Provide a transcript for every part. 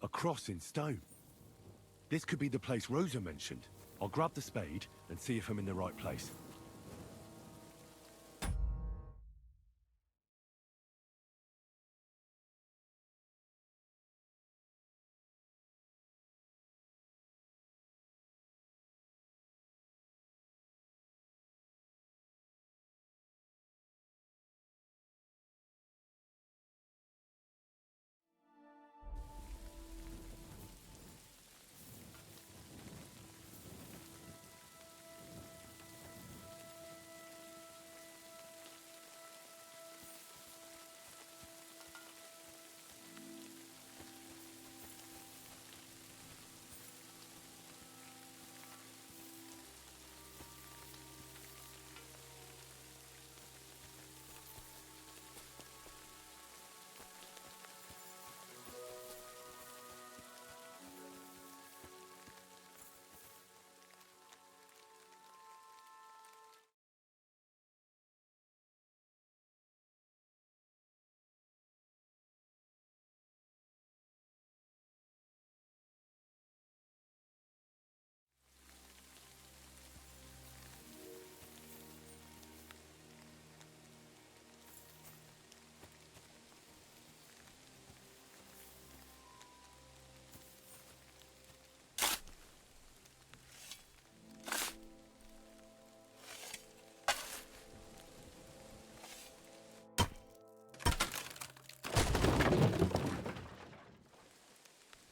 A cross in stone. This could be the place Rosa mentioned. I'll grab the spade and see if I'm in the right place.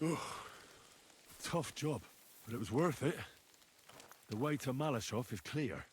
Ugh. Tough job, but it was worth it. The way to Malashov is clear.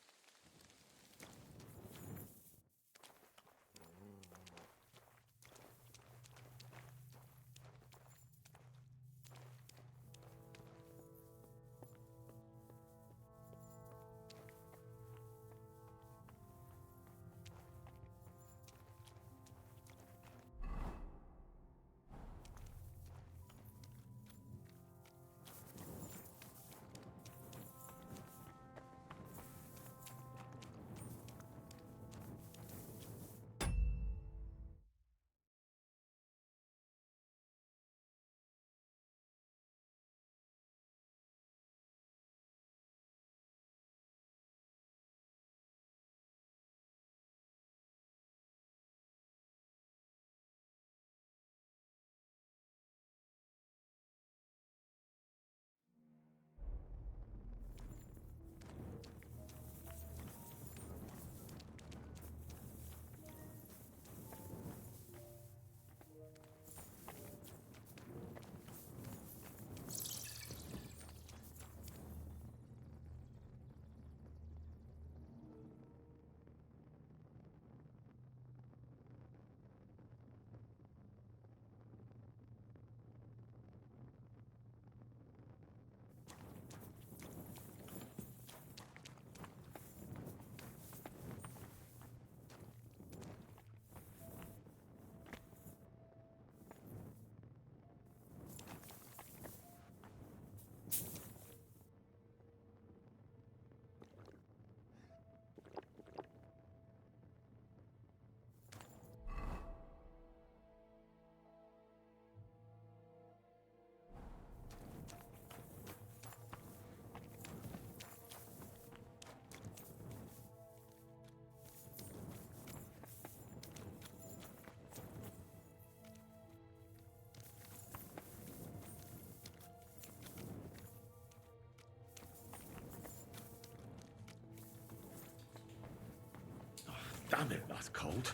Damn it, that's cold.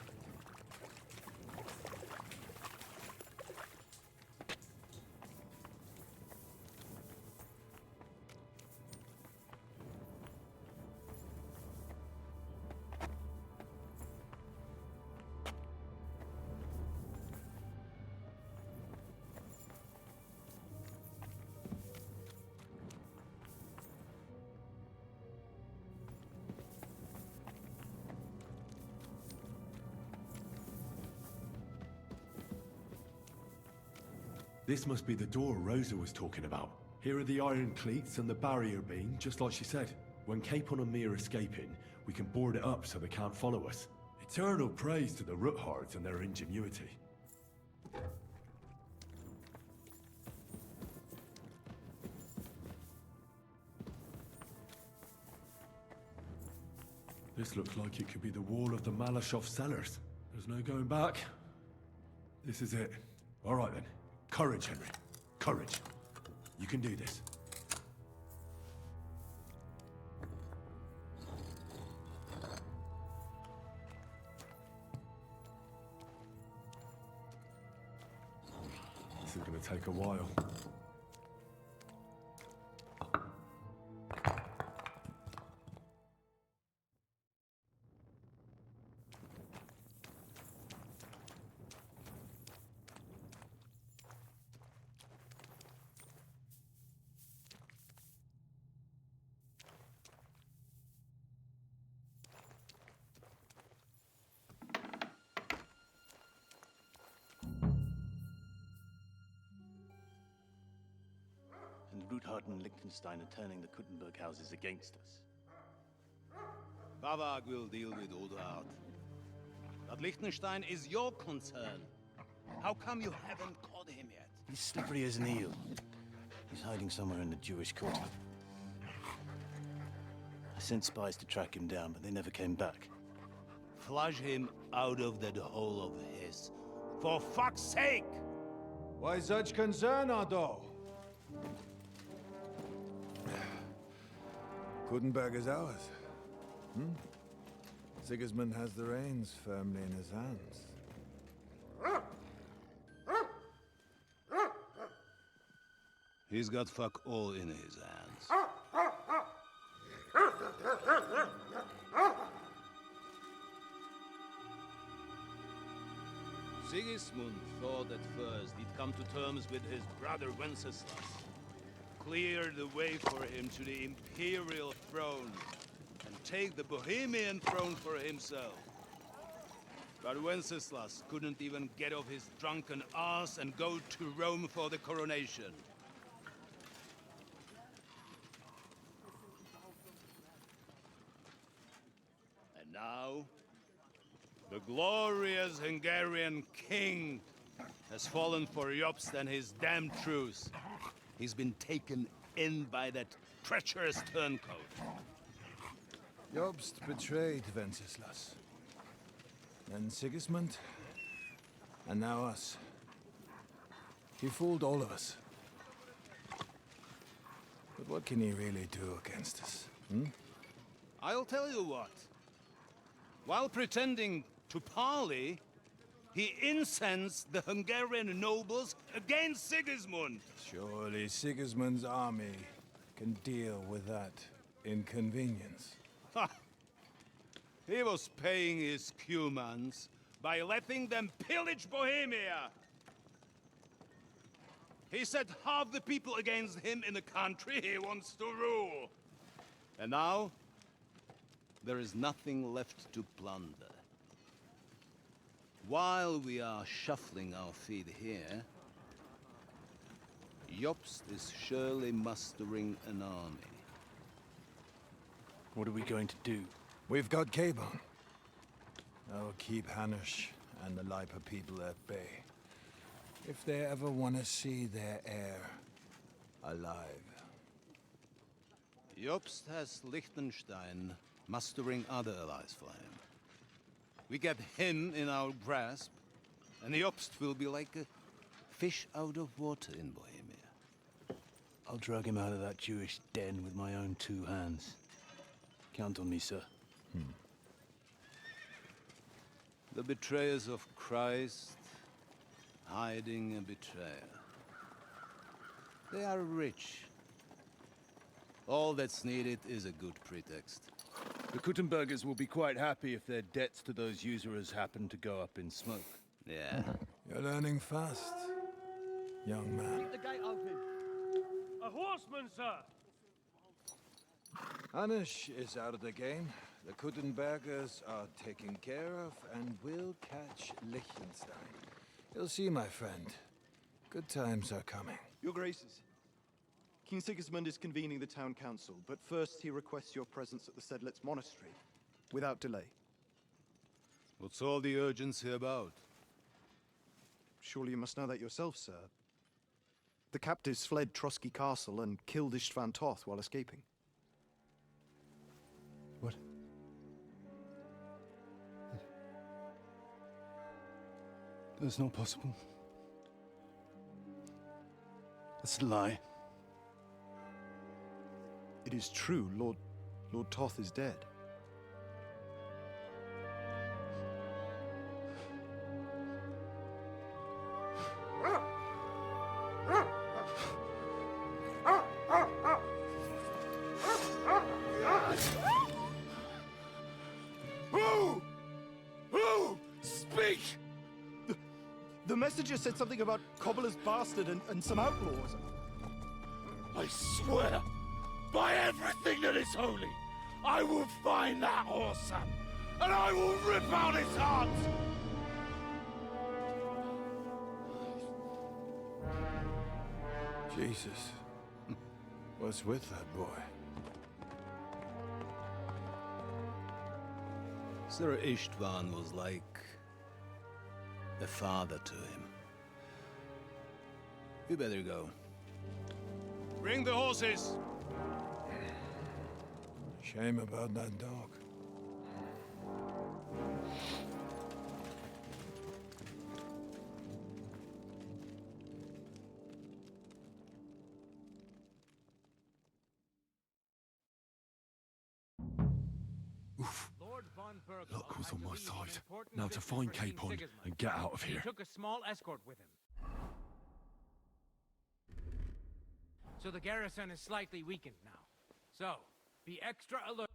This must be the door Rosa was talking about. Here are the iron cleats and the barrier beam, just like she said. When Capon and me are escaping, we can board it up so they can't follow us. Eternal praise to the Roothards and their ingenuity. This looks like it could be the wall of the Malashov cellars. There's no going back. This is it. All right then. Courage, Henry. Courage. You can do this. This is going to take a while. And Ruthard and Liechtenstein are turning the Kuttenberg houses against us. Bavag will deal with Ruthard. But Liechtenstein is your concern. How come you haven't caught him yet? He's slippery as an eel. He's hiding somewhere in the Jewish quarter. I sent spies to track him down, but they never came back. Flush him out of that hole of his. For fuck's sake! Why such concern, Otto? Kuttenberg is ours. Sigismund has the reins firmly in his hands. He's got fuck all in his hands. Sigismund thought at first he'd come to terms with his brother Wenceslas. Clear the way for him to the imperial throne and take the Bohemian throne for himself. But Wenceslas couldn't even get off his drunken ass and go to Rome for the coronation. And now, the glorious Hungarian king has fallen for Jobst and his damned truce. He's been taken in by that treacherous turncoat. Jobst betrayed Wenceslas. Then Sigismund. And now us. He fooled all of us. But what can he really do against us? I'll tell you what. While pretending to parley, he incensed the Hungarian nobles against Sigismund. Surely Sigismund's army can deal with that inconvenience. Ha! He was paying his Cumans by letting them pillage Bohemia. He set half the people against him in the country he wants to rule. And now, there is nothing left to plunder. While we are shuffling our feet here, Jobst is surely mustering an army. What are we going to do? We've got Cabon. I'll keep Hanush and the Lipa people at bay. If they ever want to see their heir alive. Jobst has Liechtenstein mustering other allies for him. We get him in our grasp, and Jobst will be like a fish out of water in Bohemia. I'll drag him out of that Jewish den with my own two hands. Count on me, sir. The betrayers of Christ, hiding a betrayer. They are rich. All that's needed is a good pretext. The Kuttenbergers will be quite happy if their debts to those usurers happen to go up in smoke. Yeah. You're learning fast, young man. Keep the gate open. A horseman, sir! Hanush is out of the game. The Kuttenbergers are taken care of, and we'll catch Liechtenstein. You'll see, my friend. Good times are coming. Your Graces, King Sigismund is convening the town council, but first he requests your presence at the Sedlitz monastery, without delay. What's all the urgency about? Surely you must know that yourself, sir. The captives fled Trotsky Castle and killed Istvan Toth while escaping. What? That's not possible. That's a lie. It is true, Lord Toth is dead. Who? Speak! The messenger said something about Cobbler's bastard and some outlaws. I swear, by everything that is holy, I will find that whoreson, and I will rip out his heart! Jesus. What's with that boy? Sir Ishtvan was like a father to him. You better go. Bring the horses! Shame about that dog. Luck was on my side. Now to find Capon and get out of here. He took a small escort with him. So the garrison is slightly weakened now. So, be extra alert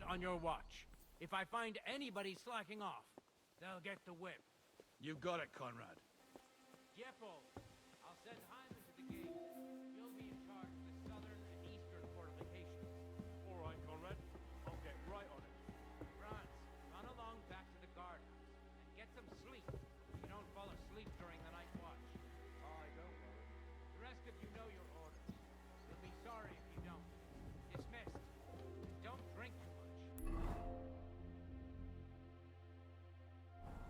on your watch. If I find anybody slacking off, they'll get the whip. You got it, Conrad. Jeppel, I'll send Hyman to the gate. You'll be in charge of the southern and eastern fortifications. All right, Conrad. I'll get right on it. Franz, run along back to the guardhouse and get some sleep. You don't fall asleep during the night watch. I don't worry. The rest of you know your orders. You'll be sorry if you don't. Dismissed. Don't drink too much.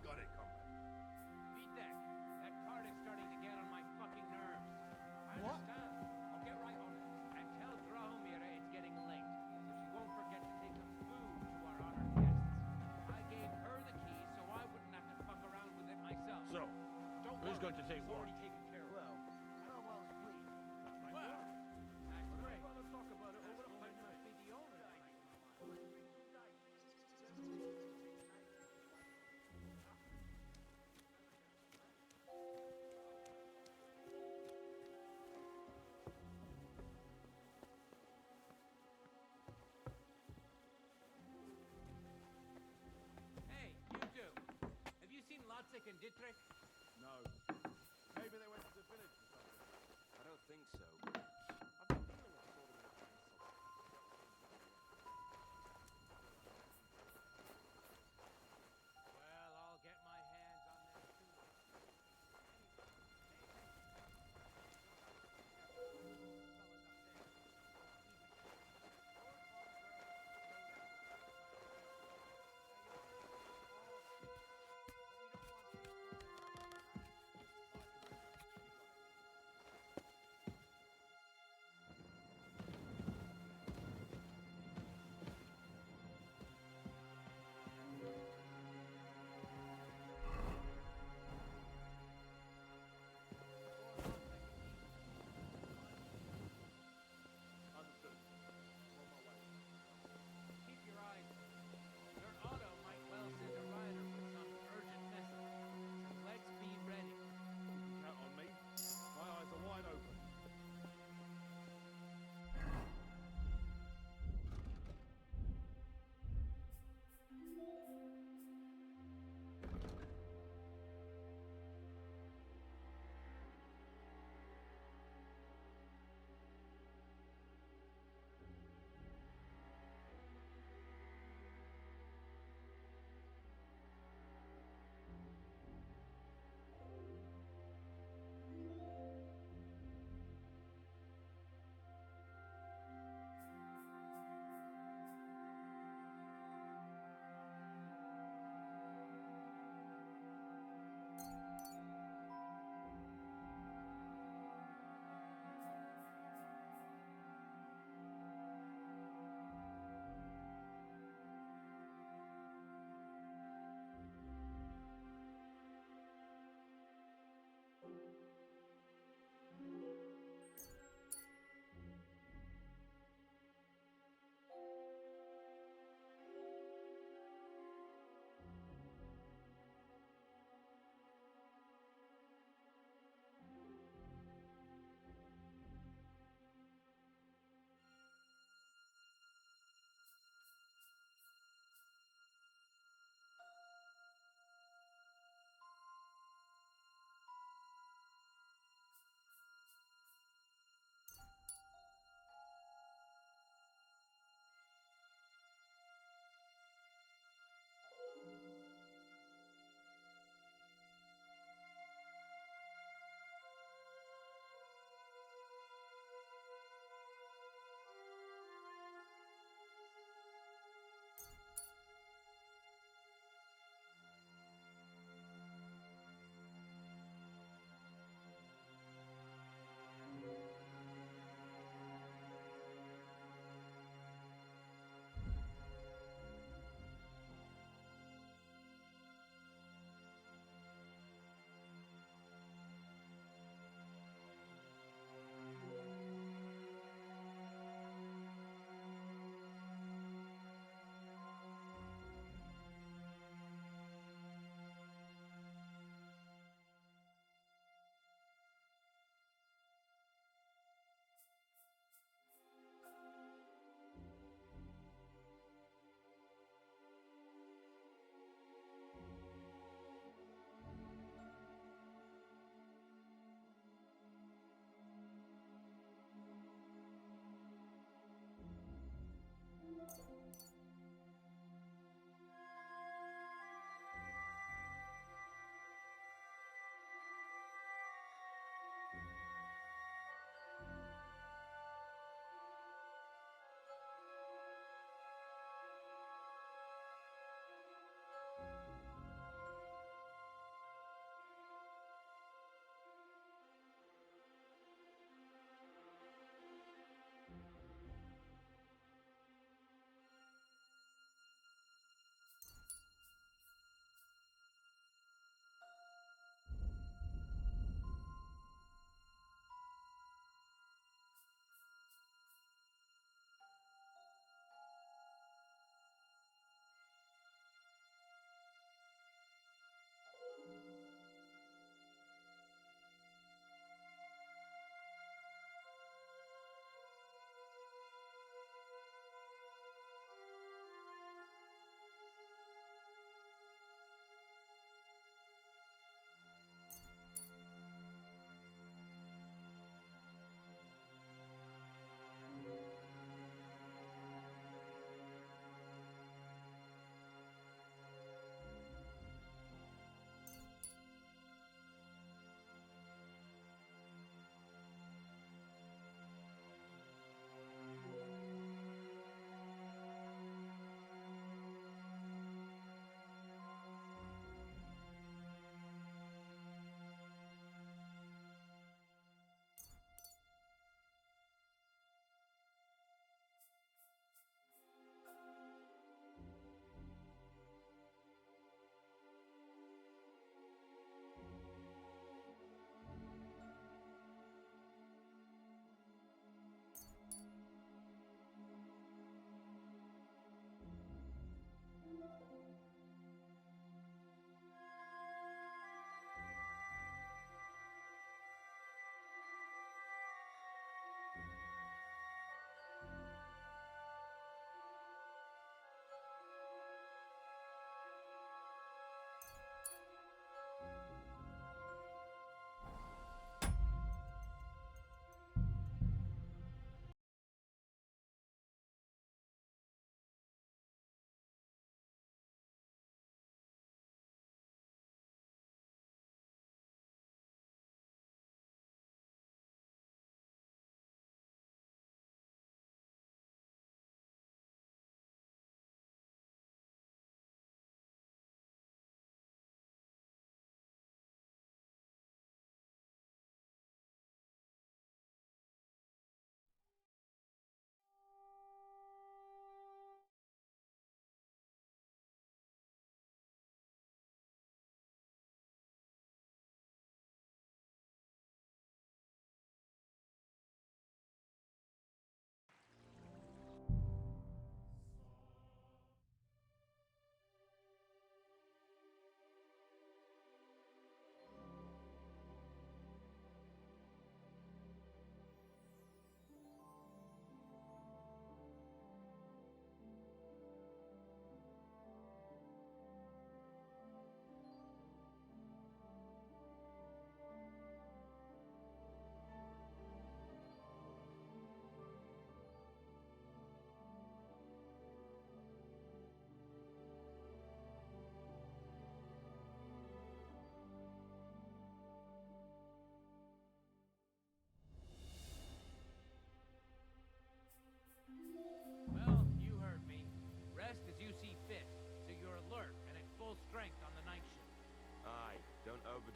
Got it, Conrad. Beat that. That cart is starting to get on my fucking nerves. I understand. I'll get right on it. And tell Grahomira it's getting late, so she won't forget to take some food to our honored guests. I gave her the keys so I wouldn't have to fuck around with it myself. So, Don't who's worry, going to take it's what? already taken care of. Well, Cromwell is pleased. well, That's great. rather talk about it over the Might plate. not be the only thing. Hey, you two. Have you seen Lotzik and Dietrich? No. Maybe they went to the village or something. I don't think so. I've been feeling like sort of Well, I'll get my hands on them too.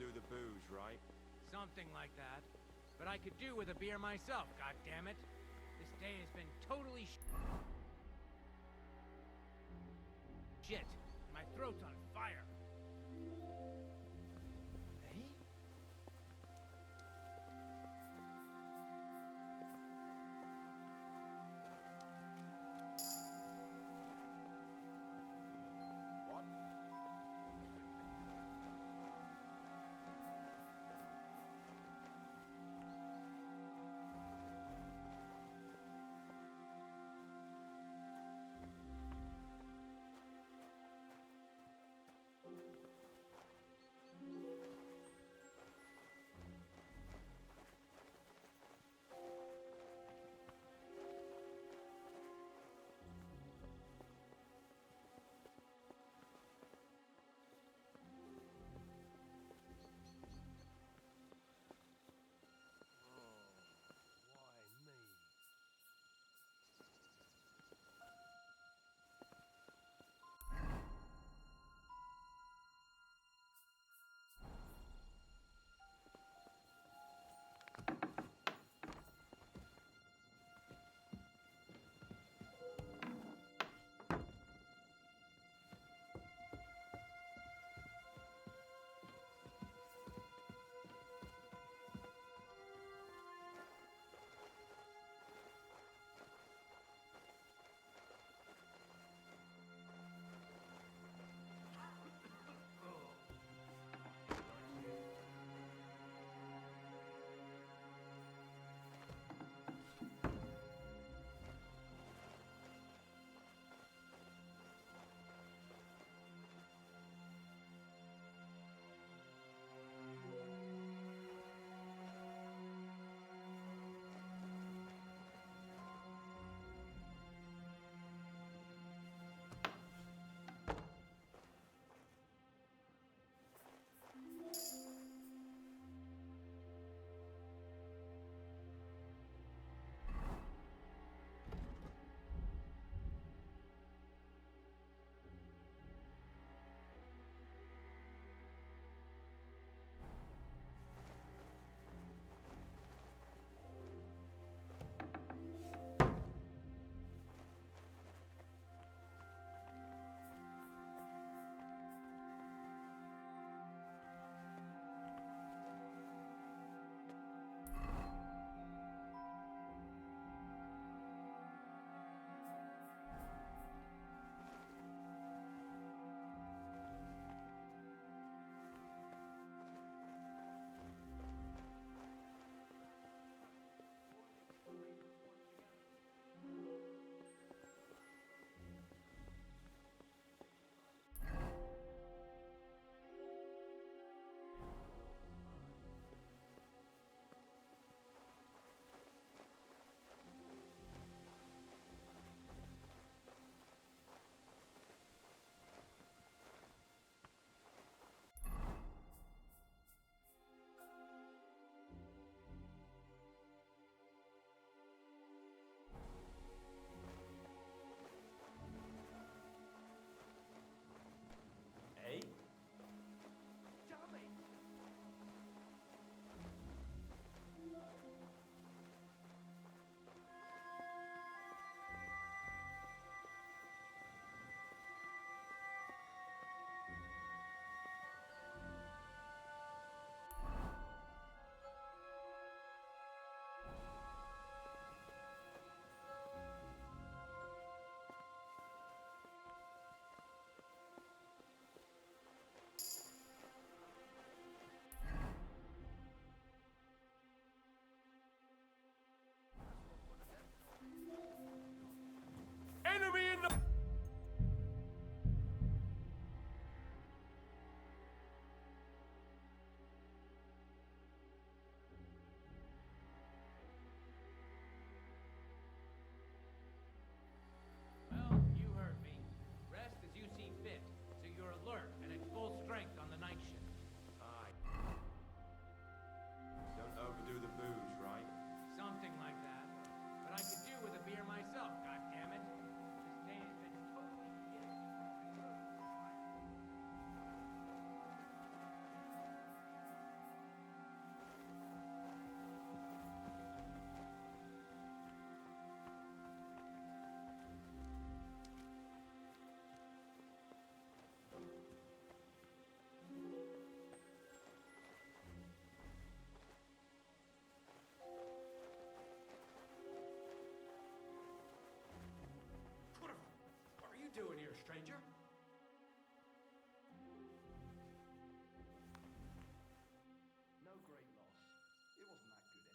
do the booze, right? Something like that. But I could do with a beer myself, God damn it! This day has been totally shit. My throat's on fire. Hey? What?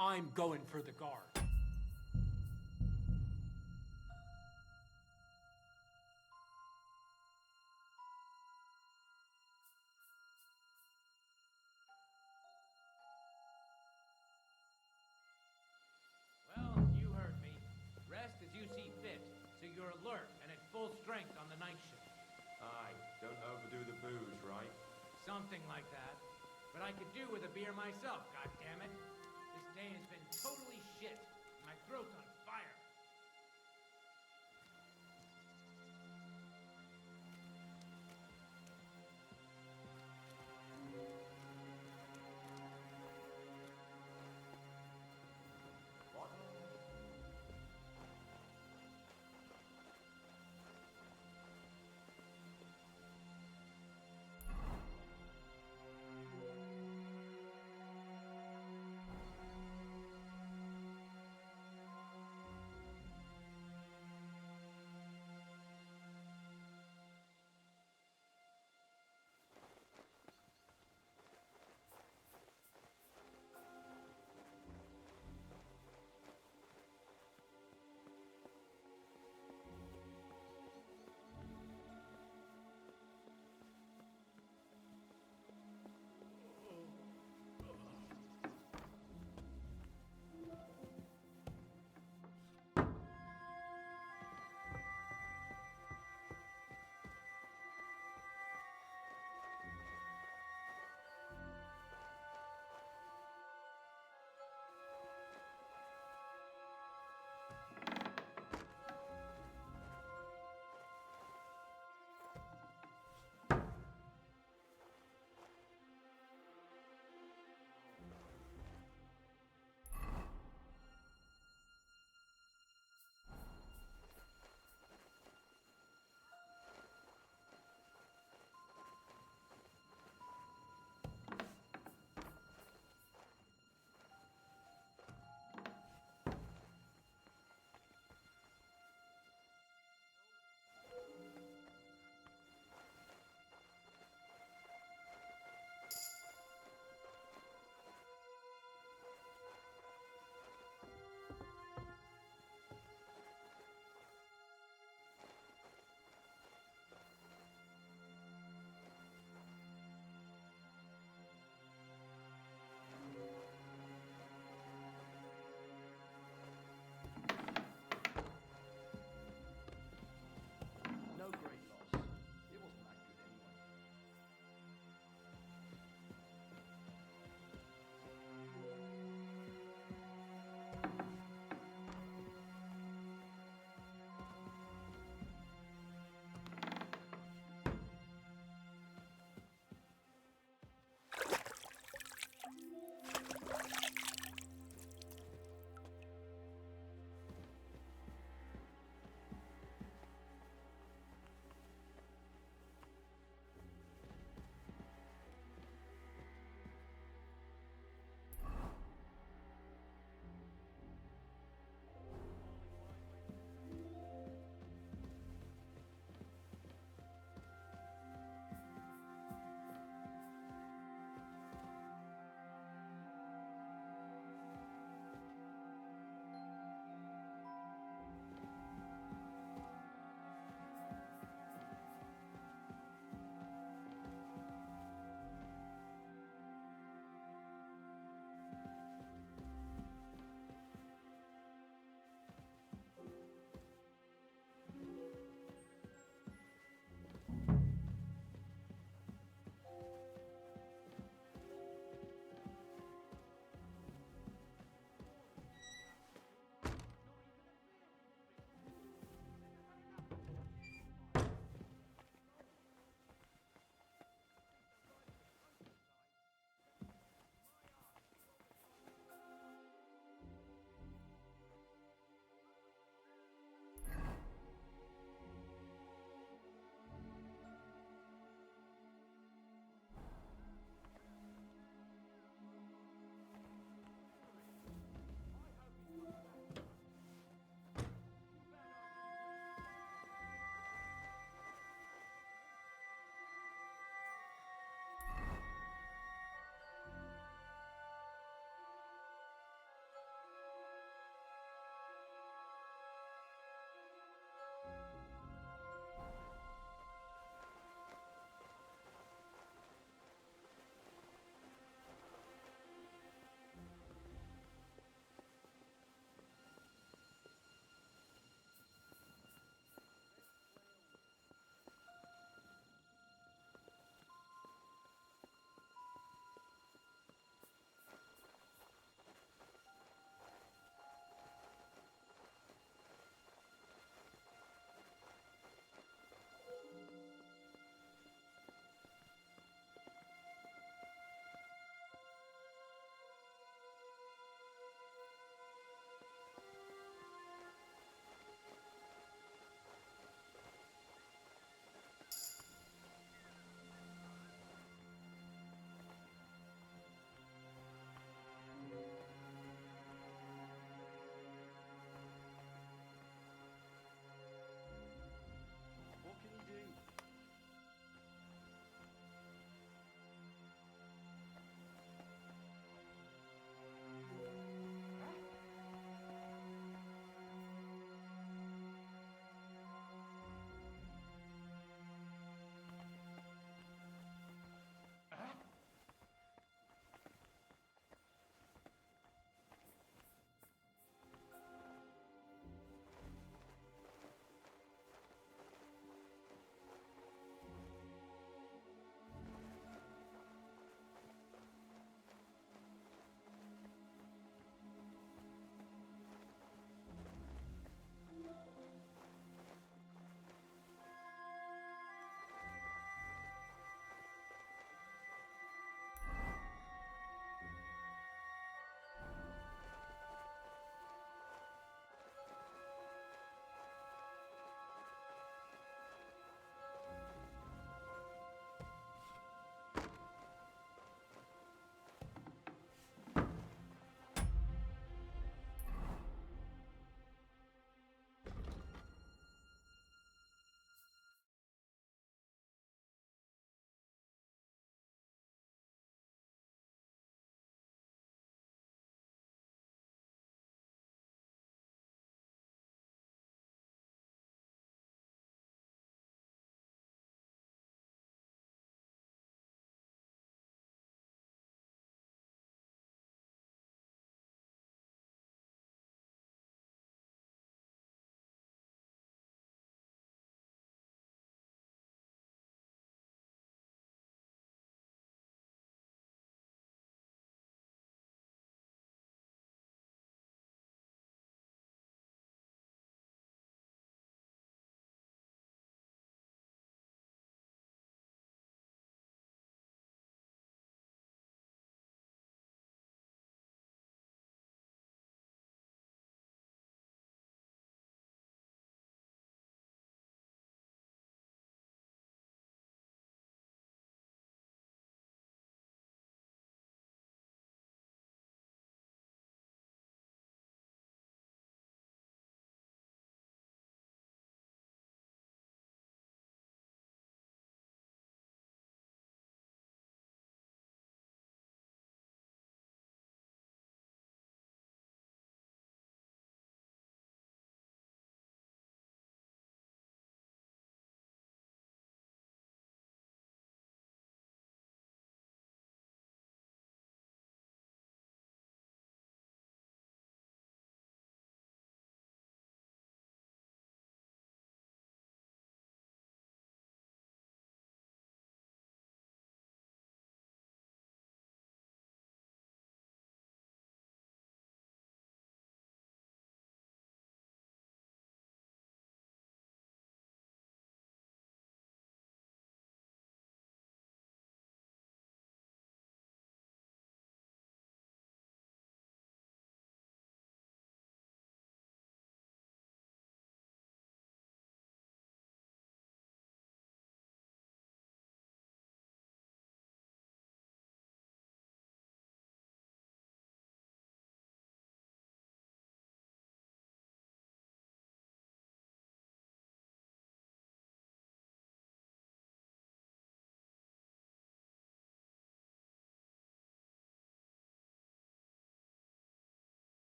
I'm going for the guard. Well, you heard me. Rest as you see fit, so you're alert and at full strength on the night shift. Aye, don't overdo the booze, right? Something like that. But I could do with a beer myself, goddammit. This day has been totally shit. My throat's on fire. What?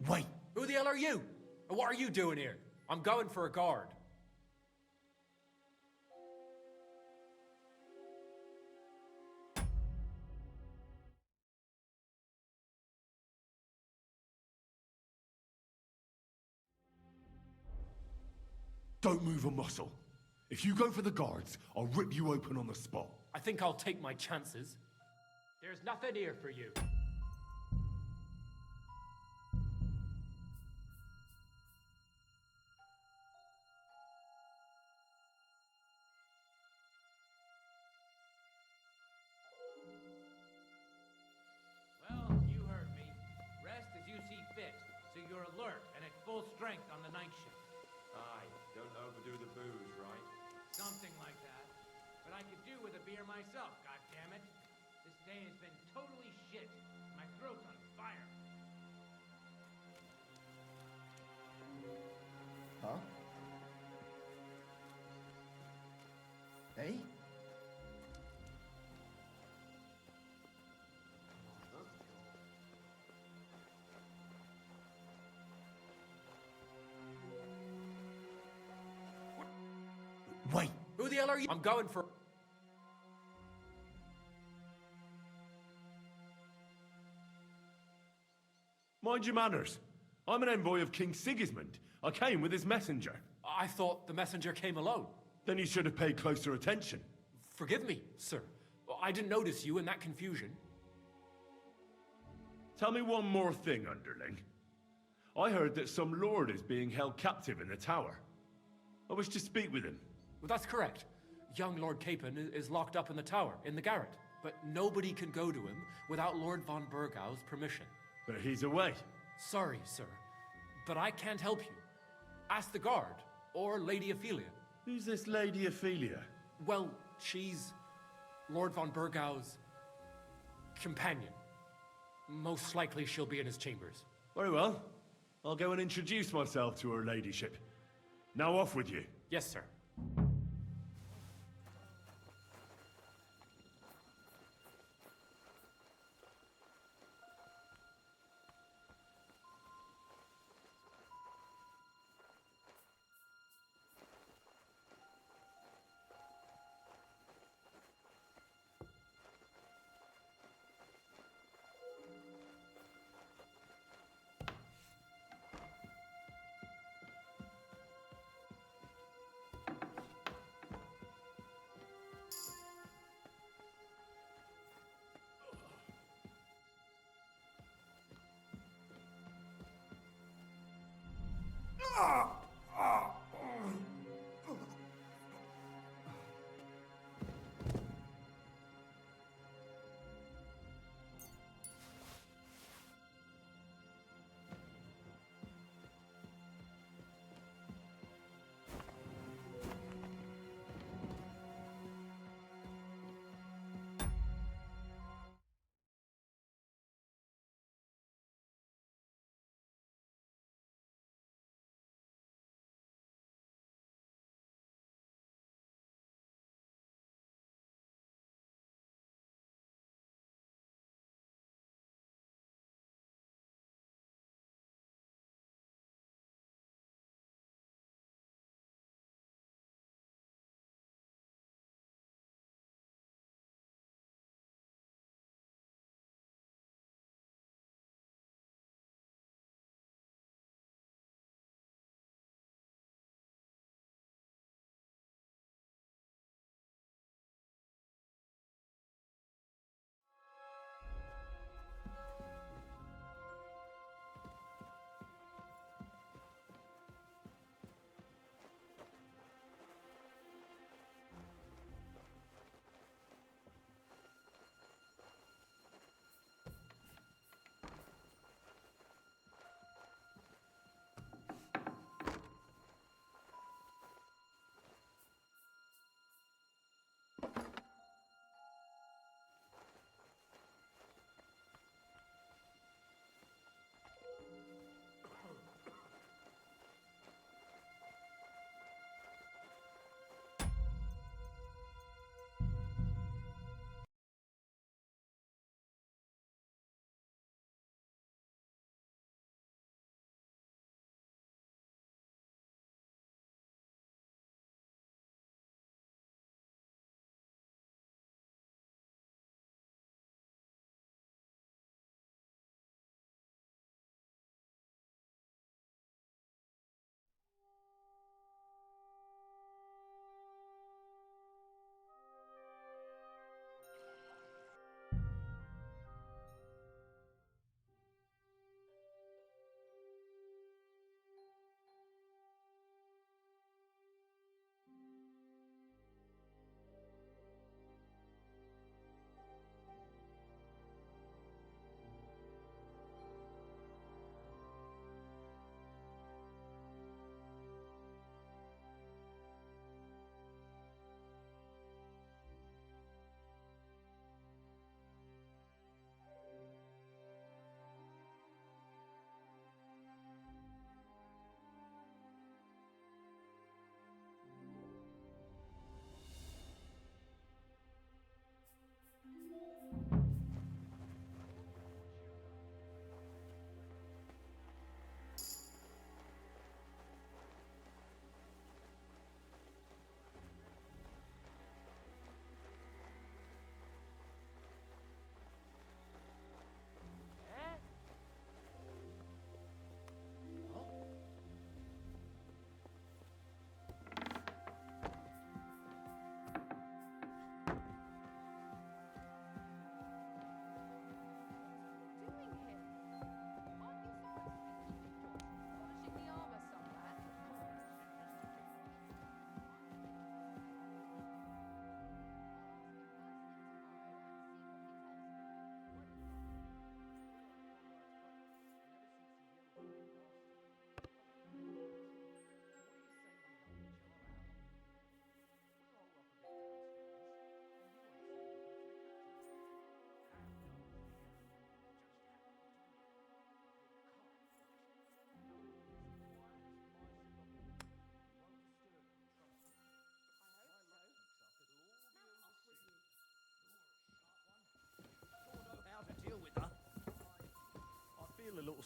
Wait! Who the hell are you? And what are you doing here? I'm going for a guard. Don't move a muscle. If you go for the guards, I'll rip you open on the spot. I think I'll take my chances. There's nothing here for you. Well, you heard me. Rest as you see fit, so you're alert and at full strength on the night shift. Aye, don't overdo the booze, right? Something like that. But I could do with a beer myself, goddammit. This day has been totally shit. My throat's on fire. Huh? Hey? Wait, who the hell are you? I'm going for... Mind your manners. I'm an envoy of King Sigismund. I came with his messenger. I thought the messenger came alone. Then you should have paid closer attention. Forgive me, sir. I didn't notice you in that confusion. Tell me one more thing, underling. I heard that some lord is being held captive in the tower. I wish to speak with him. Well, that's correct. Young Lord Capon is locked up in the tower, in the garret. But nobody can go to him without Lord von Burgau's permission. But he's away. Sorry, sir. But I can't help you. Ask the guard, or Lady Ophelia. Who's this Lady Ophelia? Well, she's Lord von Burgau's companion. Most likely she'll be in his chambers. Very well. I'll go and introduce myself to her ladyship. Now off with you. Yes, sir.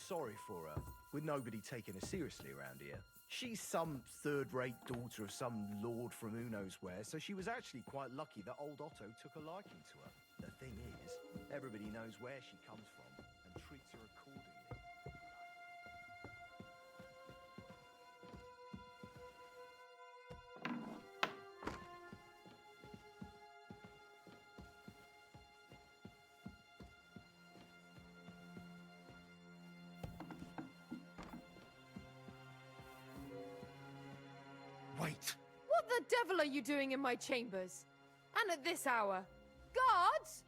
sorry for her, with nobody taking her seriously around here. She's some third-rate daughter of some lord from who knows where, so she was actually quite lucky that old Otto took a liking to her. The thing is, everybody knows where she comes from and treats her accordingly. Wait! What the devil are you doing in my chambers? And at this hour? Guards!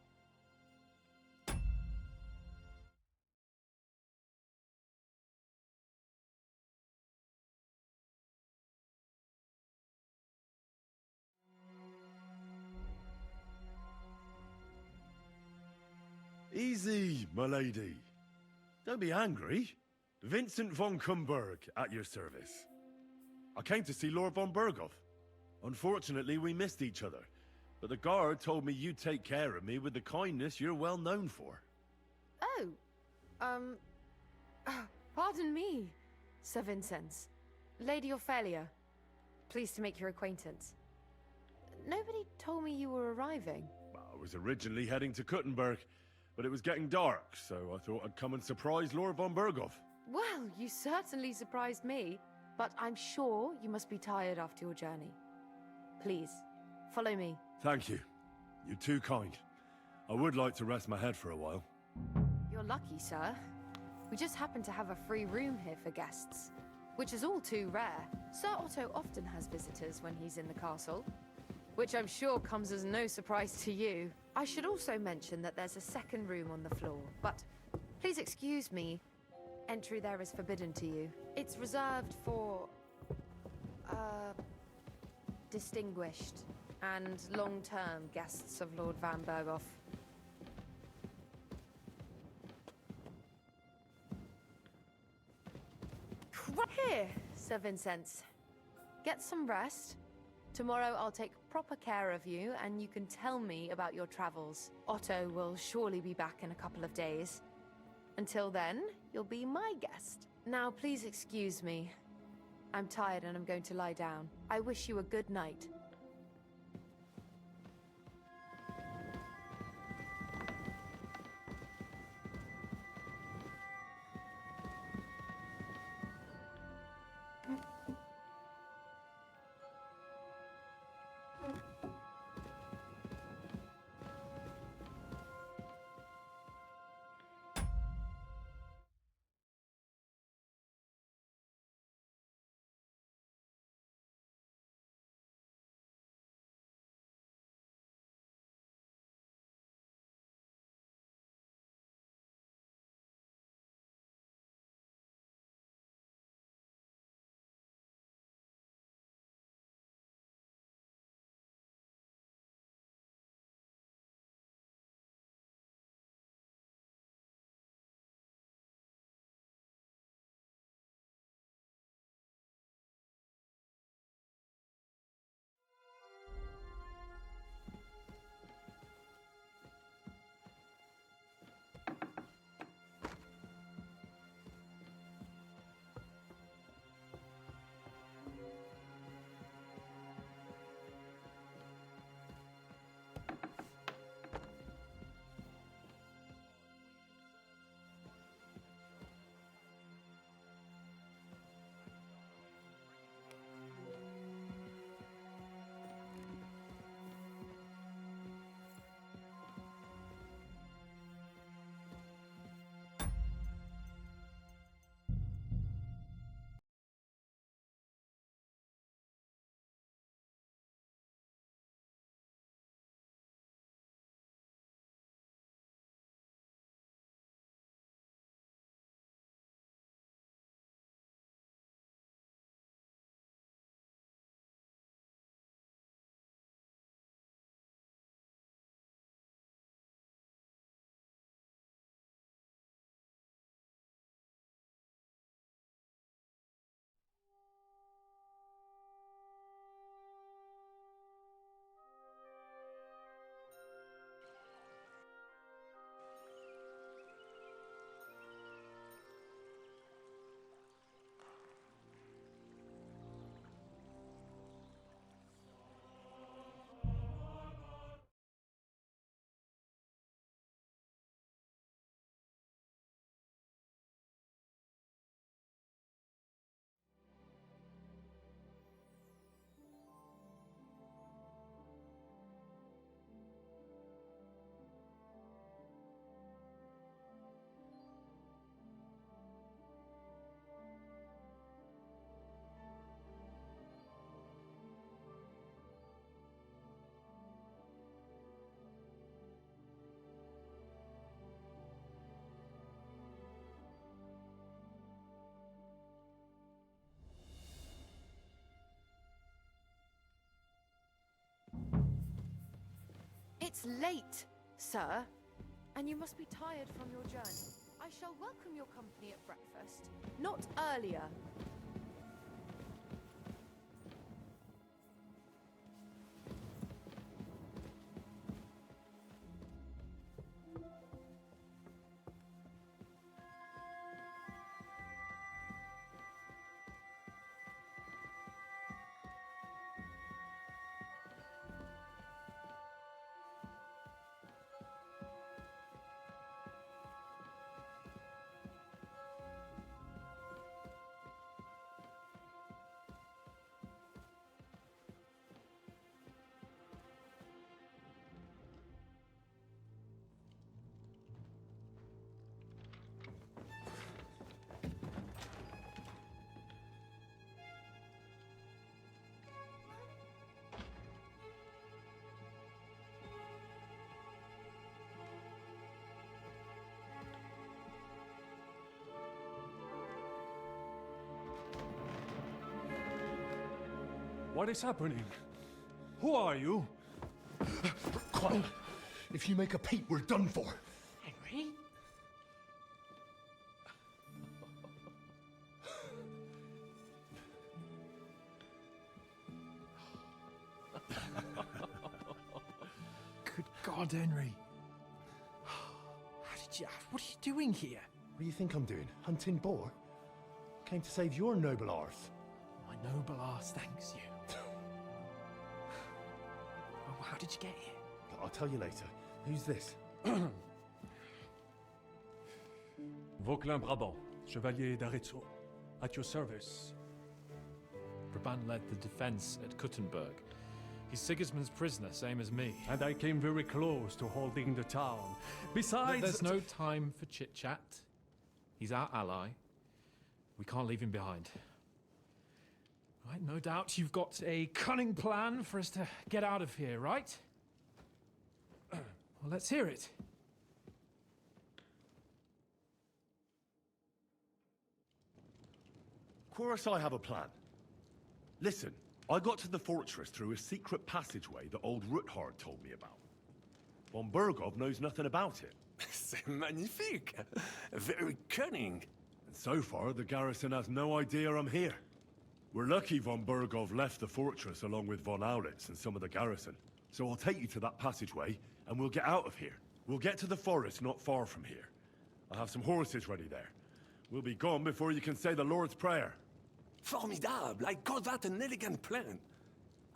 Easy, my lady. Don't be angry. Vincent von Kumberg, at your service. I came to see Lord von Berghoff. Unfortunately, we missed each other, but the guard told me you'd take care of me with the kindness you're well known for. Oh, pardon me, Sir Vincenz. Lady Ophelia, pleased to make your acquaintance. Nobody told me you were arriving. I was originally heading to Kuttenberg, but it was getting dark, so I thought I'd come and surprise Lord von Berghoff. Well, you certainly surprised me, but I'm sure you must be tired after your journey. Please, follow me. Thank you. You're too kind. I would like to rest my head for a while. You're lucky, sir. We just happen to have a free room here for guests, which is all too rare. Sir Otto often has visitors when he's in the castle, which I'm sure comes as no surprise to you. I should also mention that there's a second room on the floor, but please excuse me. Entry there is forbidden to you. It's reserved for, distinguished and long-term guests of Lord Van Berghoff. Here, Sir Vincenz. Get some rest. Tomorrow I'll take proper care of you, and you can tell me about your travels. Otto will surely be back in a couple of days. Until then, you'll be my guest. Now, please excuse me. I'm tired and I'm going to lie down. I wish you a good night. It's late, sir, and you must be tired from your journey. I shall welcome your company at breakfast, not earlier. What is happening? Who are you? Quiet. If you make a peep, we're done for. Henry? Good God, Henry. What are you doing here? What do you think I'm doing? Hunting boar? Came to save your noble arse. My noble arse thanks you. Oh, how did you get here? I'll tell you later. Who's this? Vauquelin Brabant, Chevalier d'Arezzo. At your service. Brabant led the defense at Kuttenberg. He's Sigismund's prisoner, same as me. And I came very close to holding the town. Besides... There's no time for chit-chat. He's our ally. We can't leave him behind. Right, no doubt you've got a cunning plan for us to get out of here, right? Well, let's hear it. Of course I have a plan. Listen, I got to the fortress through a secret passageway that old Ruthard told me about. Von Bergov knows nothing about it. C'est magnifique! Very cunning. And so far, the garrison has no idea I'm here. We're lucky Von Bergov left the fortress along with Von Aulitz and some of the garrison. So I'll take you to that passageway, and we'll get out of here. We'll get to the forest not far from here. I have some horses ready there. We'll be gone before you can say the Lord's Prayer. Formidable! I call that an elegant plan.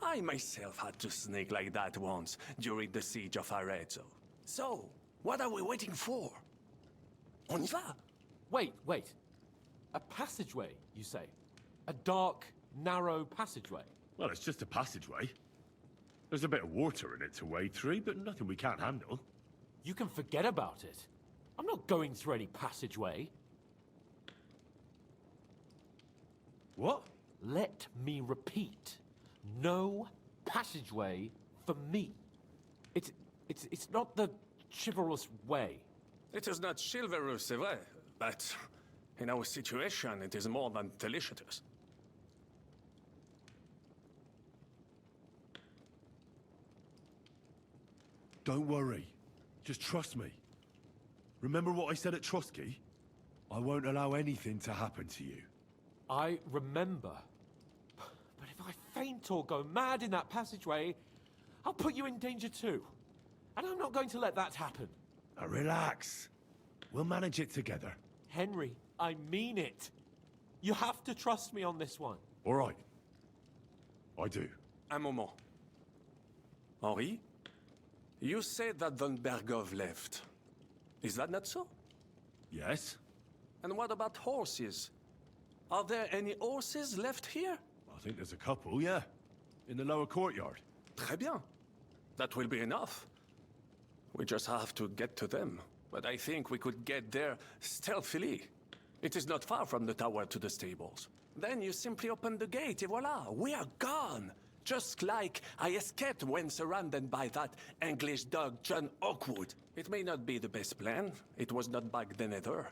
I myself had to sneak like that once, during the siege of Arezzo. So, what are we waiting for? On y va! Wait. A passageway, you say? A dark, narrow passageway? Well, it's just a passageway. There's a bit of water in it to wade through, but nothing we can't handle. You can forget about it. I'm not going through any passageway. What? Let me repeat. No passageway for me. It's not the chivalrous way. It is not chivalrous, c'est vrai, but in our situation, it is more than delicious. Don't worry. Just trust me. Remember what I said at Trotsky? I won't allow anything to happen to you. I remember. But if I faint or go mad in that passageway, I'll put you in danger too. And I'm not going to let that happen. Now relax. We'll manage it together. Henry, I mean it. You have to trust me on this one. All right. I do. Un moment. Henri? You said that Von Bergov left. Is that not so? Yes. And what about horses? Are there any horses left here? I think there's a couple, yeah. In the lower courtyard. Très bien. That will be enough. We just have to get to them. But I think we could get there stealthily. It is not far from the tower to the stables. Then you simply open the gate, et voila, we are gone! Just like I escaped when surrounded by that English dog John Oakwood. It may not be the best plan, it was not back then either.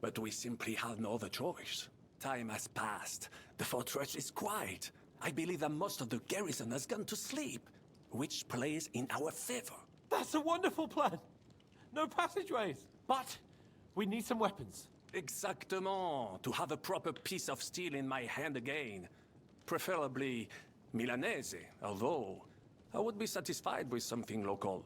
But we simply had no other choice. Time has passed. The fortress is quiet. I believe that most of the garrison has gone to sleep, which plays in our favor. That's a wonderful plan. No passageways. But we need some weapons. Exactement. To have a proper piece of steel in my hand again. Preferably Milanese, although I would be satisfied with something local.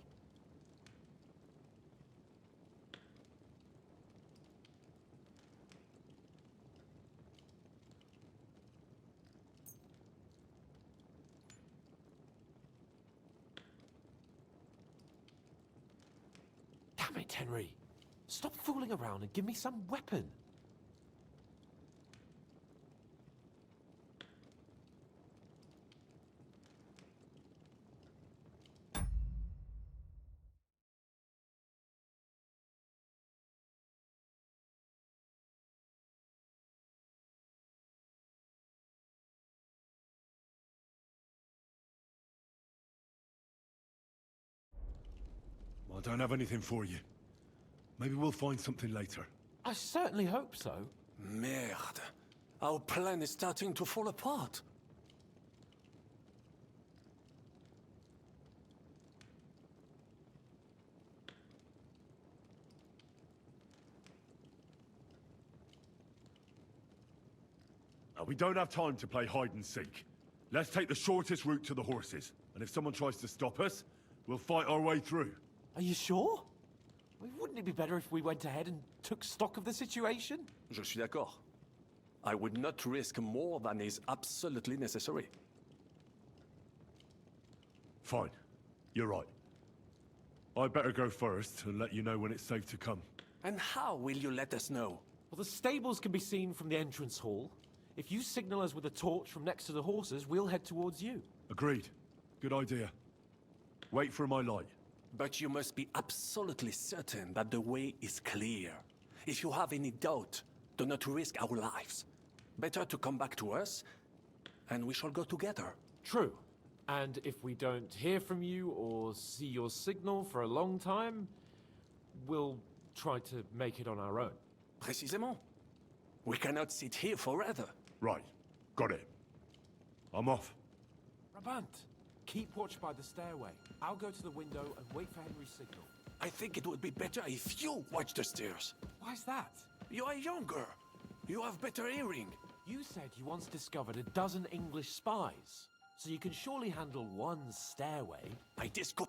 Damn it, Henry. Stop fooling around and give me some weapon. I don't have anything for you. Maybe we'll find something later. I certainly hope so. Merde. Our plan is starting to fall apart. We don't have time to play hide and seek. Let's take the shortest route to the horses. And if someone tries to stop us, we'll fight our way through. Are you sure? I mean, wouldn't it be better if we went ahead and took stock of the situation? Je suis d'accord. I would not risk more than is absolutely necessary. Fine. You're right. I'd better go first and let you know when it's safe to come. And how will you let us know? Well, the stables can be seen from the entrance hall. If you signal us with a torch from next to the horses, we'll head towards you. Agreed. Good idea. Wait for my light. But you must be absolutely certain that the way is clear. If you have any doubt, do not risk our lives. Better to come back to us, and we shall go together. True. And if we don't hear from you or see your signal for a long time, we'll try to make it on our own. Précisément. We cannot sit here forever. Right. Got it. I'm off. Brabant, keep watch by the stairway. I'll go to the window and wait for Henry's signal. I think it would be better if you watch the stairs. Why's that? You are younger. You have better hearing. You said you once discovered a dozen English spies. So you can surely handle one stairway. I disco...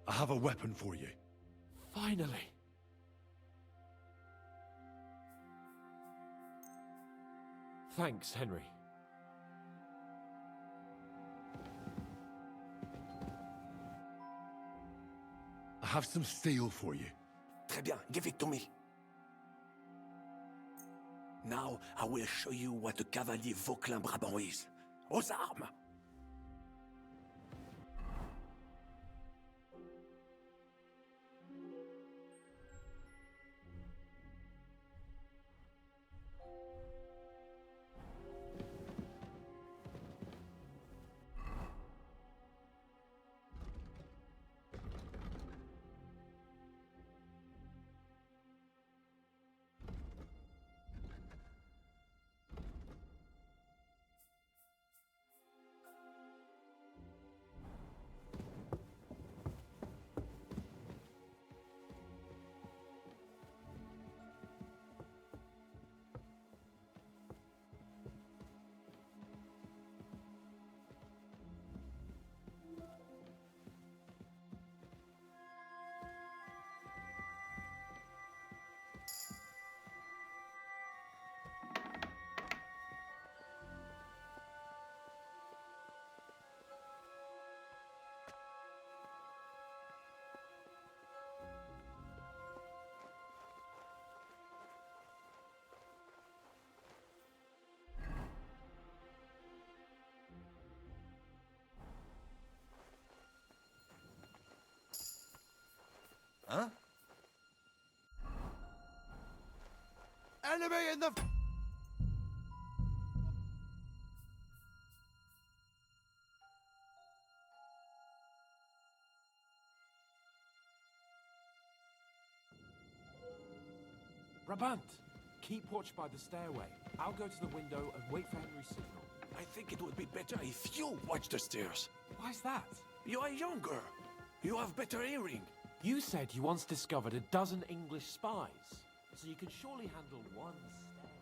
I have a weapon for you. Finally. Thanks, Henry. I have some steel for you. Très bien, give it to me. Now I will show you what a cavalier Vauclin Brabant is. Aux armes! Huh? Enemy in the... Brabant, keep watch by the stairway. I'll go to the window and wait for Henry's signal. I think it would be better if you watch the stairs. Why's that? You are younger. You have better hearing. You said you once discovered a dozen English spies, so you can surely handle one stair.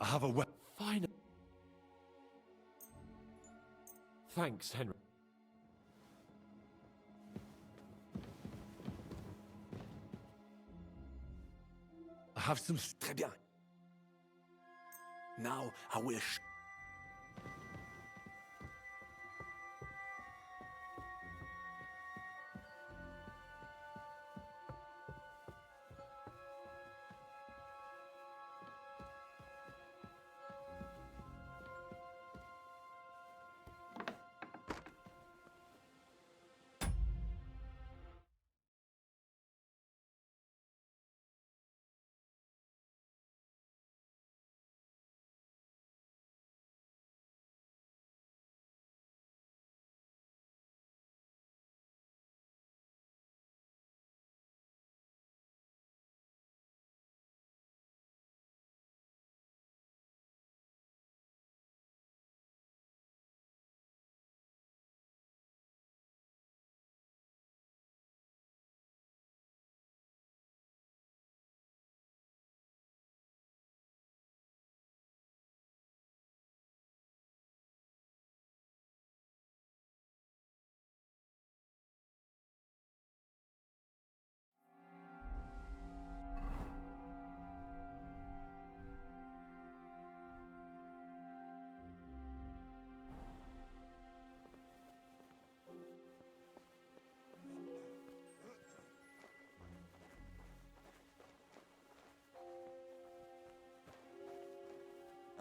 I have a weapon. Fine. Thanks, Henry. I have some... Très bien. Now I will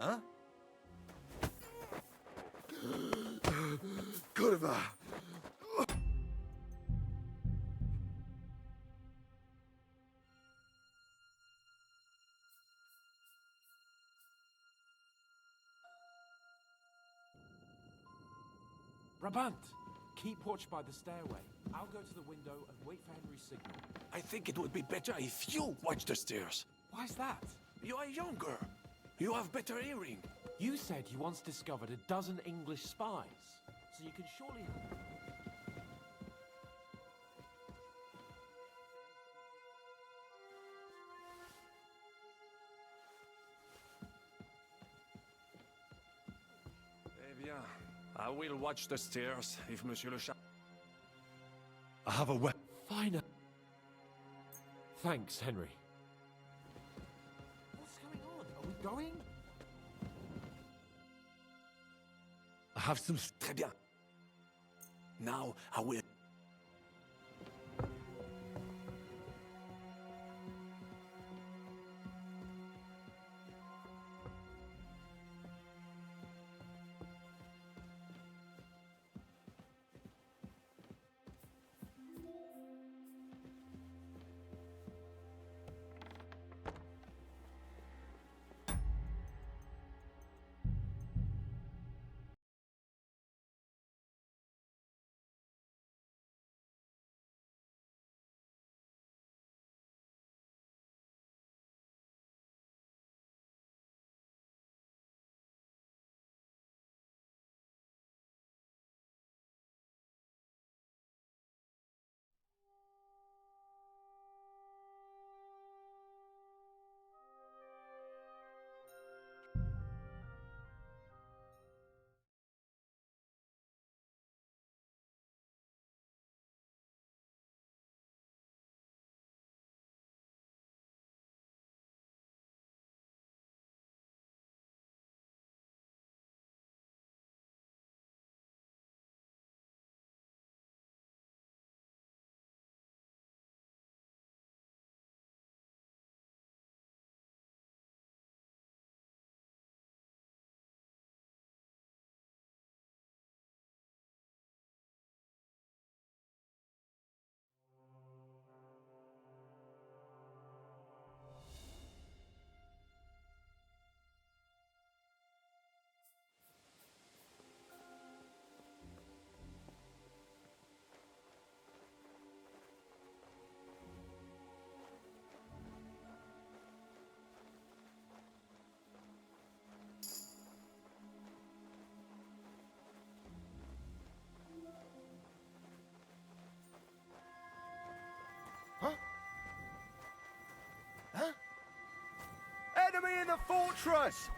Huh? Kurwa! Brabant, keep watch by the stairway. I'll go to the window and wait for Henry's signal. I think it would be better if you watch the stairs. Why's that? You are younger. You have better hearing. You said you once discovered a dozen English spies, so you can surely... Eh bien, I will watch the stairs if Monsieur le Chat... I have a weapon. Fine. Thanks, Henry. What's going on? Are we going? I have some... Très bien. Now I will... Enemy in the fortress!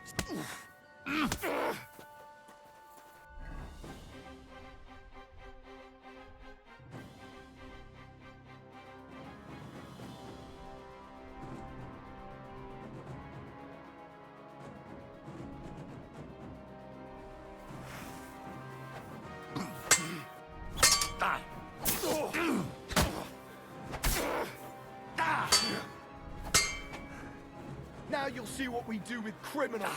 Now you'll see what we do with criminals.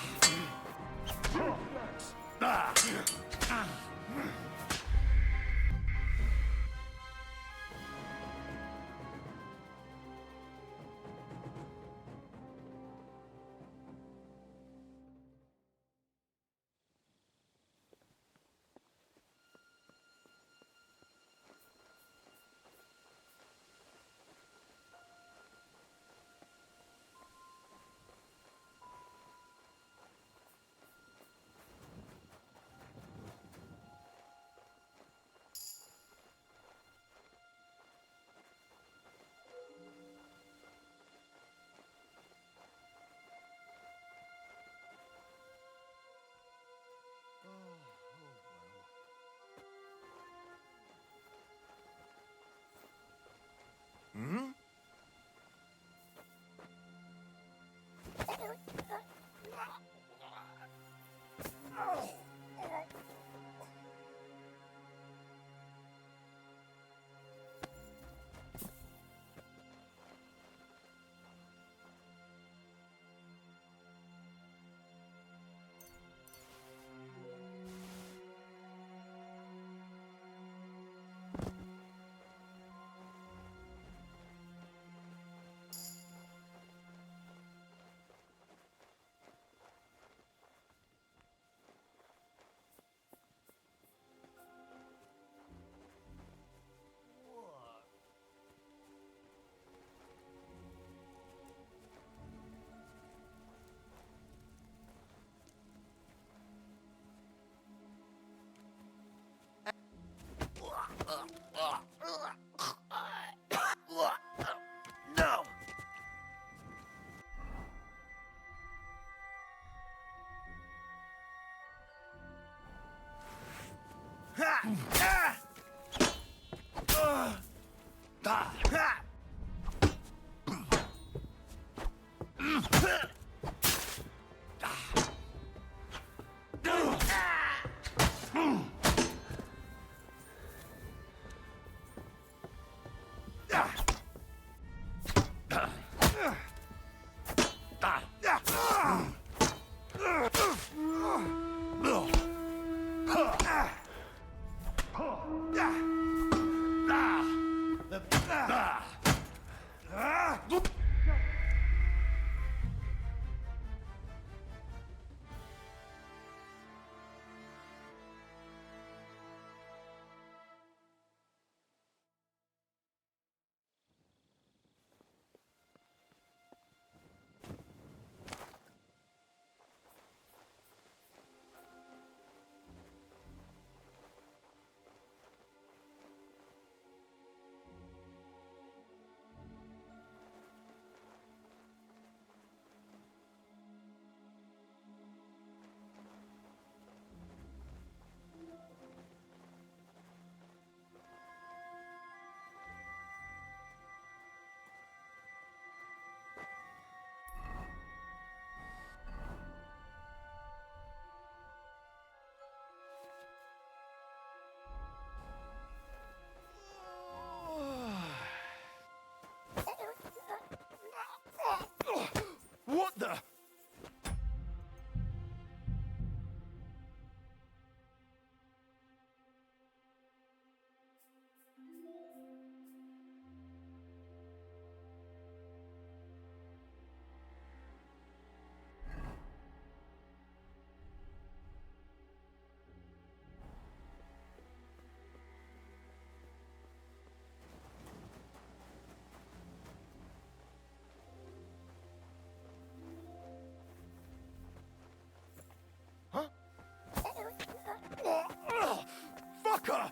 Fucker!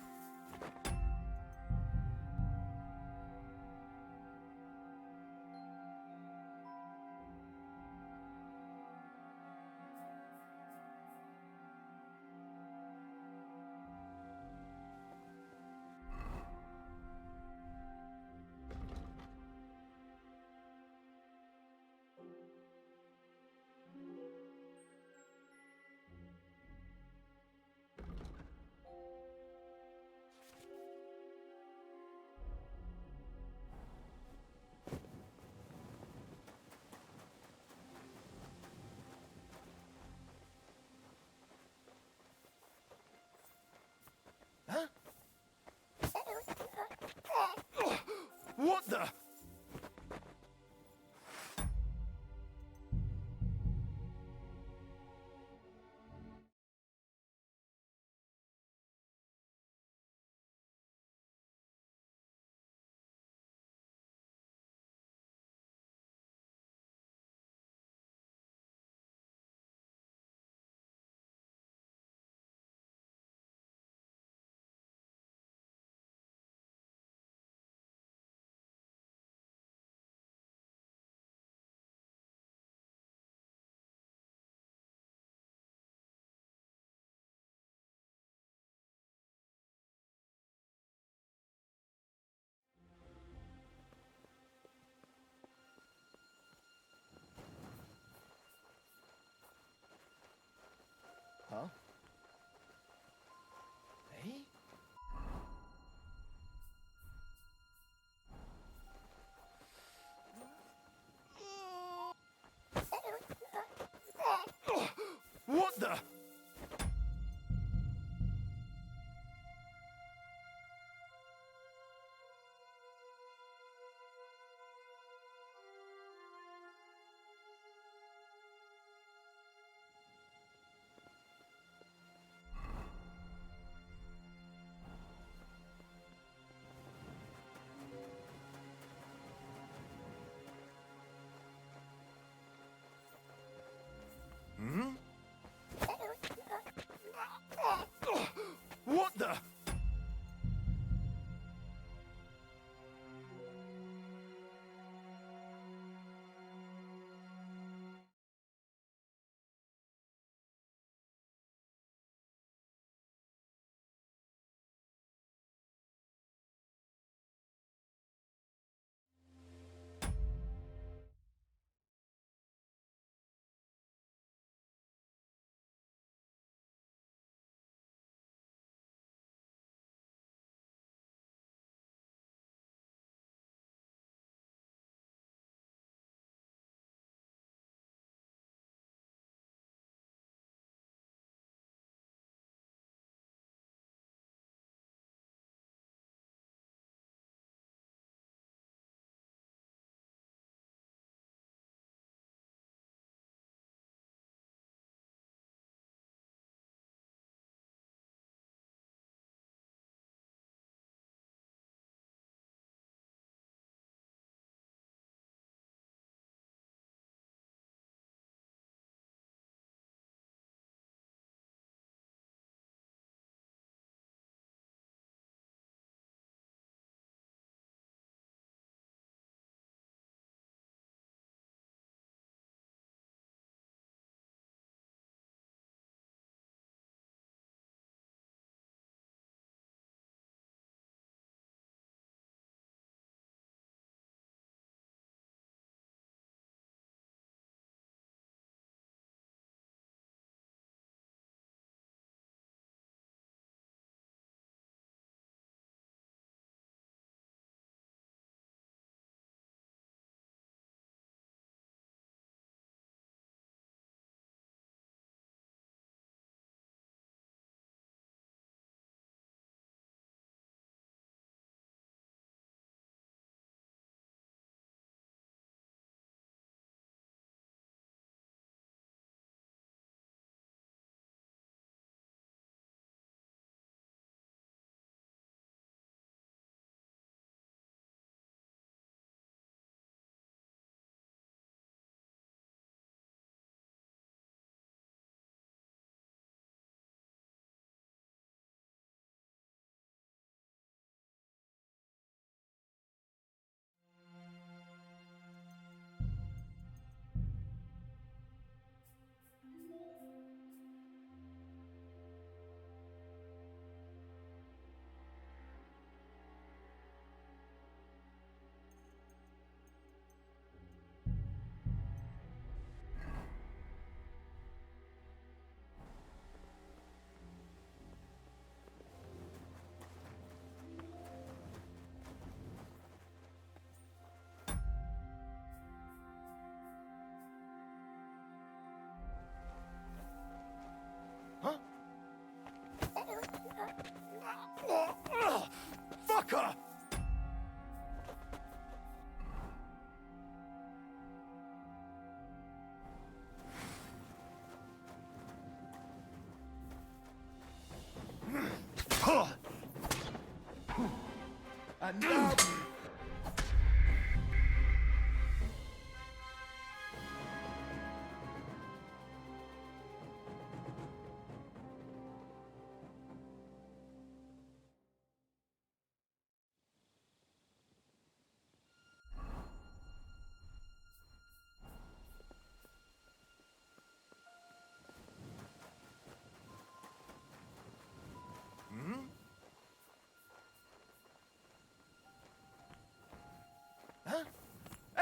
Huh?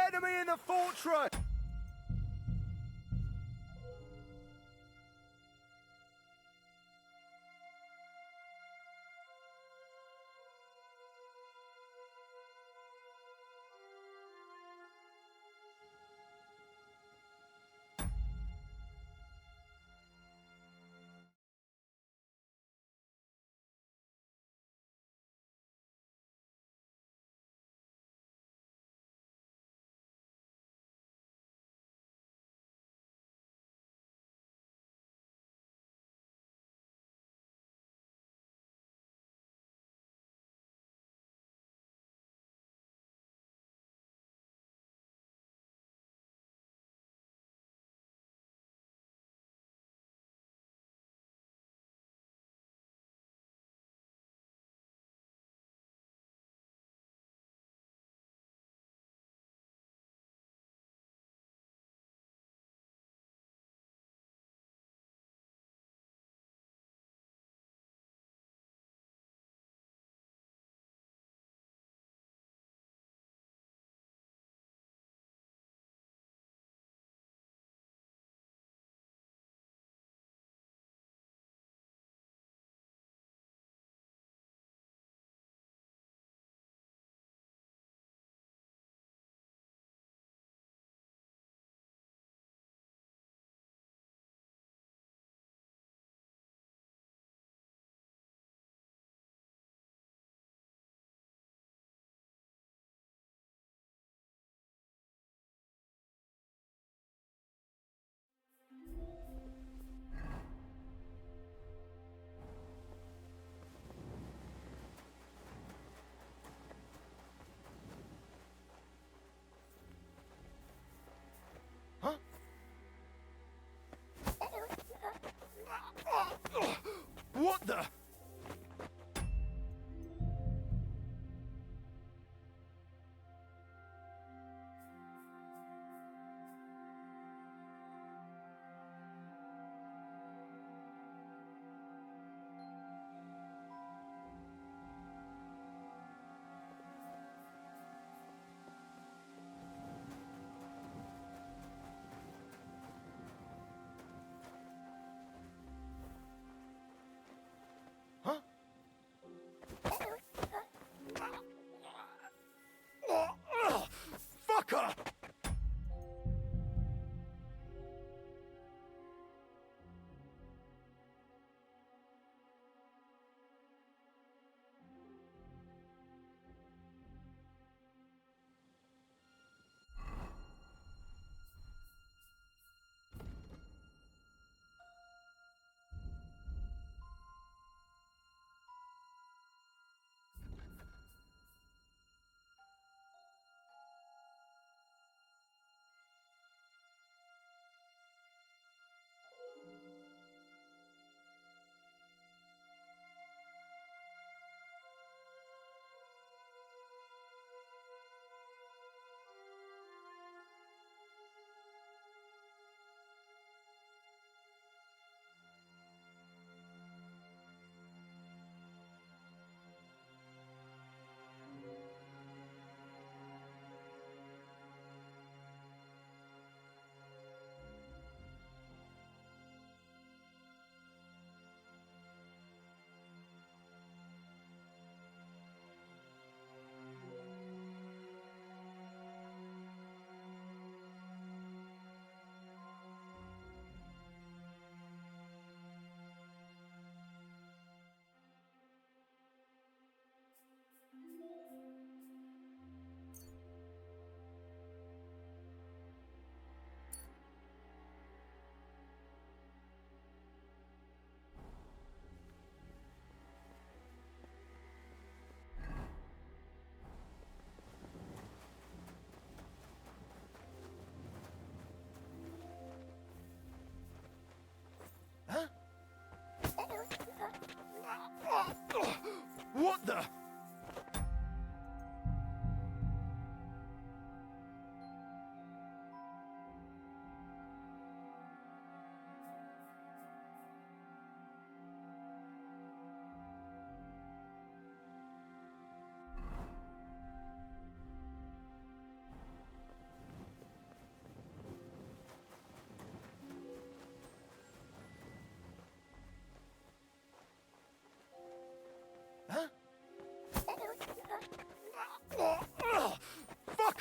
Enemy in the fortress! What the? Fucker!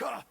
Fucker!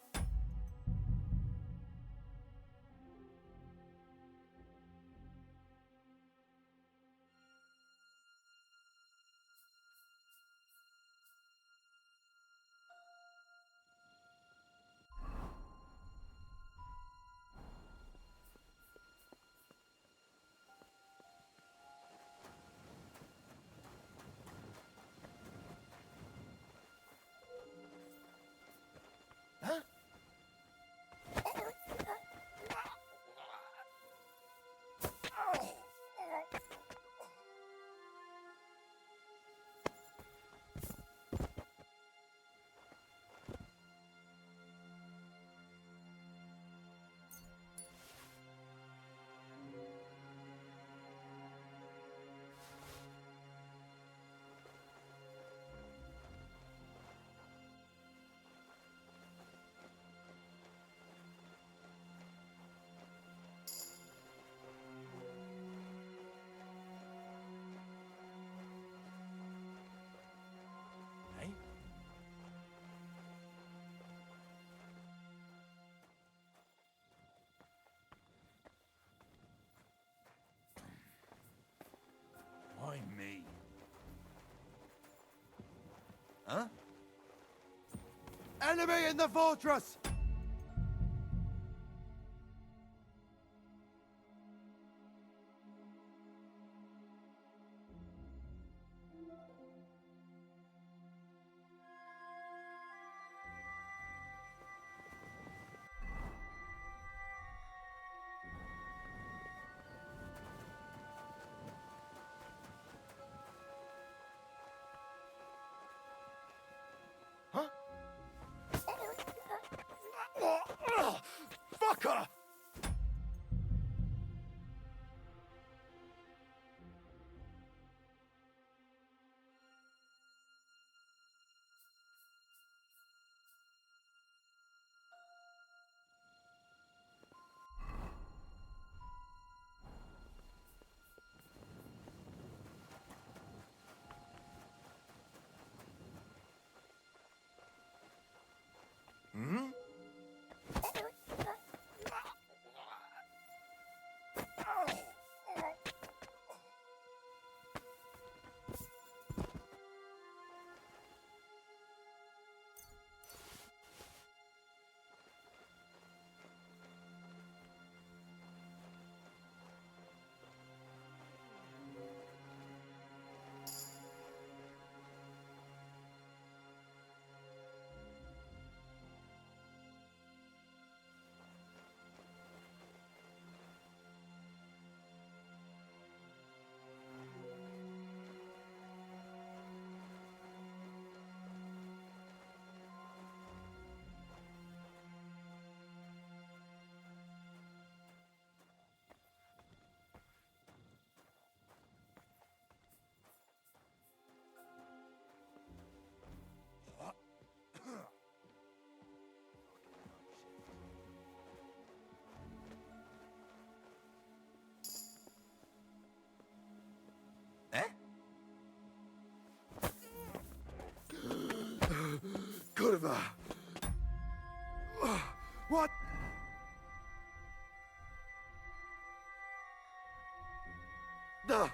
Why me? Huh? Enemy in the fortress! Fucker! Hmm? Kurwa! What? The...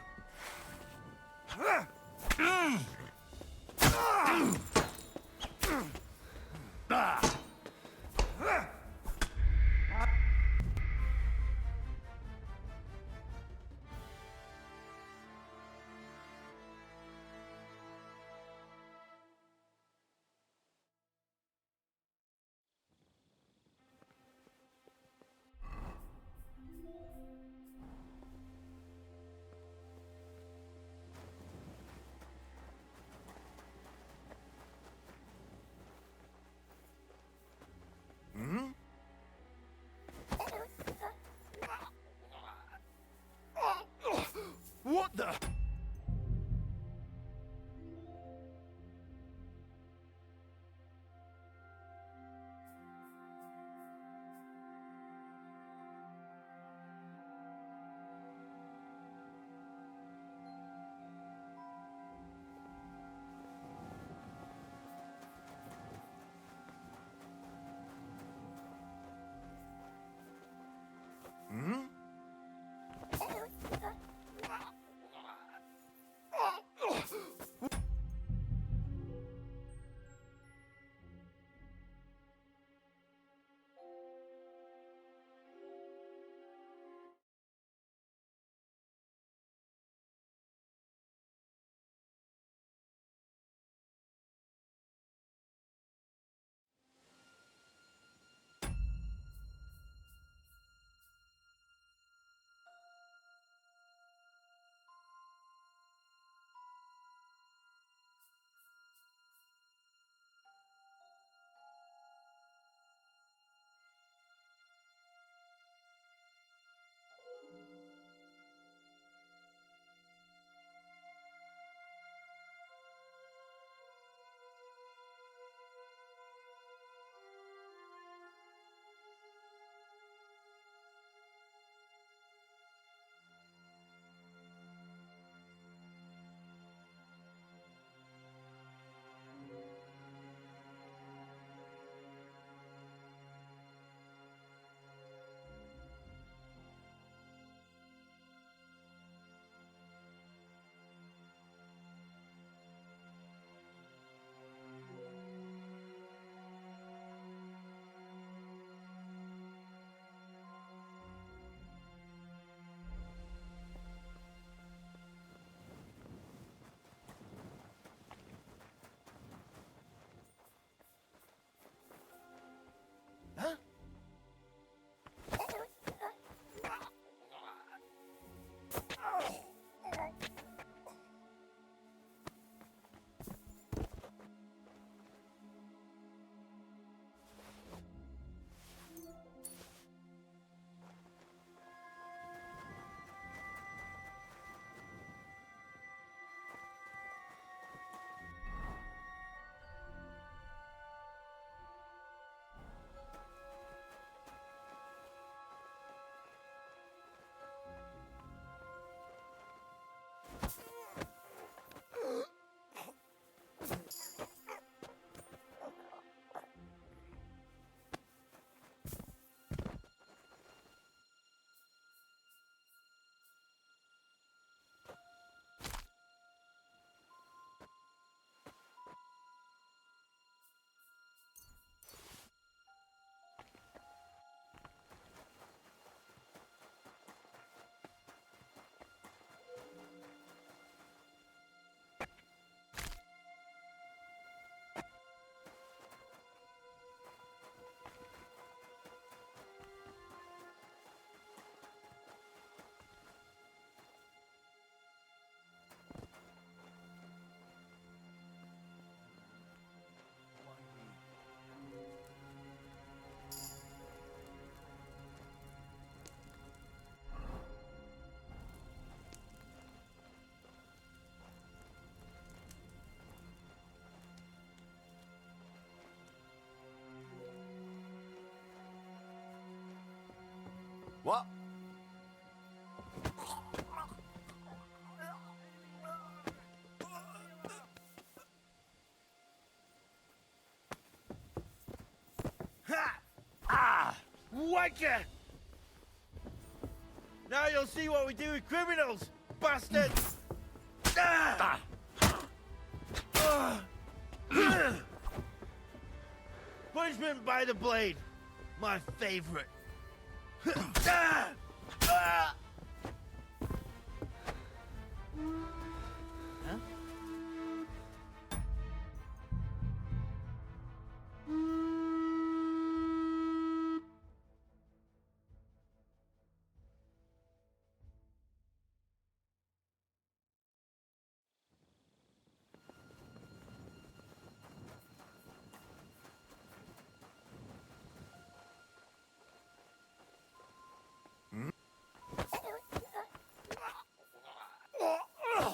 What? Ha! Ah! Wanker! Now you'll see what we do with criminals, bastard! Ah! Punishment by the blade, my favorite. Ah! Ah! Huh?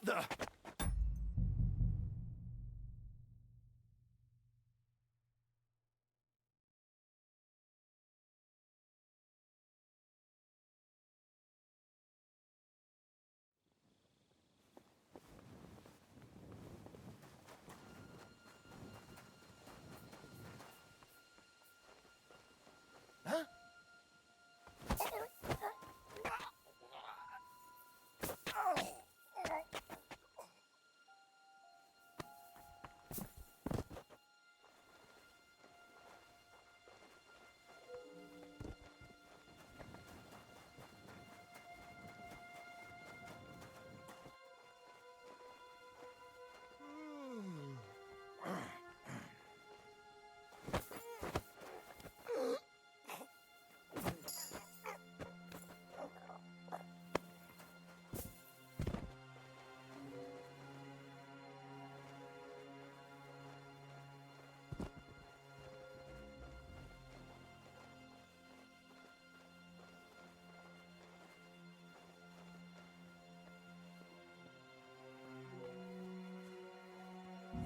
the... Huh?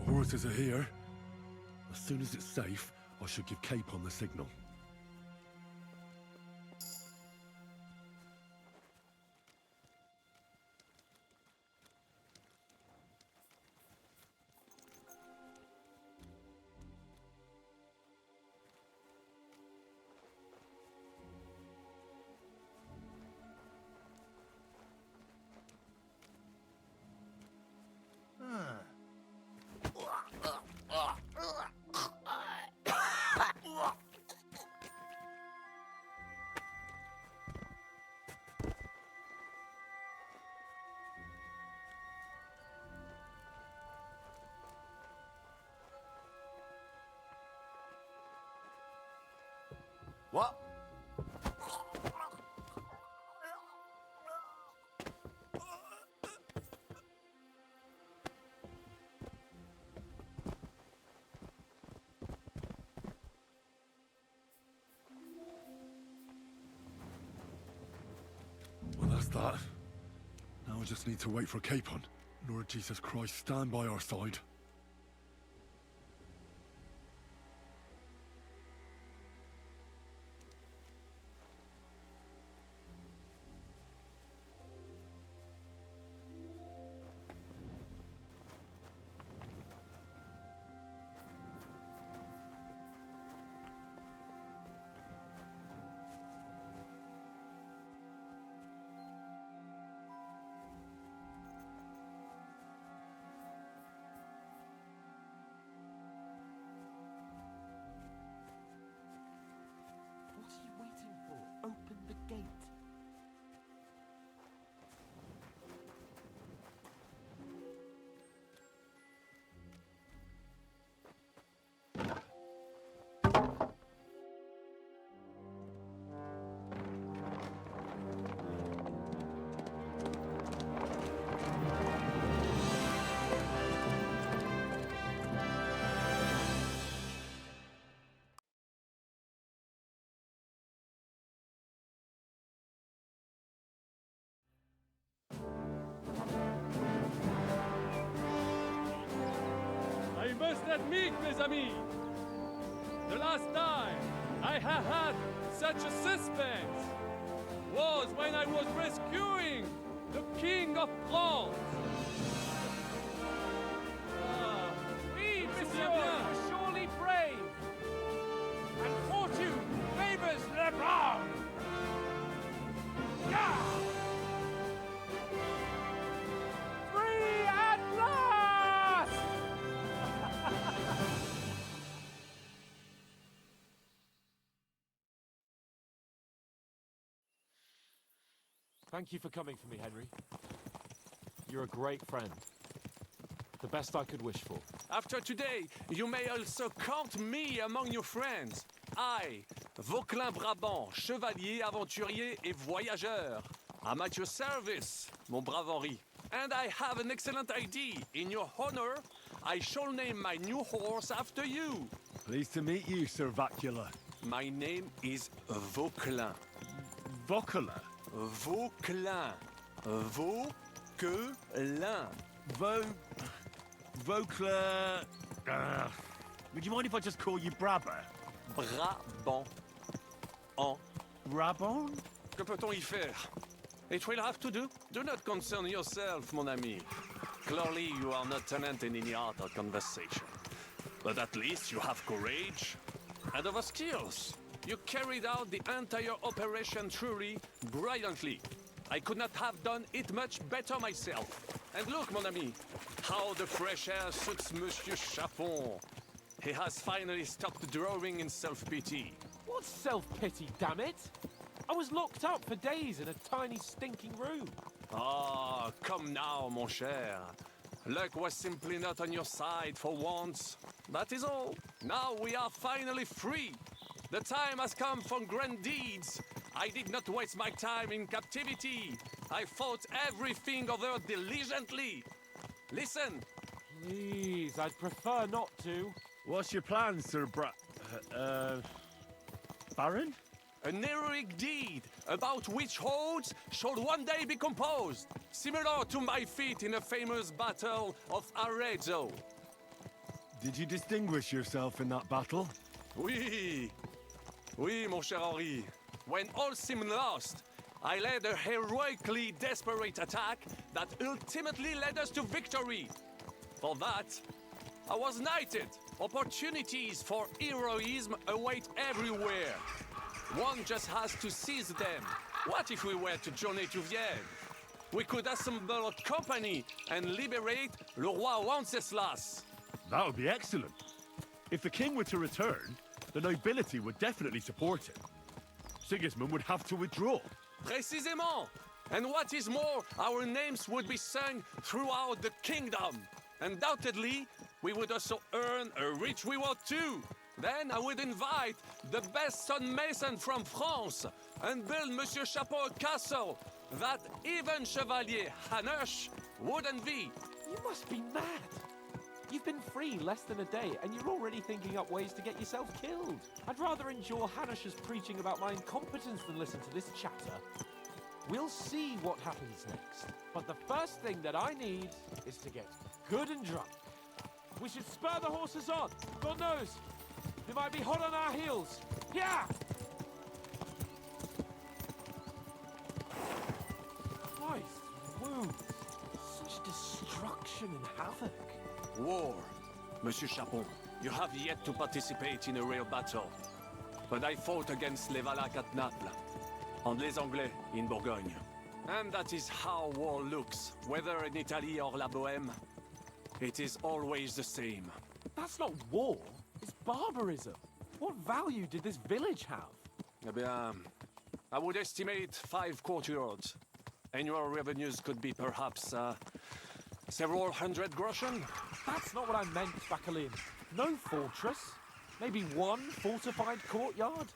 Horses are here. As soon as it's safe, I should give Capon the signal. What? Well, that's that. Now I just need to wait for Capon. Lord Jesus Christ, stand by our side. What are you waiting for? Open the gate. I must admit, mes amis, the last time I have had such a suspense was when I was rescuing the King of France. Oui, monsieur, you're surely brave. And fortune favors the brave. Yeah! Free at last! Thank you for coming for me, Henry. You're a great friend. The best I could wish for. After today, you may also count me among your friends. I, Vauquelin Brabant, chevalier, aventurier et voyageur. I'm at your service, mon brave Henri. And I have an excellent idea. In your honor, I shall name my new horse after you. Pleased to meet you, Sir Vacula. My name is Vauquelin. Vauquelin? Vauquelin. Vauquelin. Vauclair... would you mind if I just call you Brabber? Brabant. En. Brabant? Que peut-on y faire? It will have to do. Do not concern yourself, mon ami. Clearly, you are not tenant in any art or conversation. But at least you have courage and other skills. You carried out the entire operation truly brilliantly. I could not have done it much better myself. And look, mon ami, how the fresh air suits Monsieur Chapon. He has finally stopped drawing in self-pity. What self-pity, damn it? I was locked up for days in a tiny stinking room. Ah, come now, mon cher. Luck was simply not on your side for once. That is all. Now we are finally free. The time has come for grand deeds. I did not waste my time in captivity. I fought everything over diligently. Listen. Please, I'd prefer not to. What's your plan, Sir Baron? An heroic deed about which oaths shall one day be composed, similar to my feat in the famous battle of Arezzo. Did you distinguish yourself in that battle? Oui. Oui, mon cher Henri. When all seemed lost, I led a heroically desperate attack that ultimately led us to victory. For that, I was knighted. Opportunities for heroism await everywhere. One just has to seize them. What if we were to journey to Vienne? We could assemble a company and liberate le roi Wenceslas. That would be excellent. If the king were to return, the nobility would definitely support him. Sigismund would have to withdraw. Précisément. And what is more, our names would be sung throughout the kingdom. Undoubtedly, we would also earn a rich reward too. Then I would invite the best stonemason from France and build Monsieur Chapeau a castle that even Chevalier Hanush would envy. You must be mad. You've been free less than a day, and you're already thinking up ways to get yourself killed. I'd rather endure Hanush's preaching about my incompetence than listen to this chatter. We'll see what happens next. But the first thing that I need is to get good and drunk. We should spur the horses on. God knows, they might be hot on our heels. Yeah! Christ, wounds. Such destruction and havoc. War. Monsieur Chapon, you have yet to participate in a real battle. But I fought against les Valaques at Naples, and les Anglais in Bourgogne. And that is how war looks, whether in Italy or La Bohème. It is always the same. That's not war. It's barbarism. What value did this village have? Eh bien, I would estimate 5 courtyards. Annual revenues could be perhaps, several hundred groschen. That's not what I meant, Bacalin. No fortress. Maybe one fortified courtyard.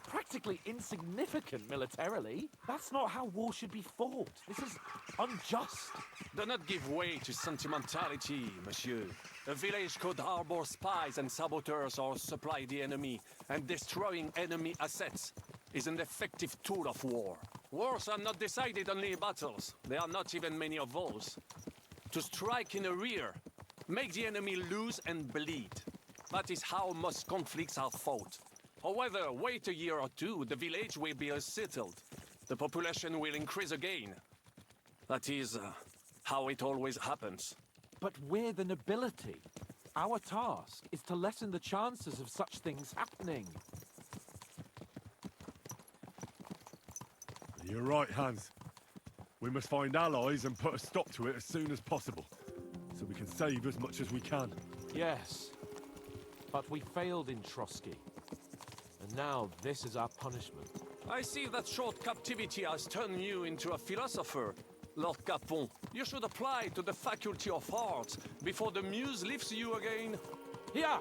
Practically insignificant militarily. That's not how war should be fought. This is unjust. Do not give way to sentimentality, monsieur. A village could harbor spies and saboteurs or supply the enemy, and destroying enemy assets is an effective tool of war. Wars are not decided only in battles. There are not even many of those. To strike in the rear, make the enemy lose and bleed. That is how most conflicts are fought. However, wait a year or two, the village will be settled. The population will increase again. That is how it always happens. But we're the nobility. Our task is to lessen the chances of such things happening. You're right, Hans. We must find allies and put a stop to it as soon as possible, so we can save as much as we can. Yes, but we failed in Trotsky. And now this is our punishment. I see that short captivity has turned you into a philosopher, Lord Capon. You should apply to the Faculty of Arts before the muse lifts you again. Here!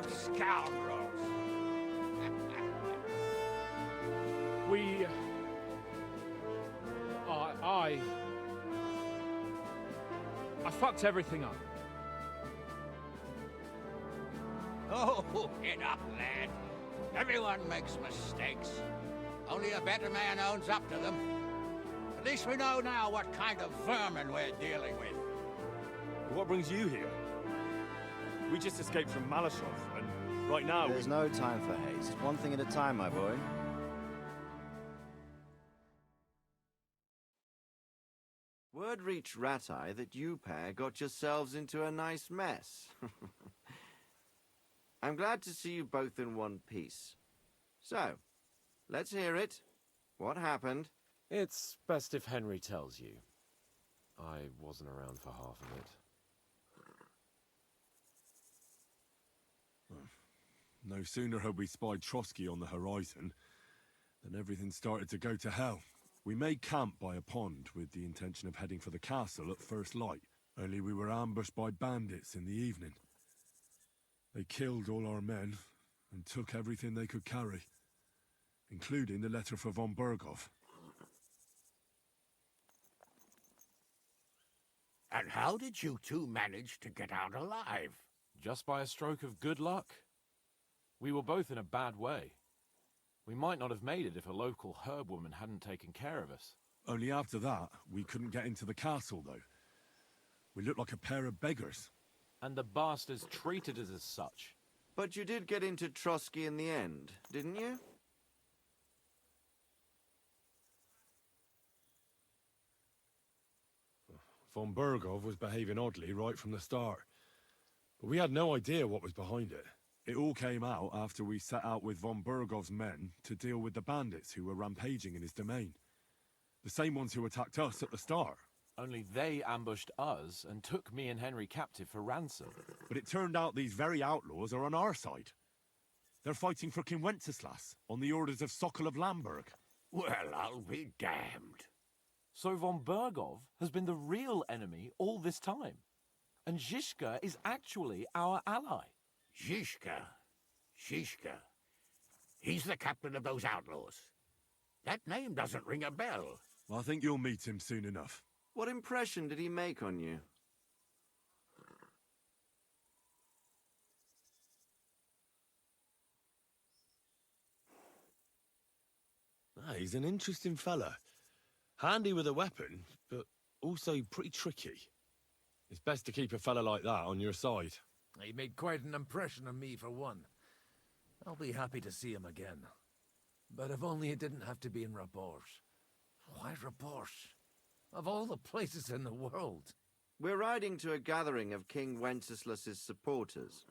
of scoundrels! We... I fucked everything up. Oh, get up, lad. Everyone makes mistakes. Only a better man owns up to them. At least we know now what kind of vermin we're dealing with. What brings you here? We just escaped from Malashov, and right now There's no time for haste. One thing at a time, my boy. Word reached Rat-Eye that you pair got yourselves into a nice mess. I'm glad to see you both in one piece. So, let's hear it. What happened? It's best if Henry tells you. I wasn't around for half of it. No sooner had we spied Trotsky on the horizon than everything started to go to hell. We made camp by a pond with the intention of heading for the castle at first light, only we were ambushed by bandits in the evening. They killed all our men and took everything they could carry, including the letter for von Berghoff. And how did you two manage to get out alive? Just by a stroke of good luck. We were both in a bad way. We might not have made it if a local herb woman hadn't taken care of us. Only after that, we couldn't get into the castle, though. We looked like a pair of beggars. And the bastards treated us as such. But you did get into Trotsky in the end, didn't you? Von Berghoff was behaving oddly right from the start. But we had no idea what was behind it. It all came out after we set out with von Berghoff's men to deal with the bandits who were rampaging in his domain. The same ones who attacked us at the start. Only they ambushed us and took me and Henry captive for ransom. But it turned out these very outlaws are on our side. They're fighting for King Wenceslas on the orders of Sokol of Lamberg. Well, I'll be damned. So von Berghoff has been the real enemy all this time. And Zizka is actually our ally. Zizka. He's the captain of those outlaws. That name doesn't ring a bell. I think you'll meet him soon enough. What impression did he make on you? He's an interesting fella. Handy with a weapon, but also pretty tricky. It's best to keep a fella like that on your side. He made quite an impression on me, for one. I'll be happy to see him again. But if only it didn't have to be in Rabosh. Why Rabosh? Of all the places in the world. We're riding to a gathering of King Wenceslas's supporters.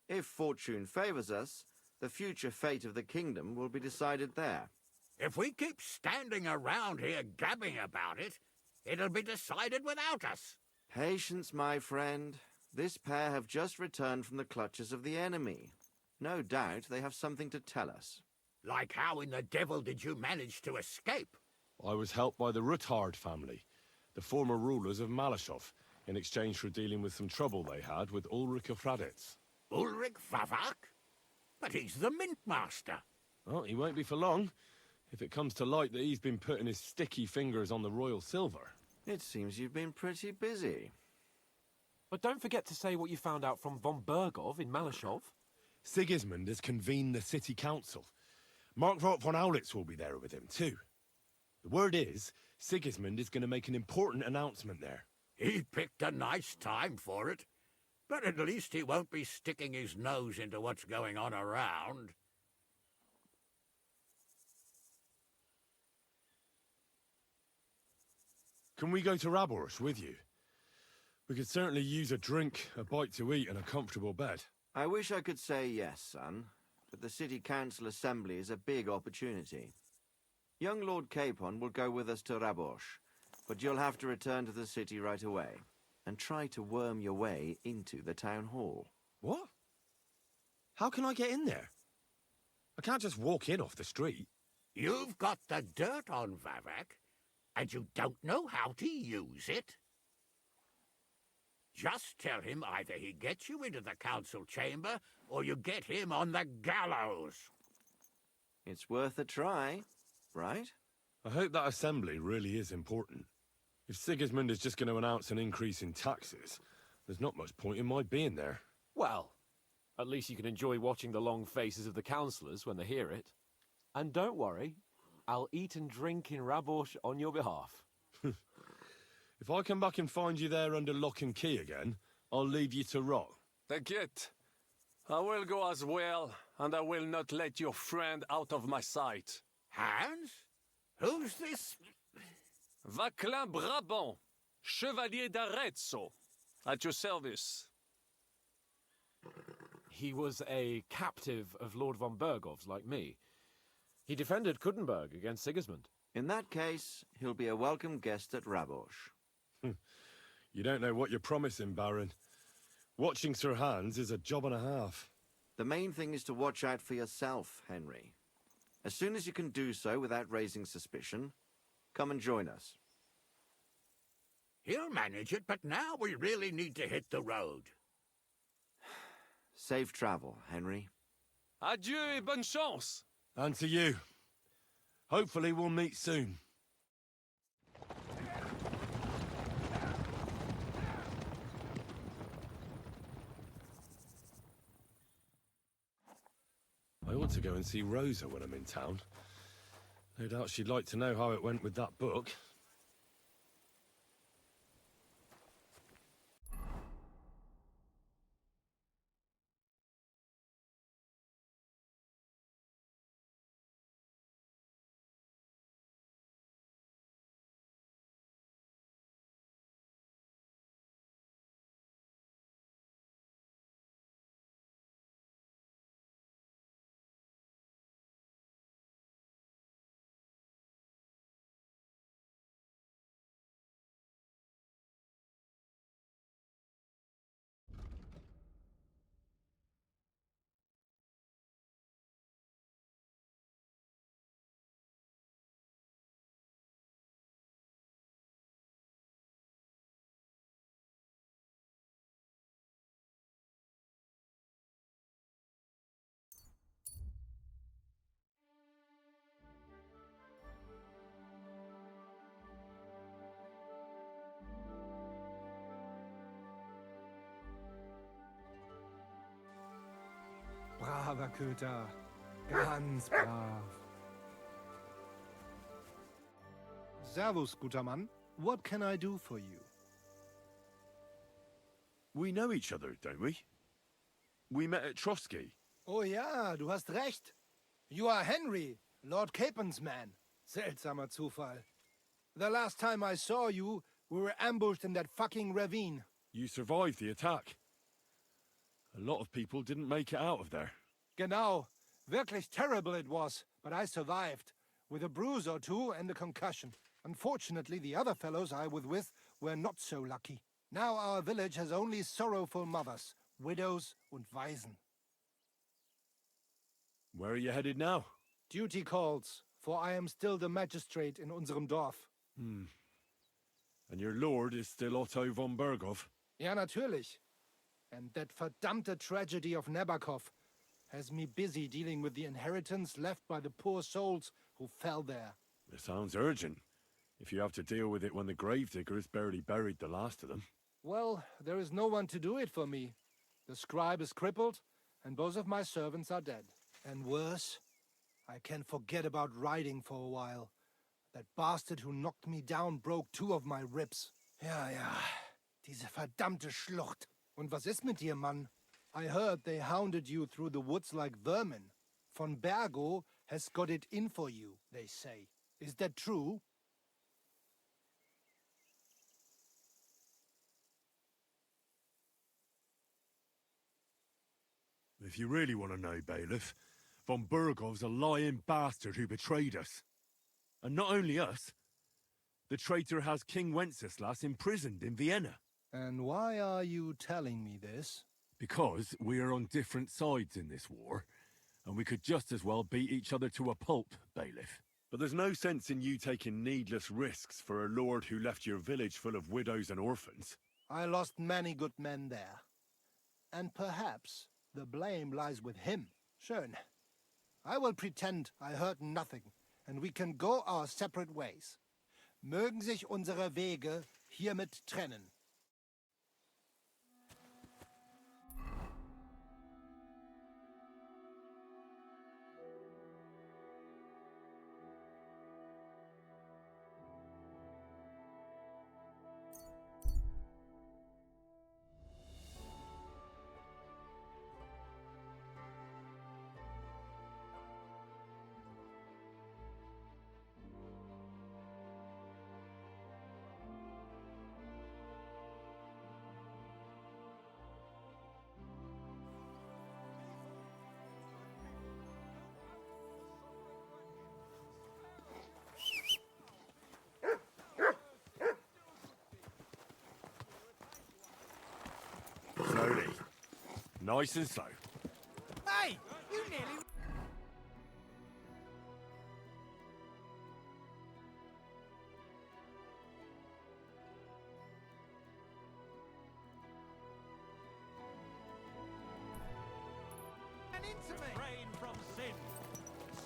If fortune favors us, the future fate of the kingdom will be decided there. If we keep standing around here gabbing about it, it'll be decided without us. Patience, my friend. This pair have just returned from the clutches of the enemy. No doubt they have something to tell us. Like how in the devil did you manage to escape? I was helped by the Ruthard family, the former rulers of Malashov, in exchange for dealing with some trouble they had with Ulrich of Raditz. Ulrich Favak? But he's the mint master. Well, he won't be for long, if it comes to light that he's been putting his sticky fingers on the royal silver. It seems you've been pretty busy. But don't forget to say what you found out from von Berghoff in Malashov. Sigismund has convened the city council. Markvart von Aulitz will be there with him, too. The word is, Sigismund is going to make an important announcement there. He picked a nice time for it. But at least he won't be sticking his nose into what's going on around. Can we go to Raborsh with you? We could certainly use a drink, a bite to eat, and a comfortable bed. I wish I could say yes, son, but the city council assembly is a big opportunity. Young Lord Capon will go with us to Raborsh, but you'll have to return to the city right away, and try to worm your way into the town hall. What? How can I get in there? I can't just walk in off the street. You've got the dirt on Vavak, and you don't know how to use it? Just tell him either he gets you into the council chamber, or you get him on the gallows. It's worth a try, right? I hope that assembly really is important. If Sigismund is just going to announce an increase in taxes, there's not much point in my being there. Well, at least you can enjoy watching the long faces of the councillors when they hear it. And don't worry, I'll eat and drink in Rabosh on your behalf. If I come back and find you there under lock and key again, I'll leave you to rot. T'inquiète. I will go as well, and I will not let your friend out of my sight. Hans? Who's this? Vaclin Brabant, Chevalier d'Arezzo, at your service. He was a captive of Lord von Bergov's, like me. He defended Kuddenberg against Sigismund. In that case, he'll be a welcome guest at Rabosh. You don't know what you're promising, Baron. Watching Sir Hans is a job and a half. The main thing is to watch out for yourself, Henry. As soon as you can do so without raising suspicion, come and join us. He'll manage it, but now we really need to hit the road. Safe travel, Henry. Adieu et bonne chance. And to you. Hopefully we'll meet soon. I ought to go and see Rosa when I'm in town. No doubt she'd like to know how it went with that book. Braver Köter. Ganz brav. Servus, guter Mann. What can I do for you? We know each other, don't we? We met at Trotsky. Oh ja, du hast recht. You are Henry, Lord Capen's man. Seltsamer Zufall. The last time I saw you, we were ambushed in that fucking ravine. You survived the attack. A lot of people didn't make it out of there. Genau. Wirklich terrible it was, but I survived. With a bruise or two and a concussion. Unfortunately, the other fellows I was with were not so lucky. Now our village has only sorrowful mothers, widows und Waisen. Where are you headed now? Duty calls, for I am still the magistrate in unserem Dorf. And your lord is still Otto von Berghof? Ja, natürlich. And that verdammte tragedy of Nabokov has me busy dealing with the inheritance left by the poor souls who fell there. It sounds urgent, if you have to deal with it when the gravediggers barely buried the last of them. Well, there is no one to do it for me. The scribe is crippled, and both of my servants are dead. And worse, I can forget about riding for a while. That bastard who knocked me down broke 2 of my ribs. Ja, diese verdammte Schlucht. Und was ist mit dir, Mann? I heard they hounded you through the woods like vermin. Von Bergo has got it in for you, they say. Is that true? If you really want to know, Bailiff, von Bergov's a lying bastard who betrayed us. And not only us, the traitor has King Wenceslas imprisoned in Vienna. And why are you telling me this? Because we are on different sides in this war, and we could just as well beat each other to a pulp, Bailiff. But there's no sense in you taking needless risks for a lord who left your village full of widows and orphans. I lost many good men there. And perhaps the blame lies with him. Schön. I will pretend I heard nothing, and we can go our separate ways. Mögen sich unsere Wege hiermit trennen. Slowly. Nice and slow. Hey! You nearly... ran into me! Refrain from sin.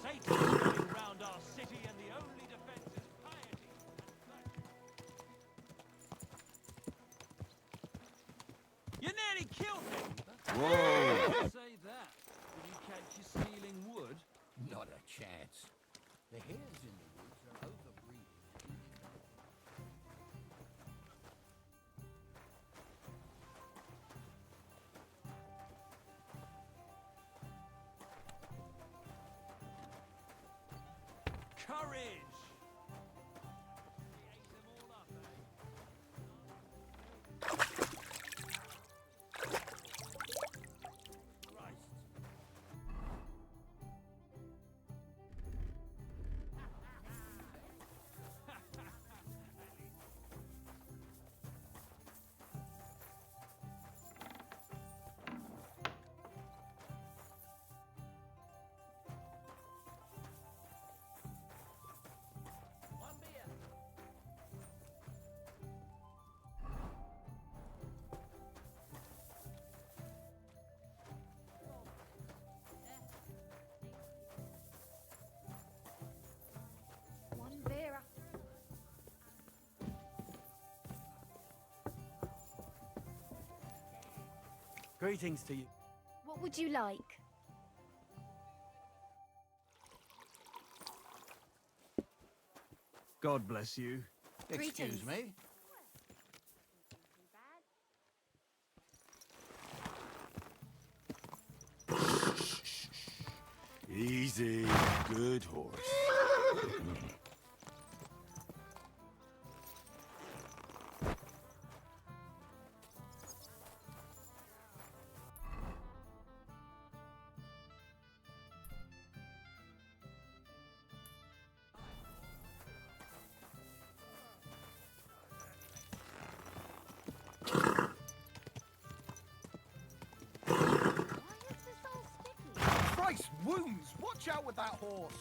Satan is running round our city, and the only defense is piety. You nearly killed him! Whoa! Say that. Did you catch you stealing wood? Not a chance. The hares in the woods are overbreeding. Courage! One beer after Greetings to you. What would you like? God bless you. Excuse Greetings. me? Easy. Good horse. Christ, wounds! Watch out with that horse!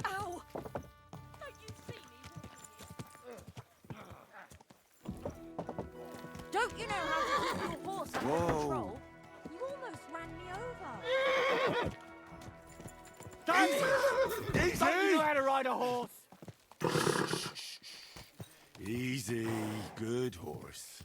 Ow! Don't you know how to keep your horse under Whoa. control? You almost ran me over. Damn it! Don't you know how to ride a horse? Easy. Good horse.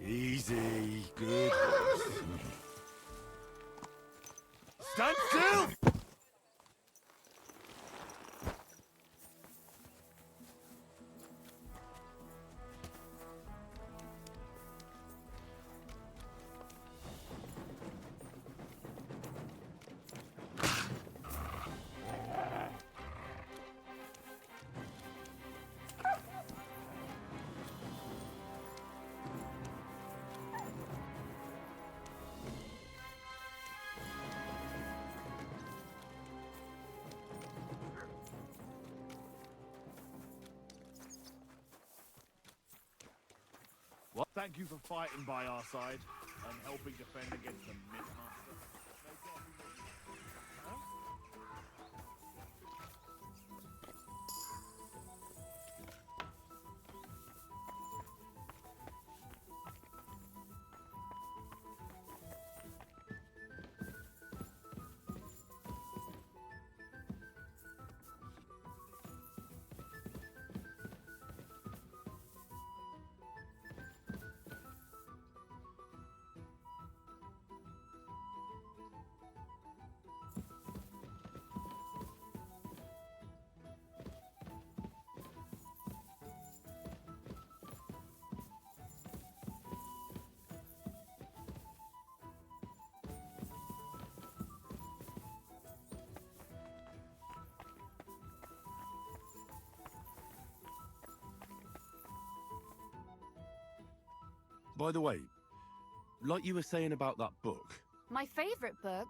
Easy. Good horse. Stand still! What? Thank you for fighting by our side and helping defend against the Mythmaster. Huh? By the way, like you were saying about that book, My favourite book?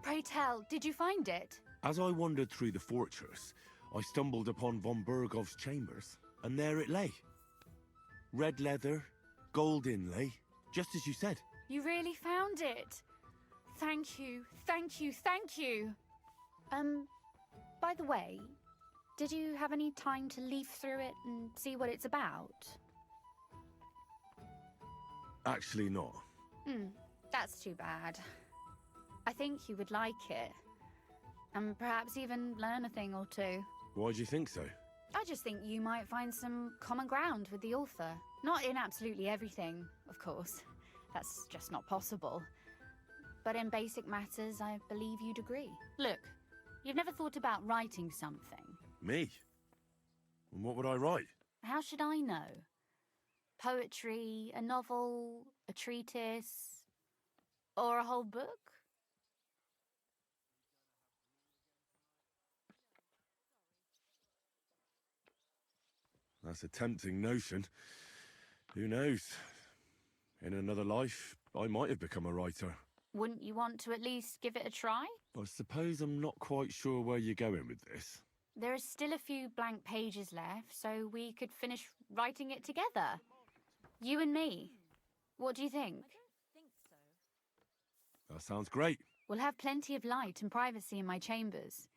Pray tell, did you find it? as I wandered through the fortress, I stumbled upon von Bergov's chambers, and there it lay. Red leather, gold inlay, just as you said. You really found it? Thank you, thank you, thank you! By the way, did you have any time to leaf through it and see what it's about? Actually not. That's too bad. I think you would like it. And perhaps even learn a thing or two. Why do you think so? I just think you might find some common ground with the author. Not in absolutely everything, of course. That's just not possible. But in basic matters, I believe you'd agree. Look, you've never thought about writing something. Me? And what would I write? How should I know? Poetry, a novel, a treatise, or a whole book? That's a tempting notion. Who knows? In another life, I might have become a writer. Wouldn't you want to at least give it a try? I suppose I'm not quite sure where you're going with this. There are still a few blank pages left, so we could finish writing it together. You and me. What do you think? That sounds great. We'll have plenty of light and privacy in my chambers.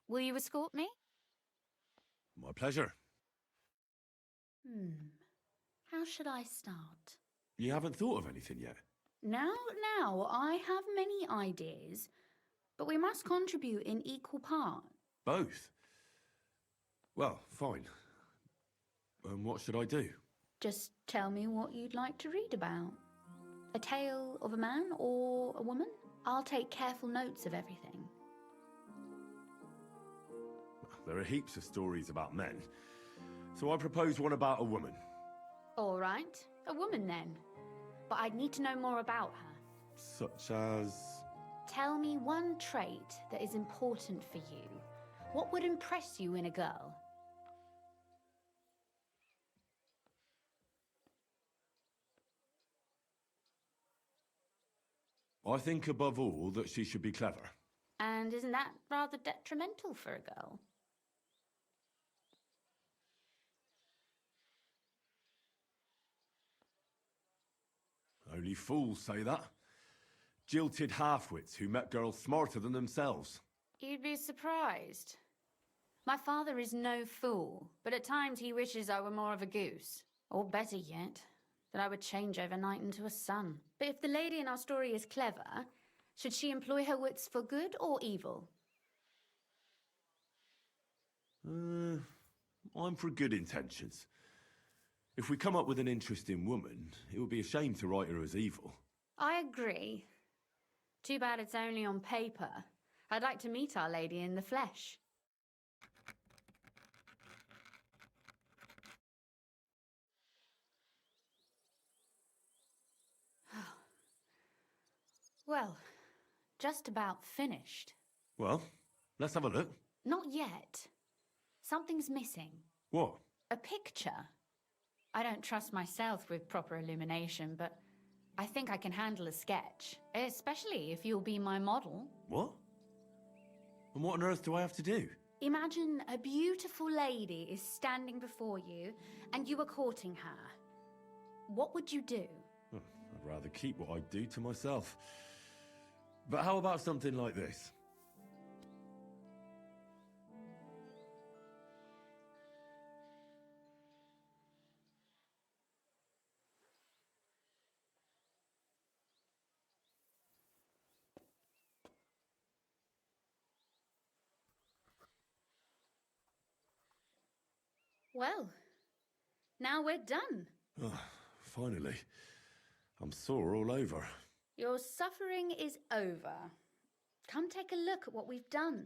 Will you escort me? My pleasure. How should I start? You haven't thought of anything yet? Now, I have many ideas, but we must contribute in equal part. Both? Well, fine. What should I do? Just tell me what you'd like to read about. A tale of a man or a woman? I'll take careful notes of everything. There are heaps of stories about men, so I propose one about a woman. All right, a woman then. But I'd need to know more about her. Such as... Tell me one trait that is important for you. What would impress you in a girl? I think above all that she should be clever. And isn't that rather detrimental for a girl? Only fools say that. Jilted half-wits who met girls smarter than themselves. You'd be surprised. My father is no fool, but at times he wishes I were more of a goose. Or better yet, that I would change overnight into a sun. But if the lady in our story is clever, should she employ her wits for good or evil? I'm for good intentions. If we come up with an interesting woman, it would be a shame to write her as evil. I agree. Too bad it's only on paper. I'd like to meet our lady in the flesh. Well, just about finished. Well, let's have a look. Not yet. Something's missing. What? A picture. I don't trust myself with proper illumination, but I think I can handle a sketch. Especially if you'll be my model. What? And what on earth do I have to do? Imagine a beautiful lady is standing before you and you are courting her. what would you do? I'd rather keep what I do to myself. But how about something like this? Well, now we're done. Oh, finally. I'm sore all over. Your suffering is over. Come take a look at what we've done.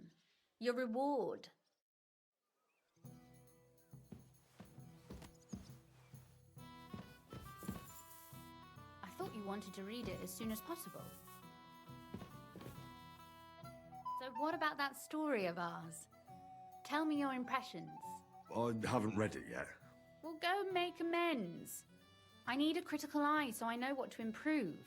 Your reward. I thought you wanted to read it as soon as possible. So what about that story of ours? Tell me your impressions. I haven't read it yet. Well, go make amends. I need a critical eye so I know what to improve.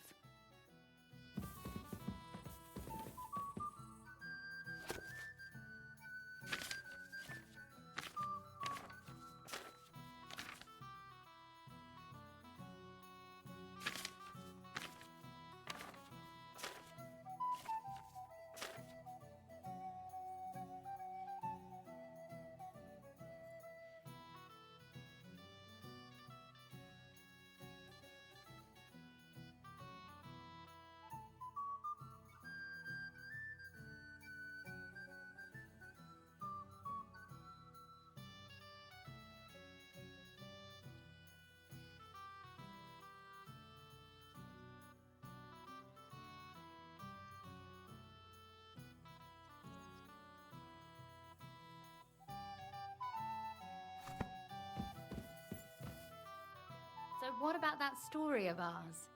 So what about that story of ours?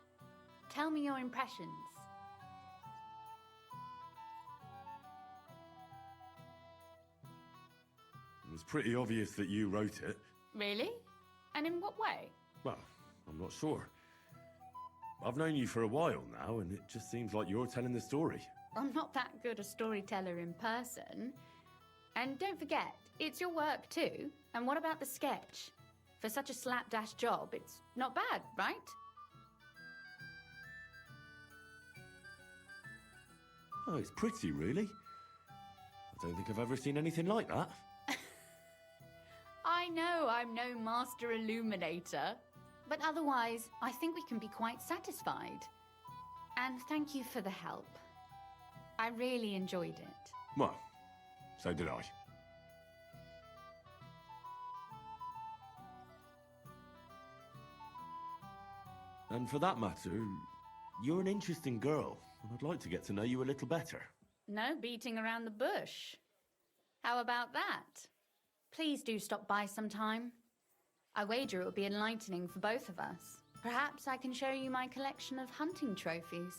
Tell me your impressions. It was pretty obvious that you wrote it. Really? And in what way? Well, I'm not sure. I've known you for a while now, and it just seems like you're telling the story. I'm not that good a storyteller in person. And don't forget, it's your work too. And what about the sketch? For such a slapdash job, it's not bad, right? Oh, it's pretty, really. I don't think I've ever seen anything like that. I know I'm no master illuminator, but otherwise, I think we can be quite satisfied. And thank you for the help. I really enjoyed it. Well, so did I. And for that matter, you're an interesting girl, and I'd like to get to know you a little better. No beating around the bush. How about that? Please do stop by sometime. I wager it will be enlightening for both of us. Perhaps I can show you my collection of hunting trophies.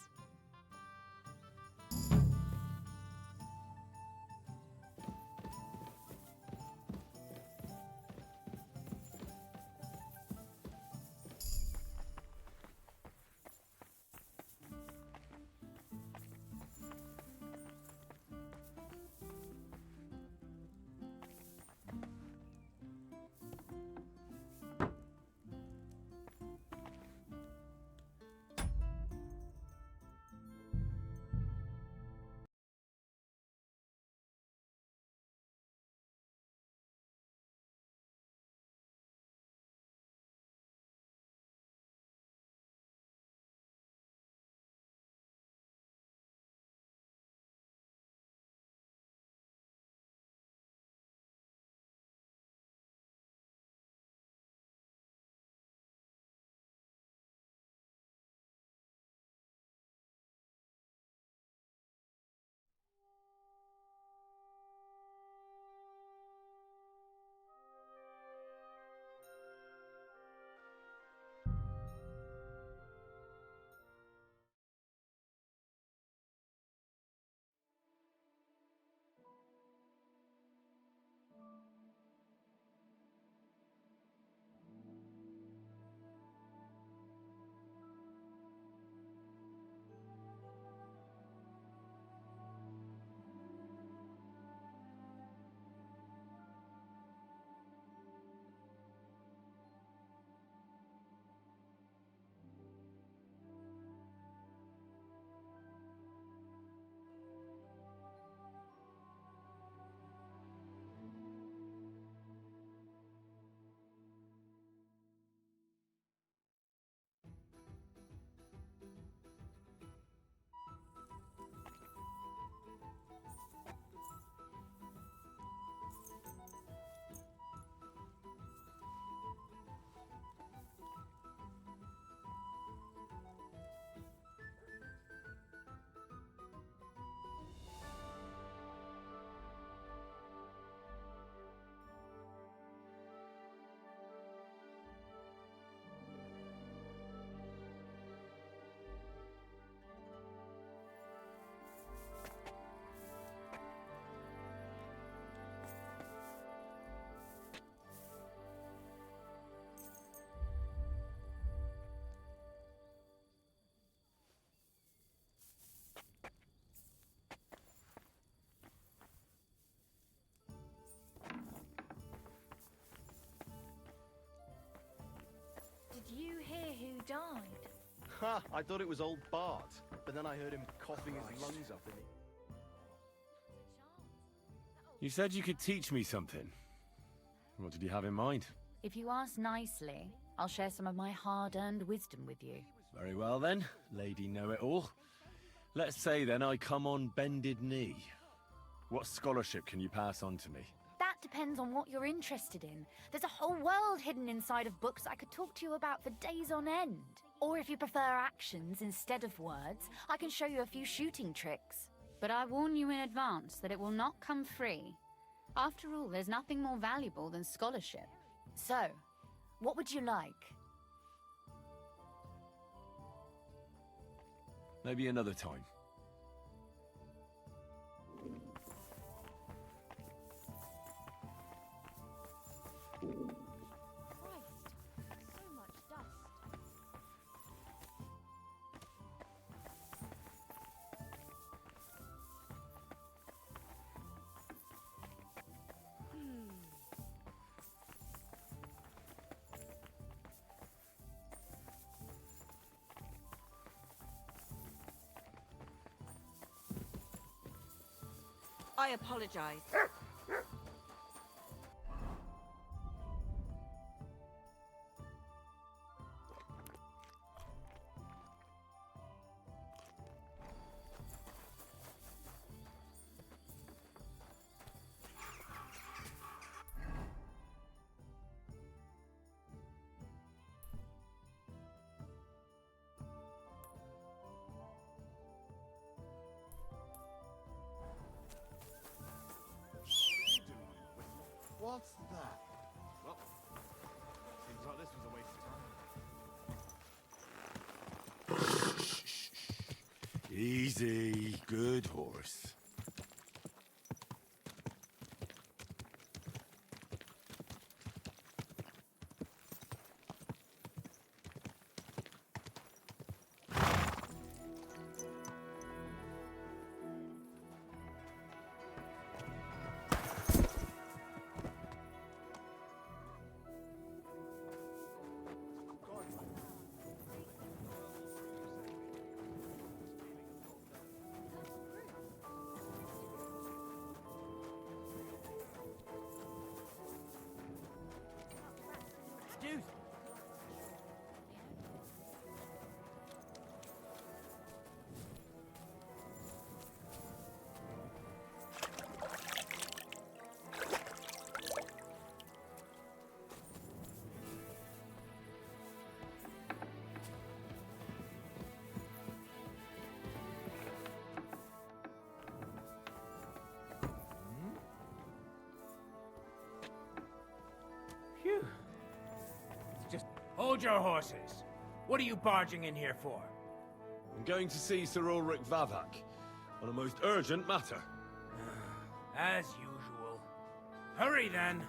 died? Ha! I thought it was old Bart, but then I heard him coughing his lungs up in it. You said you could teach me something. What did you have in mind? If you ask nicely, I'll share some of my hard-earned wisdom with you. Very well then, Lady Know-It-All. Let's say then I come on bended knee. What scholarship can you pass on to me? That depends on what you're interested in. There's a whole world hidden inside of books I could talk to you about for days on end. Or if you prefer actions instead of words, I can show you a few shooting tricks. But I warn you in advance that it will not come free. After all, there's nothing more valuable than scholarship. So, what would you like? Maybe another time. I apologize. What's that? Well, seems like this was a waste of time. Easy, good horse. Excuse me. Phew. Just hold your horses. What are you barging in here for? I'm going to see Sir Ulrich Vavak on a most urgent matter. As usual. Hurry then.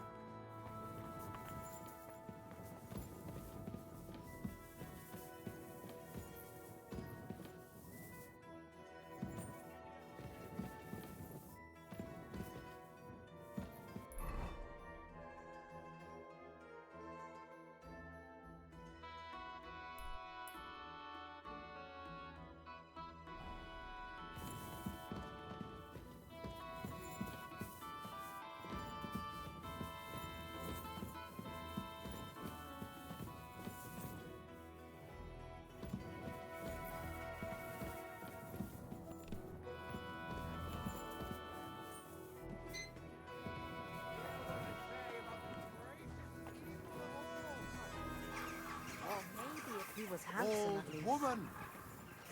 He was handsome, at least. Woman!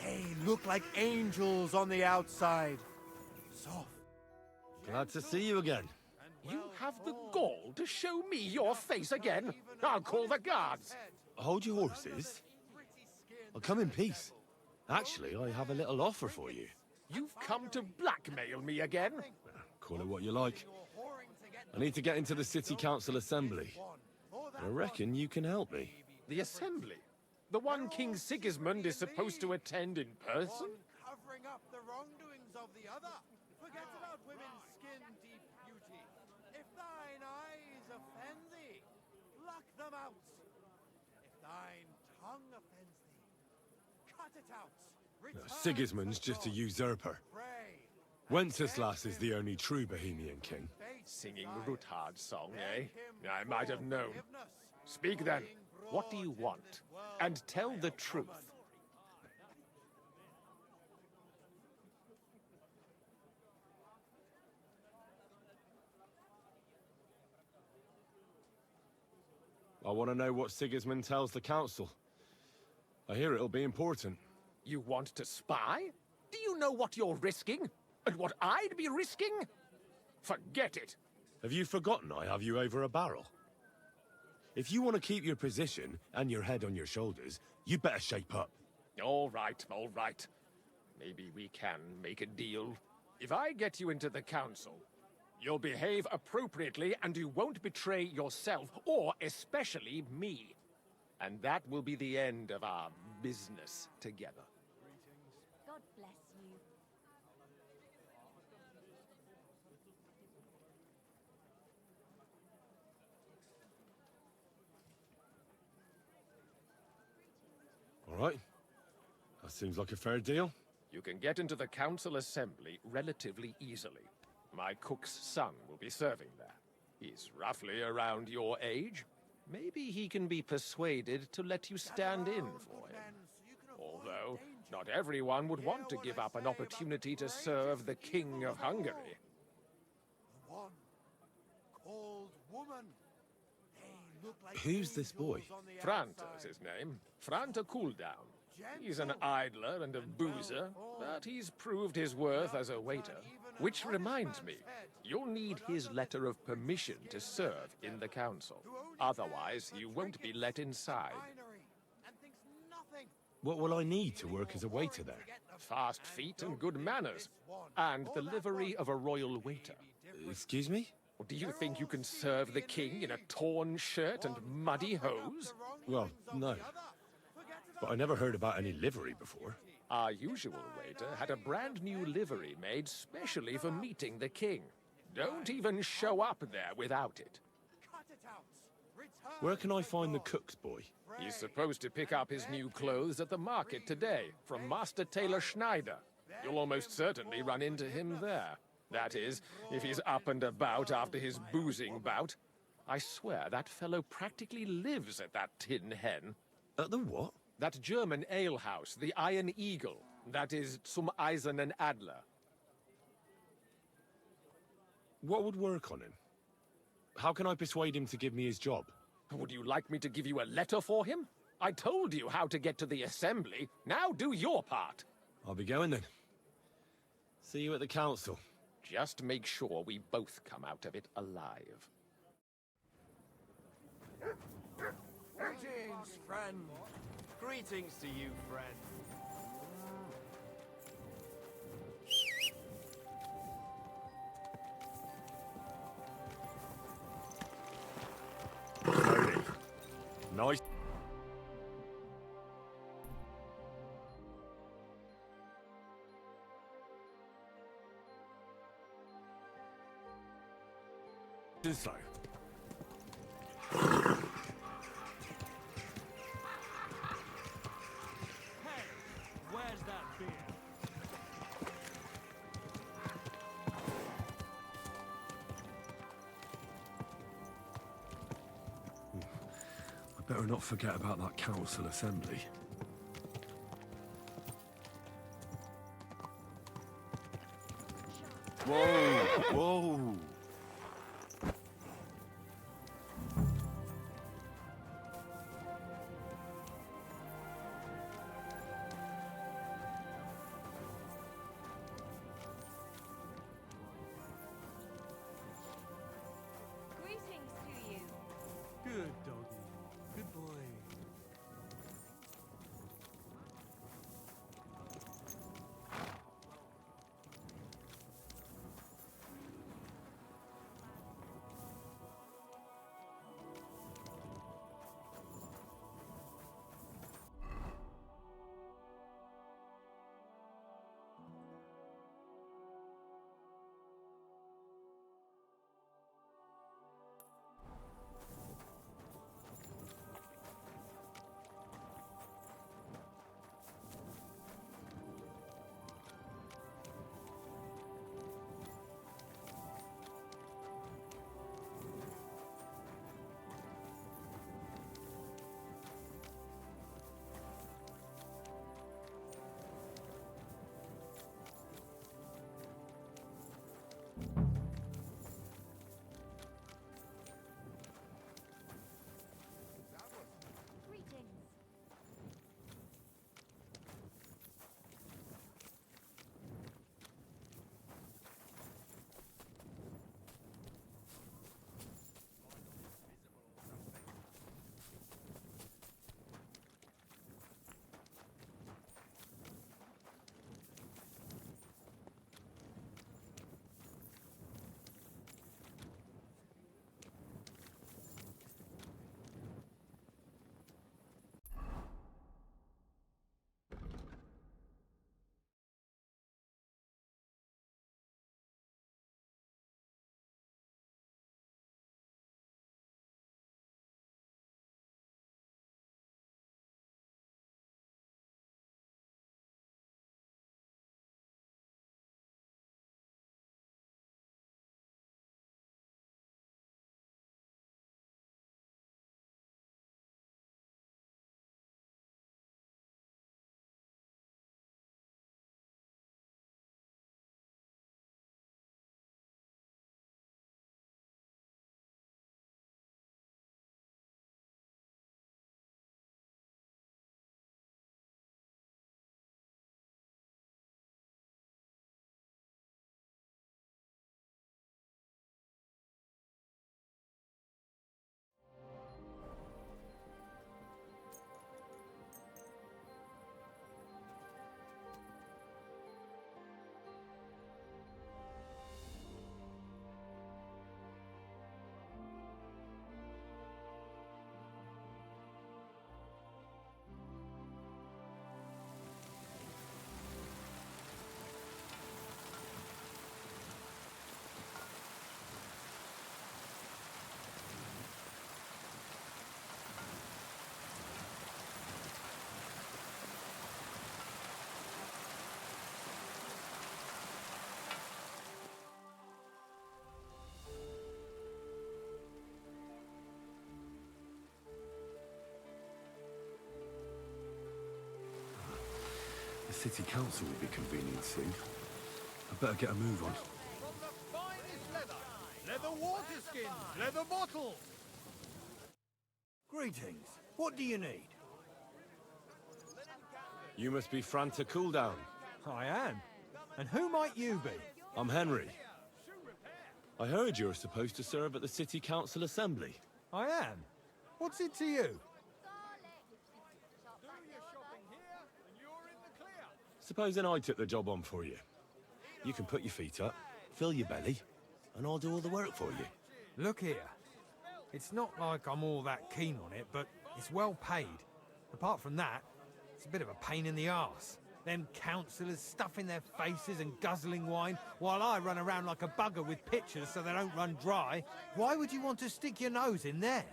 They look like angels on the outside. Soft. Glad to see you again. You have the gall to show me your face again? I'll call the guards. Hold your horses. I'll come in peace. Actually, I have a little offer for you. You've come to blackmail me again? Call it what you like. I need to get into the City Council Assembly. I reckon you can help me. The Assembly? The one King Sigismund is supposed to attend in person? Covering up the wrongdoings of the other. Forget about women's skin-deep beauty. If thine eyes offend thee, pluck them out. If thine tongue offends Sigismund's just a usurper. Wenceslas is the only true Bohemian king. Singing Ruthard's song, eh? I might have known. Speak then. What do you want? And tell the truth. I want to know what Sigismund tells the council. I hear it'll be important. You want to spy? Do you know what you're risking? And what I'd be risking? Forget it. Have you forgotten I have you over a barrel? If you want to keep your position and your head on your shoulders, you better shape up. All right, all right. Maybe we can make a deal. If I get you into the council, you'll behave appropriately and you won't betray yourself, or especially me. And that will be the end of our business together. God bless you. All right. That seems like a fair deal. You can get into the council assembly relatively easily. My cook's son will be serving there. He's roughly around your age. Maybe he can be persuaded to let you stand in for him. Although, not everyone would want to give up an opportunity to serve the King of Hungary. Who's this boy? Franta's his name. Franta Cooldown. He's an idler and a boozer, but he's proved his worth as a waiter. Which reminds me, you'll need his letter of permission to serve in the council. Otherwise, you won't be let inside. What will I need to work as a waiter there? Fast feet and good manners. And the livery of a royal waiter. Excuse me? Do you think you can serve the king in a torn shirt and muddy hose? Well, no. But I never heard about any livery before. Our usual waiter had a brand new livery made specially for meeting the king. Don't even show up there without it. Where can I find the cook's boy? He's supposed to pick up his new clothes at the market today from Master Tailor Schneider. You'll almost certainly run into him there. That is, if he's up and about after his boozing bout. I swear that fellow practically lives at that Tin Hen. At the what? That German alehouse, the Iron Eagle. That is Zum Eisernen Adler. What would work on him? How can I persuade him to give me his job? Would you like me to give you a letter for him? I told you how to get to the assembly. Now do your part. I'll be going then. See you at the council. Just make sure we both come out of it alive. Greetings, friend. Greetings to you, friend. Nice. So. Hey, where's that beer? I better not forget about that council assembly. Whoa! Whoa! Greetings to you. Good doggy. Good boy. city council will be convening soon. I better get a move on. From the finest leather water skins, leather bottles. Greetings. What do you need? You must be Franta Cooldown. I am. And who might you be? I'm Henry. I heard you're supposed to serve at the City Council Assembly. I am. What's it to you? Supposing I took the job on for you. You can put your feet up, fill your belly, and I'll do all the work for you. Look here. It's not like I'm all that keen on it, but it's well paid. Apart from that, it's a bit of a pain in the arse. Them councillors stuffing their faces and guzzling wine, while I run around like a bugger with pitchers so they don't run dry. Why would you want to stick your nose in there?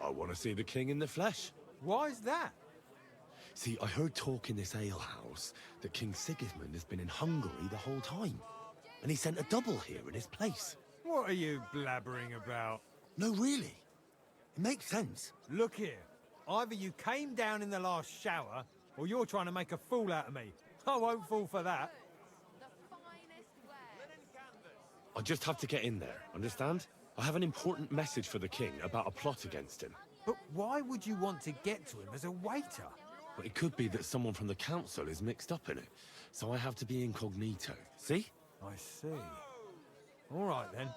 I want to see the king in the flesh. Why's that? See, I heard talk in this alehouse that King Sigismund has been in Hungary the whole time. And he sent a double here in his place. What are you blabbering about? No, really. It makes sense. Look here. Either you came down in the last shower, or you're trying to make a fool out of me. I won't fall for that. I just have to get in there, understand? I have an important message for the king about a plot against him. But why would you want to get to him as a waiter? But it could be that someone from the council is mixed up in it, so I have to be incognito. See? I see. All right, then.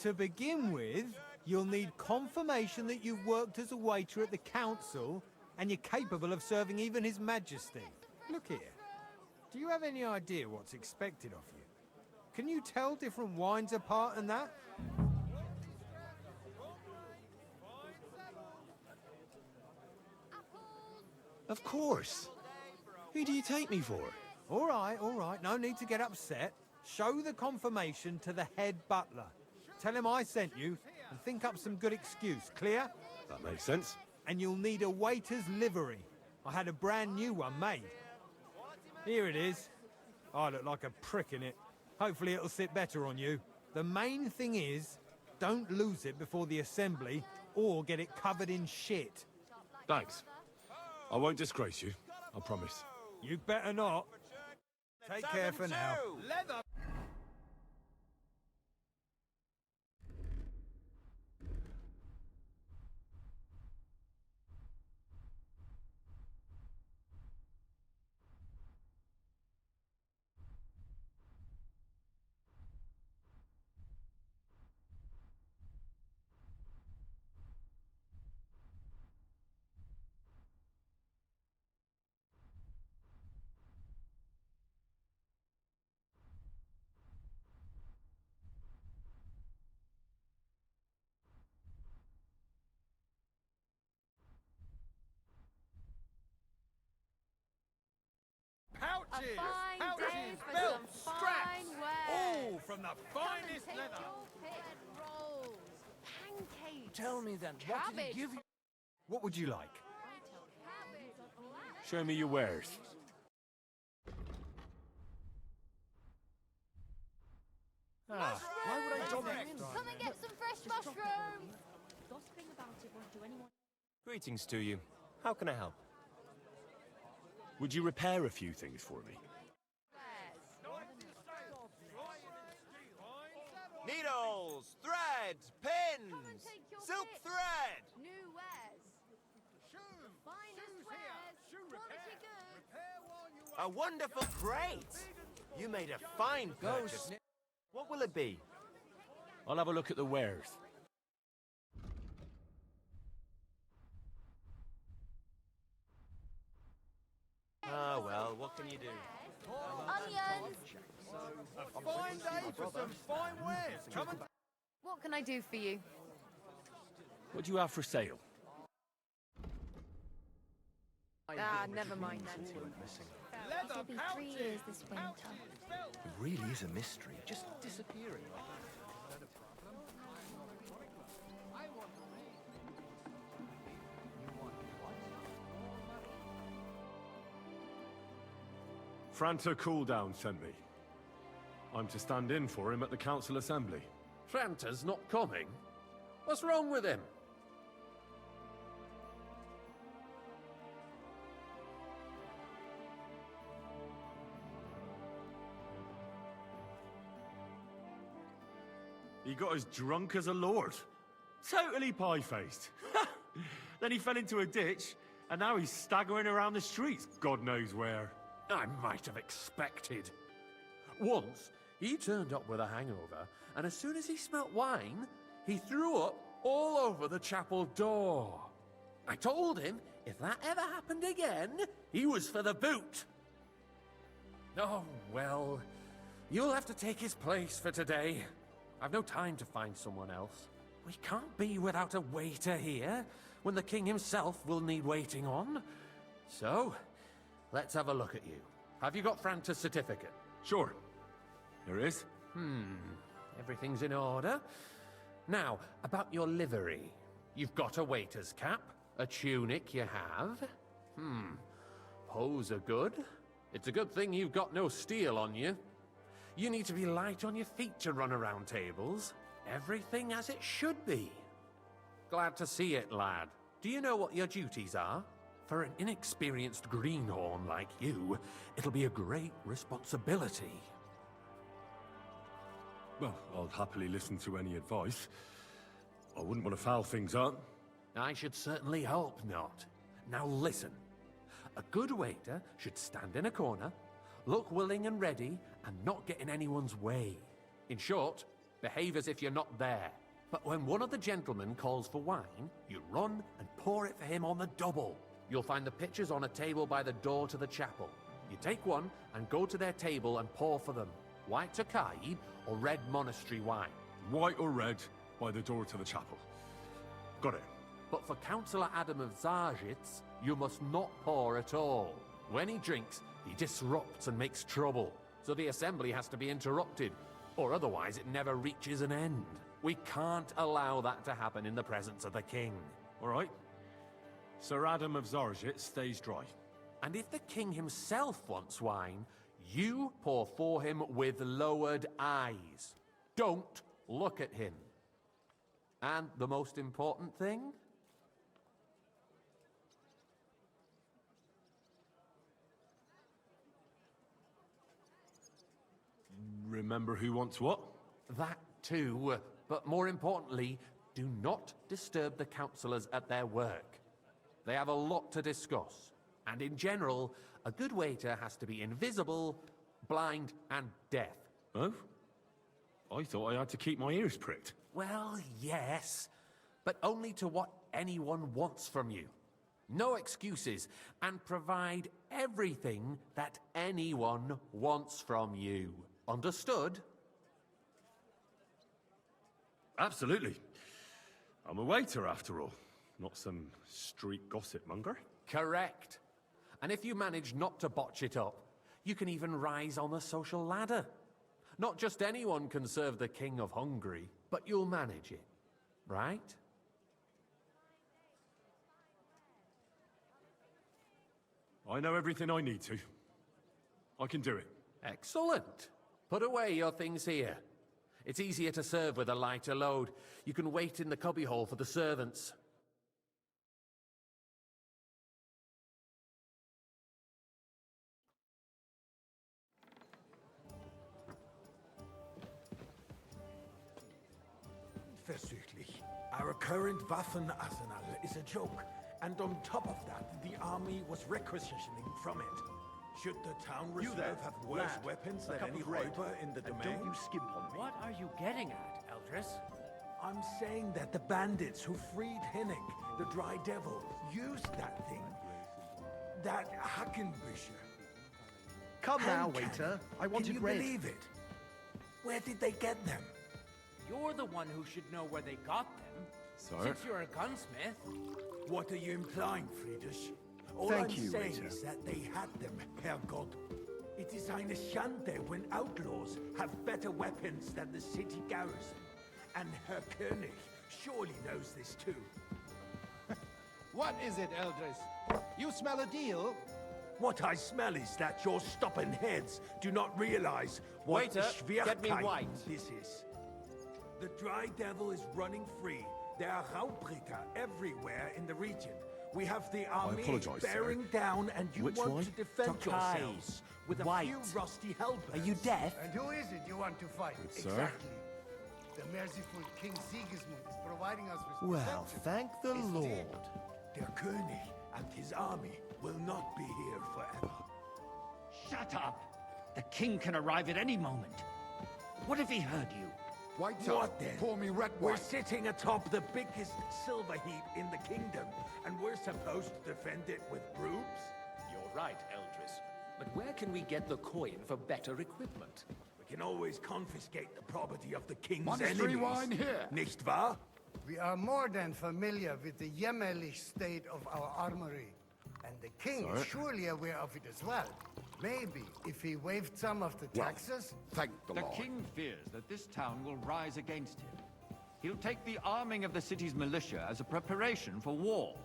To begin with, you'll need confirmation that you've worked as a waiter at the council and you're capable of serving even His Majesty. Look here. Do you have any idea what's expected of you? Can you tell different wines apart and that? Of course. Who do you take me for? All right. No need to get upset. Show the confirmation to the head butler. Tell him I sent you and think up some good excuse. Clear? That makes sense. And you'll need a waiter's livery. I had a brand new one made. Here it is. I look like a prick in it. Hopefully it'll sit better on you. The main thing is, don't lose it before the assembly or get it covered in shit. Thanks. I won't disgrace you, I promise. You better not. Take care for now. Leather. Pouches, belts, straps, all from the finest leather. Tell me then, what did he give you? What would you like? Show me your wares. Why would I drop it? Come and get some fresh mushrooms! Gossiping about it won't do anyone. Greetings to you. How can I help? Would you repair a few things for me? Needles, thread, pins, silk thread. New wares. Finest wares. Quality goods. A wonderful crate. You made a fine purchase. What will it be? I'll have a look at the wares. Ah, well, what can you do? Onions. A fine day for some fine wares. Come and... What can I do for you? What do you have for sale? Never mind then. It'll be 3 years this winter. It really is a mystery, just disappearing. Franta Cooldown sent me. I'm to stand in for him at the council assembly. Franta's not coming? What's wrong with him? He got as drunk as a lord. Totally pie-faced. Then he fell into a ditch, and now he's staggering around the streets, God knows where. I might have expected. Once, he turned up with a hangover, and as soon as he smelt wine, he threw up all over the chapel door. I told him if that ever happened again, he was for the boot. Oh, well, you'll have to take his place for today. I've no time to find someone else. We can't be without a waiter here, when the king himself will need waiting on. So, let's have a look at you. Have you got Franta's certificate? Sure. Here it is. Everything's in order. Now, about your livery. You've got a waiter's cap, a tunic you have. Hose are good. It's a good thing you've got no steel on you. You need to be light on your feet to run around tables. Everything as it should be. Glad to see it, lad. Do you know what your duties are? For an inexperienced greenhorn like you, it'll be a great responsibility. Well, I'll happily listen to any advice. I wouldn't want to foul things up. I should certainly hope not. Now listen. A good waiter should stand in a corner, look willing and ready, and not get in anyone's way. In short, behave as if you're not there. But when one of the gentlemen calls for wine, you run and pour it for him on the double. You'll find the pitchers on a table by the door to the chapel. You take one and go to their table and pour for them. White Tokai or red monastery wine. White or red by the door to the chapel. Got it. But for Councillor Adam of Zarzhitz, you must not pour at all. When he drinks, he disrupts and makes trouble. So the assembly has to be interrupted, or otherwise it never reaches an end. We can't allow that to happen in the presence of the king. All right. Sir Adam of Zarzhitz stays dry. And if the king himself wants wine, you pour for him with lowered eyes. Don't look at him. And the most important thing? Remember who wants what? That too, but more importantly, do not disturb the councillors at their work. They have a lot to discuss, and in general, a good waiter has to be invisible, blind, and deaf. Oh? I thought I had to keep my ears pricked. Well, yes, but only to what anyone wants from you. No excuses, and provide everything that anyone wants from you. Understood? Absolutely. I'm a waiter, after all. Not some street gossip monger. Correct. And if you manage not to botch it up, you can even rise on the social ladder. Not just anyone can serve the King of Hungary, but you'll manage it, right? I know everything I need to. I can do it. Excellent. Put away your things here. It's easier to serve with a lighter load. You can wait in the cubbyhole for the servants. Versüchlich. Our current Waffenarsenal is a joke, and on top of that, the army was requisitioning from it. Should the town reserve have worse weapons than any Räuber in the domain? Don't you skimp on me. What are you getting at, Eldris? I'm saying that the bandits who freed Hennig, the Dry Devil, used that thing. That Hackenbücher. Come now, waiter. I wanted Can you red. believe it? Where did they get them? You're the one who should know where they got them. Sir? Since you're a gunsmith. What are you implying, Friedrich? All Thank I'm you, saying waiter. is that they had them, Herrgott. It is eine Schande when outlaws have better weapons than the city garrison. And Herr König surely knows this too. What is it, Eldris? You smell a deal? What I smell is that your stubborn heads do not realize what Waiter, get me Schwierigkeiten white. this is. The Dry Devil is running free. There are Raubritter everywhere in the region. We have the army apologize, sir. bearing down, and you Which want one? to defend Tokai. yourselves with a White. few rusty helpers. Are you deaf? And who is it you want to fight? Good, sir. Exactly. The merciful King Sigismund is providing us with Well, protection. thank the Isn't Lord. it? Der König and his army will not be here forever. Shut up! The king can arrive at any moment. What if he heard you? What then? Pour me red wine. We're sitting atop the biggest silver heap in the kingdom, and we're supposed to defend it with brooms? You're right, Eldris. But where can we get the coin for better equipment? We can always confiscate the property of the king's Monastery enemies. wine here. Nicht wahr? We are more than familiar with the Yemelish state of our armory. And the king is surely aware of it as well. Maybe if he waived some of the taxes? Thank The king fears that this town will rise against him. He'll take the arming of the city's militia as a preparation for war.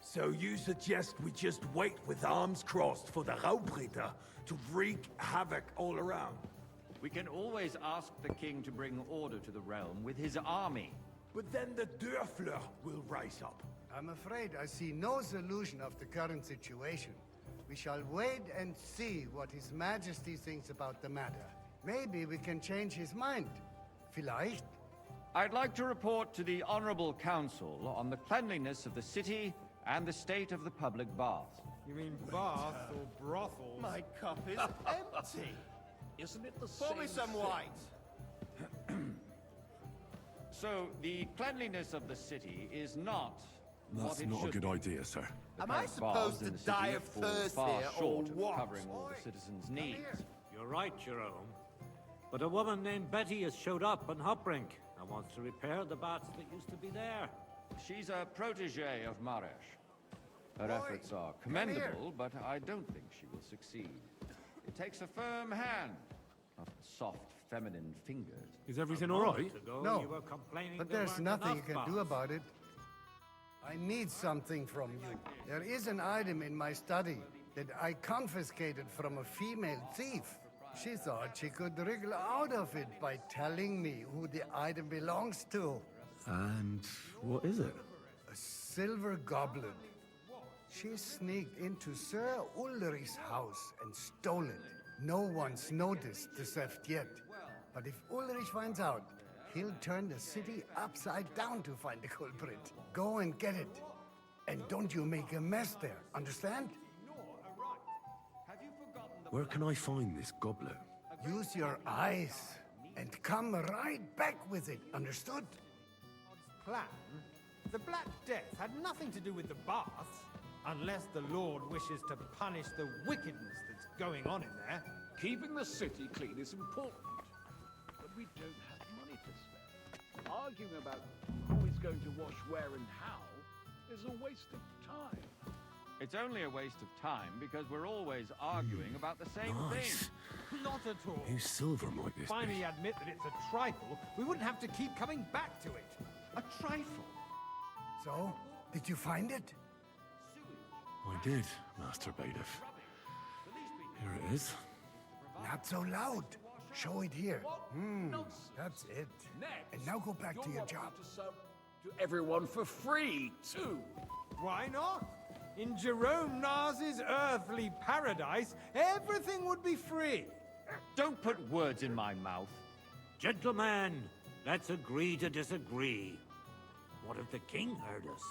So you suggest we just wait with arms crossed for the Raubritter to wreak havoc all around? We can always ask the king to bring order to the realm with his army. But then the Dörfler will rise up. I'm afraid I see no solution of the current situation. We shall wait and see what His Majesty thinks about the matter. Maybe we can change his mind. Vielleicht? I'd like to report to the Honorable Council on the cleanliness of the city and the state of the public baths. You mean baths or brothels? My cup is empty. Isn't it the Pour same me some thing? wine. So, the cleanliness of the city is not That's what it not a should good be. idea, sir. The Am I current baths supposed in to the city die of fall thirst far here, or short of what? covering all the citizens' needs. You're right, Jerome. But a woman named Betty has showed up on Hopbrink and wants to repair the baths that used to be there. She's a protege of Maresh. Her efforts are commendable, but I don't think she will succeed. It takes a firm hand, not soft, feminine fingers. Is everything all right? No, You were complaining but there there's weren't nothing you enough can do baths. about it. I need something from you. There is an item in my study that I confiscated from a female thief. She thought she could wriggle out of it by telling me who the item belongs to. And what is it? A silver goblet. She sneaked into Sir Ulrich's house and stole it. No one's noticed the theft yet. But if Ulrich finds out, he'll turn the city upside down to find the culprit. Go and get it. And don't you make a mess there, understand? Where can I find this goblet? Use your eyes and come right back with it, understood? Plan? The Black Death had nothing to do with the baths, unless the Lord wishes to punish the wickedness that's going on in there. Keeping the city clean is important. But we don't have money to spare. Arguing about who is going to wash where and how is a waste of time. It's only a waste of time because we're always arguing about the same Nice. thing. Not at all. Whose silver might this Finally be? admit that it's a trifle, we wouldn't have to keep coming back to it. A trifle? So, did you find it? I did, Master Bailiff. Here it is. Not so loud. Show it here. That's it. And now go back to your job. To everyone for free, too. Why not? In Jerome Nars's earthly paradise, everything would be free. Don't put words in my mouth. Gentlemen, let's agree to disagree. What if the king heard us?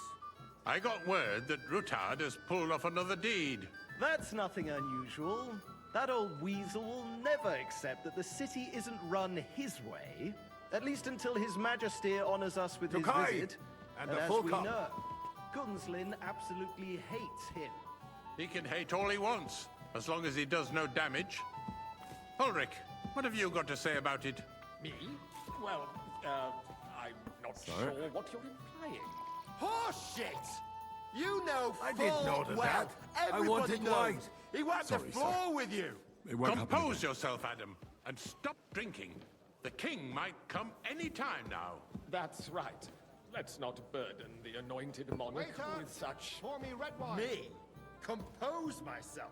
I got word that Rutard has pulled off another deed. That's nothing unusual. That old weasel will never accept that the city isn't run his way, at least until His Majesty honors us with his Tokai! visit. And And the as full we cup. know, Gunslin absolutely hates him. He can hate all he wants, as long as he does no damage. Ulrich, what have you got to say about it? Me? Well, I'm not Sorry? sure what you're implying. Horseshit! You know I didn't know full that. well. I Everybody wanted knows. light. He wiped the Sorry, floor with you. It won't happen Compose again. yourself, Adam, and stop drinking. The king might come any time now. That's right. Let's not burden the anointed monarch Waiter, with such... pour me red wine. Me? Compose myself.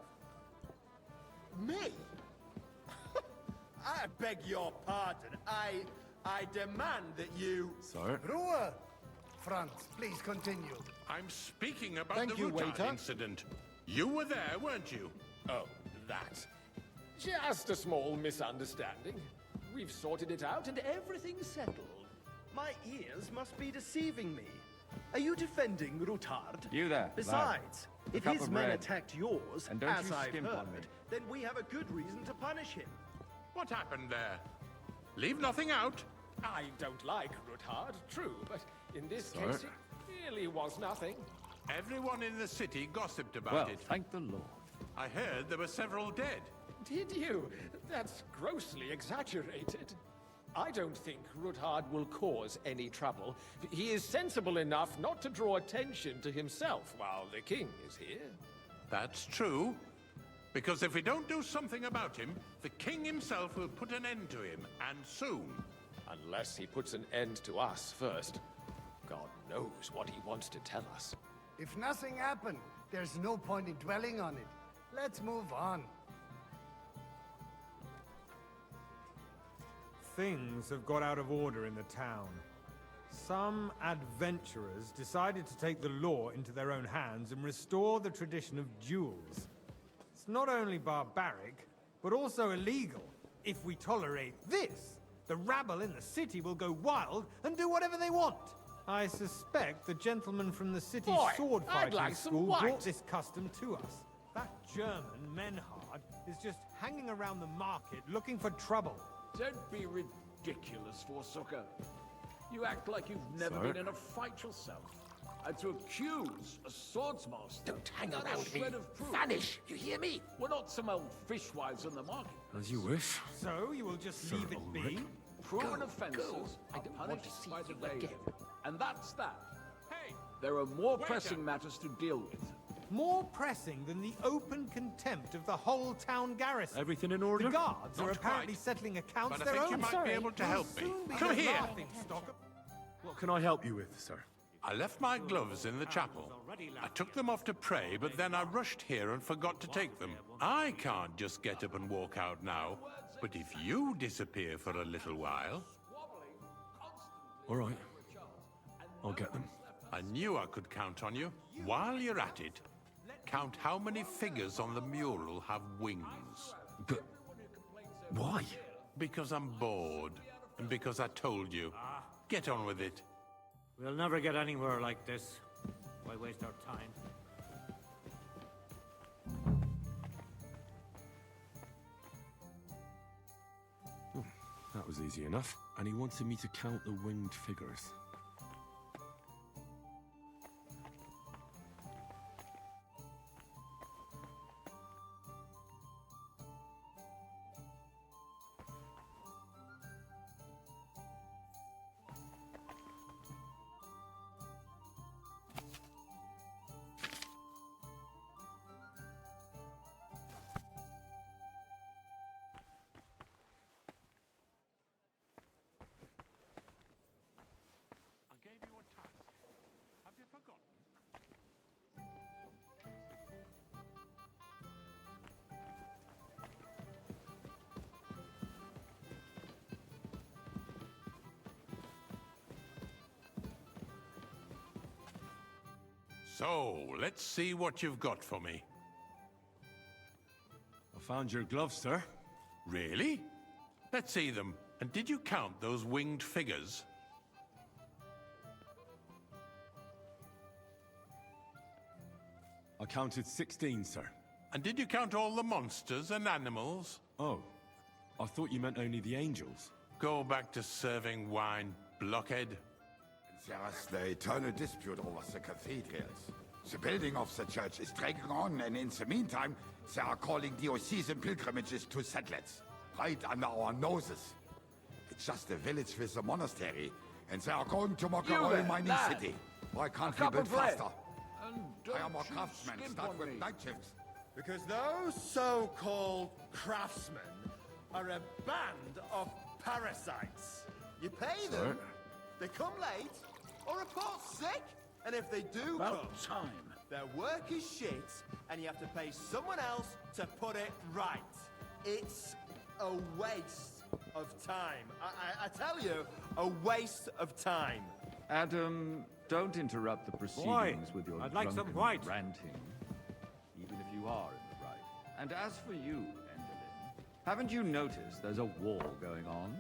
Me? I beg your pardon. I demand that you... Sir? Ruhe! Franz, please continue. I'm speaking about Thank the you, Rutard waiter. incident. You were there, weren't you? Oh, that. Just a small misunderstanding. We've sorted it out and everything's settled. My ears must be deceiving me. Are you defending Rutard? You there, Besides, lad. if A cup his of men bread. attacked yours, And don't as you I've skimp on me. heard, then we have a good reason to punish him. What happened there? Leave nothing out. I don't like Rutard, true, but in this Sir? case, it really was nothing. Everyone in the city gossiped about Well, it. thank the Lord. I heard there were several dead. Did you? That's grossly exaggerated. I don't think Rutard will cause any trouble. He is sensible enough not to draw attention to himself while the king is here. That's true. Because if we don't do something about him, the king himself will put an end to him, and soon. Unless he puts an end to us first. God knows what he wants to tell us. If nothing happened, there's no point in dwelling on it. Let's move on. Things have got out of order in the town. Some adventurers decided to take the law into their own hands and restore the tradition of duels. It's not only barbaric, but also illegal. If we tolerate this, the rabble in the city will go wild and do whatever they want. I suspect the gentleman from the city Boy, sword I'd fighting like some school white. brought this custom to us. That German, Menhard, is just hanging around the market looking for trouble. Don't be ridiculous, Forsooker. You act like you've never Sir? been in a fight yourself. And to accuse a swordsmaster... Don't hang without a around me. shred of proof. Vanish, you hear me? We're not some old fishwives on the market. As you wish. So, you will just Sir leave it Ulrich. be? Proven Go, offences go. I are don't punished want to see by the you day. again. And that's that. Hey! There are more Waiter! pressing matters to deal with. More pressing than the open contempt of the whole town garrison. Everything in order? The guards Not are apparently quite. settling accounts But I their think you own. might be able to help me. Soon be Come the here! laughingstock of- What can I help you with, sir? I left my gloves in the chapel. I took them off to pray, but then I rushed here and forgot to take them. I can't just get up and walk out now. But if you disappear for a little while... All right. I'll get them. I knew I could count on you. While you're at it, count how many figures on the mural have wings. But why? Because I'm bored, and because I told you. Get on with it. We'll never get anywhere like this. Why waste our time? That was easy enough. And he wanted me to count the winged figures. I gave you a task. Have you forgotten? So, let's see what you've got for me. I found your gloves, sir. Really? Let's see them. And did you count those winged figures? I counted 16, sir. And did you count all the monsters and animals? Oh, I thought you meant only the angels. Go back to serving wine, blockhead. There's the eternal dispute over the cathedrals. The building of the church is dragging on, and in the meantime, they are calling diocesan pilgrimages to settlers, right under our noses. It's just a village with a monastery, and they are going to mock a You oil there, mining lad. city. Why can't we cup build of bread. faster? And Hire more don't craftsmen, skimp start on with me. night shifts. Because those so-called craftsmen are a band of parasites. You pay them, they come late, or report sick, and if they do About come, time. their work is shit, and you have to pay someone else to put it right. It's a waste of time. I tell you, a waste of time. Adam, don't interrupt the proceedings Why? with your I'd like some drunken white. ranting, even if you are in the right. And as for you, Endelin, haven't you noticed there's a war going on?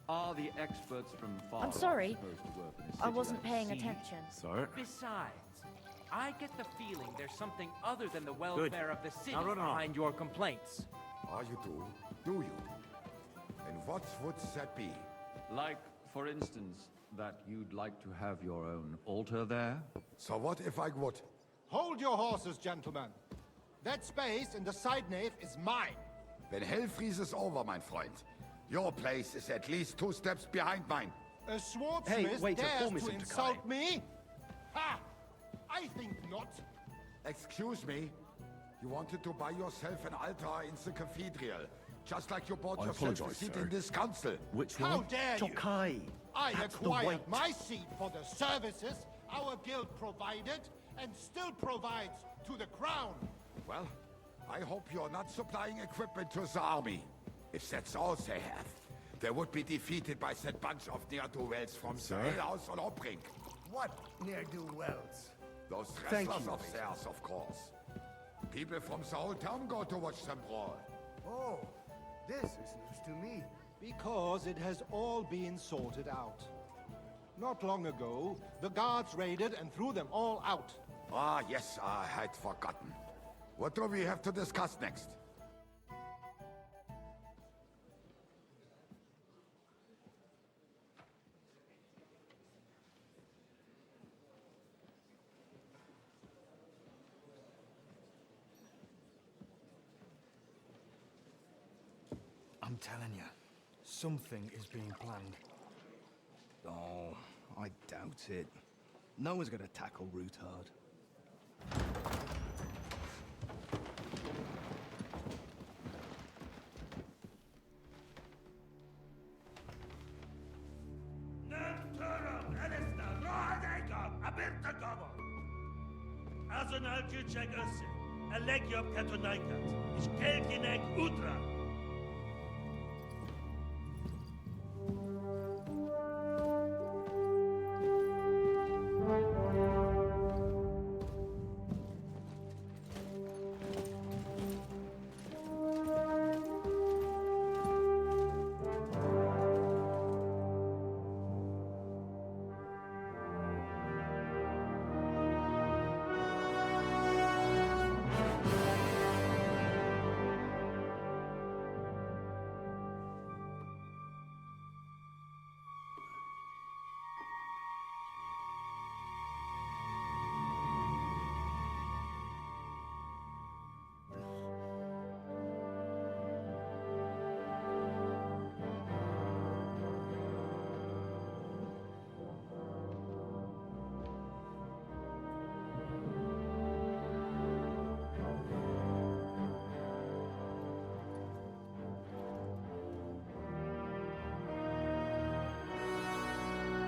Are the experts from far I'm sorry. supposed to work in a city I wasn't like paying Siege? attention. Sorry. Besides, I get the feeling there's something other than the welfare of the city Now run on. behind your complaints. Ah, you do? Do you? And what would that be? Like, for instance, that you'd like to have your own altar there? So what if I would? Hold your horses, gentlemen. That space in the side nave is mine. When hell freezes over, my friend, your place is at least 2 steps behind mine. A swordsmith dares to insult me? Ha! I think not. Excuse me? You wanted to buy yourself an altar in the cathedral, just like you bought I yourself a apologize, seat sir. in this council. Which How one? dare you? Tokai. I That's the acquired weight. my seat for the services our guild provided and still provides to the crown. Well, I hope you're not supplying equipment to the army. If that's all they have, they would be defeated by that bunch of ne'er-do-wells from the Hell House on Obrink. What ne'er-do-wells? Those Thank wrestlers you, of theirs, of course. People from the whole town go to watch them brawl. Oh, this is news to me. Because it has all been sorted out. Not long ago, the guards raided and threw them all out. Ah, yes, I had forgotten. What do we have to discuss next? I'm telling you, something is being planned. Oh, I doubt it. No one's gonna tackle Rootard.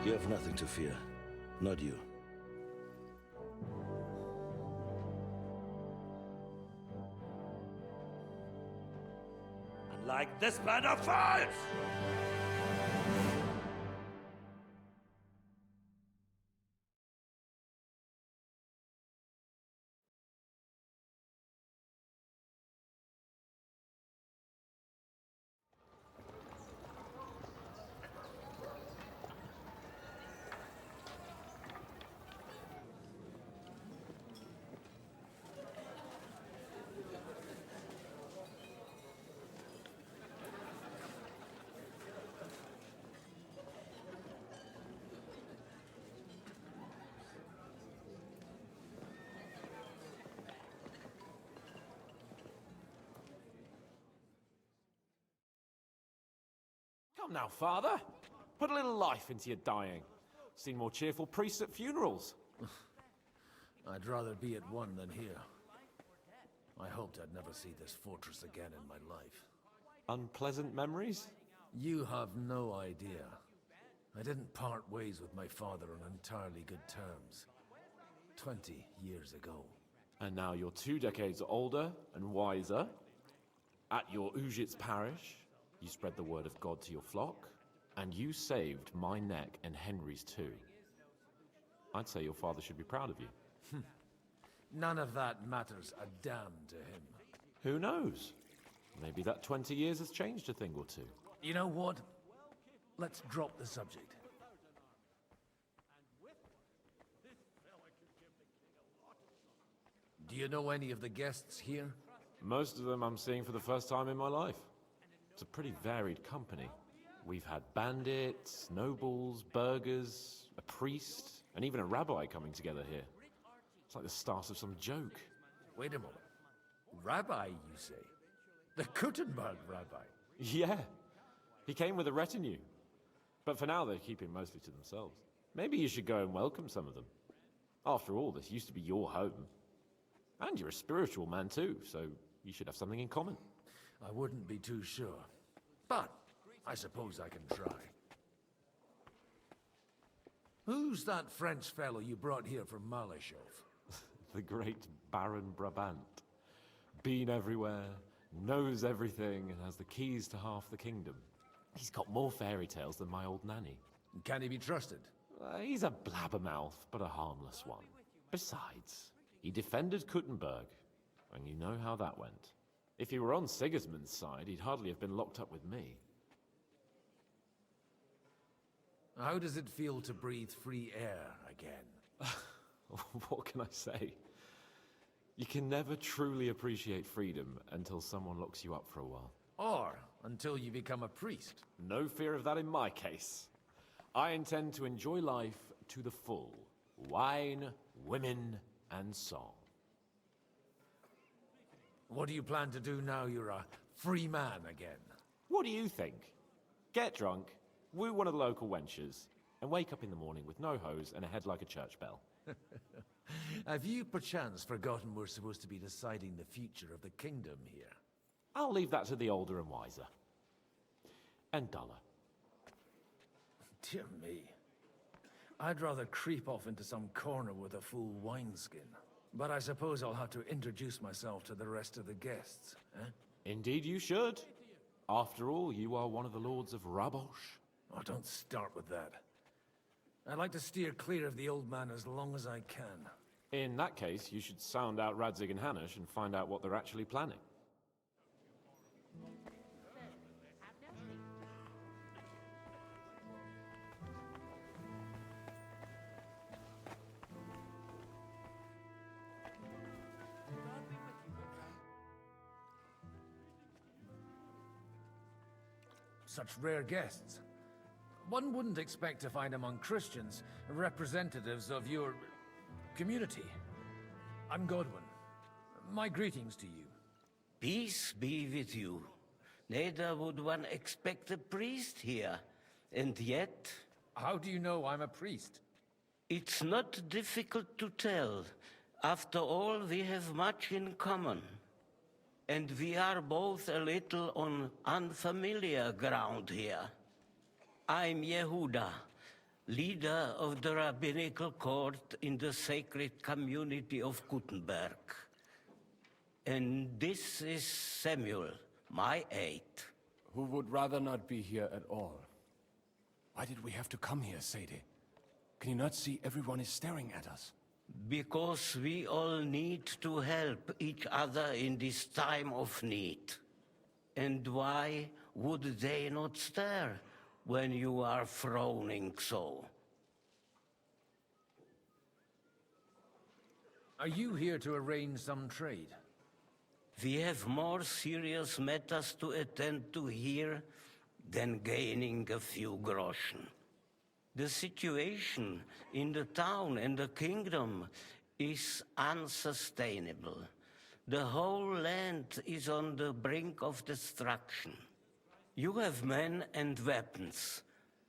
You have nothing to fear. Not you. Unlike this band of fools! Come now, Father. Put a little life into your dying. Seen more cheerful priests at funerals. I'd rather be at one than here. I hoped I'd never see this fortress again in my life. Unpleasant memories? You have no idea. I didn't part ways with my father on entirely good terms. 20 years ago. And now you're 2 decades older and wiser. At your Ujit's parish, you spread the word of God to your flock, and you saved my neck and Henry's too. I'd say your father should be proud of you. None of that matters a damn to him. Who knows? Maybe that 20 years has changed a thing or two. You know what? let's drop the subject. Do you know any of the guests here? Most of them I'm seeing for the first time in my life. It's a pretty varied company. We've had bandits, nobles, burghers, a priest, and even a rabbi coming together here. It's like the start of some joke. Wait a moment. Rabbi, you say? The Kuttenberg rabbi? Yeah. He came with a retinue. But for now, they're keeping mostly to themselves. Maybe you should go and welcome some of them. After all, this used to be your home. And you're a spiritual man too, so you should have something in common. I wouldn't be too sure. But I suppose I can try. Who's that French fellow you brought here from Malishov? The great Baron Brabant. Been everywhere, knows everything, and has the keys to half the kingdom. He's got more fairy tales than my old nanny. Can he be trusted? He's a blabbermouth, but a harmless one. Besides, he defended Kuttenberg, and you know how that went. If he were on Sigismund's side, he'd hardly have been locked up with me. How does it feel to breathe free air again? What can I say? You can never truly appreciate freedom until someone locks you up for a while. Or until you become a priest. No fear of that in my case. I intend to enjoy life to the full. Wine, women, and song. What do you plan to do now you're a free man again? What do you think? Get drunk, woo one of the local wenches, and wake up in the morning with no hose and a head like a church bell. Have you perchance forgotten we're supposed to be deciding the future of the kingdom here? I'll leave that to the older and wiser. And duller. Dear me. I'd rather creep off into some corner with a full wineskin. But I suppose I'll have to introduce myself to the rest of the guests, eh? Indeed you should. After all, you are one of the lords of Rabosh. Oh, don't start with that. I'd like to steer clear of the old man as long as I can. In that case, you should sound out Radzig and Hanush and find out what they're actually planning. Such rare guests. One wouldn't expect to find among Christians representatives of your community. I'm Godwin. My greetings to you. Peace be with you. Neither would one expect a priest here. And yet... How do you know I'm a priest? It's not difficult to tell. After all, we have much in common. And we are both a little on unfamiliar ground here. I'm Yehuda, leader of the rabbinical court in the sacred community of Kuttenberg. And this is Samuel, my aide. Who would rather not be here at all. Why did we have to come here, Sadie? Can you not see everyone is staring at us? Because we all need to help each other in this time of need. And why would they not stare when you are frowning so? Are you here to arrange some trade? We have more serious matters to attend to here than gaining a few groschen. The situation in the town and the kingdom is unsustainable. The whole land is on the brink of destruction. You have men and weapons.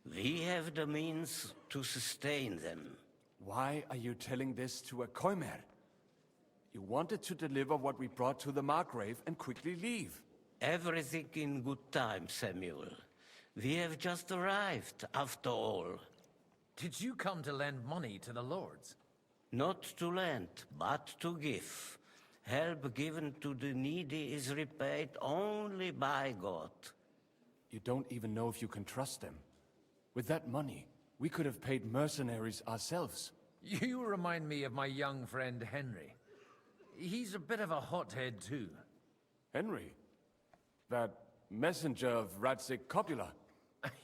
We have the means to sustain them. Why are you telling this to a Koimer? You wanted to deliver what we brought to the Margrave and quickly leave. Everything in good time, Samuel. We have just arrived, after all. Did you come to lend money to the lords? Not to lend, but to give. Help given to the needy is repaid only by God. You don't even know if you can trust them. With that money, we could have paid mercenaries ourselves. You remind me of my young friend Henry. He's a bit of a hothead too. Henry? That messenger of Radzig Copula?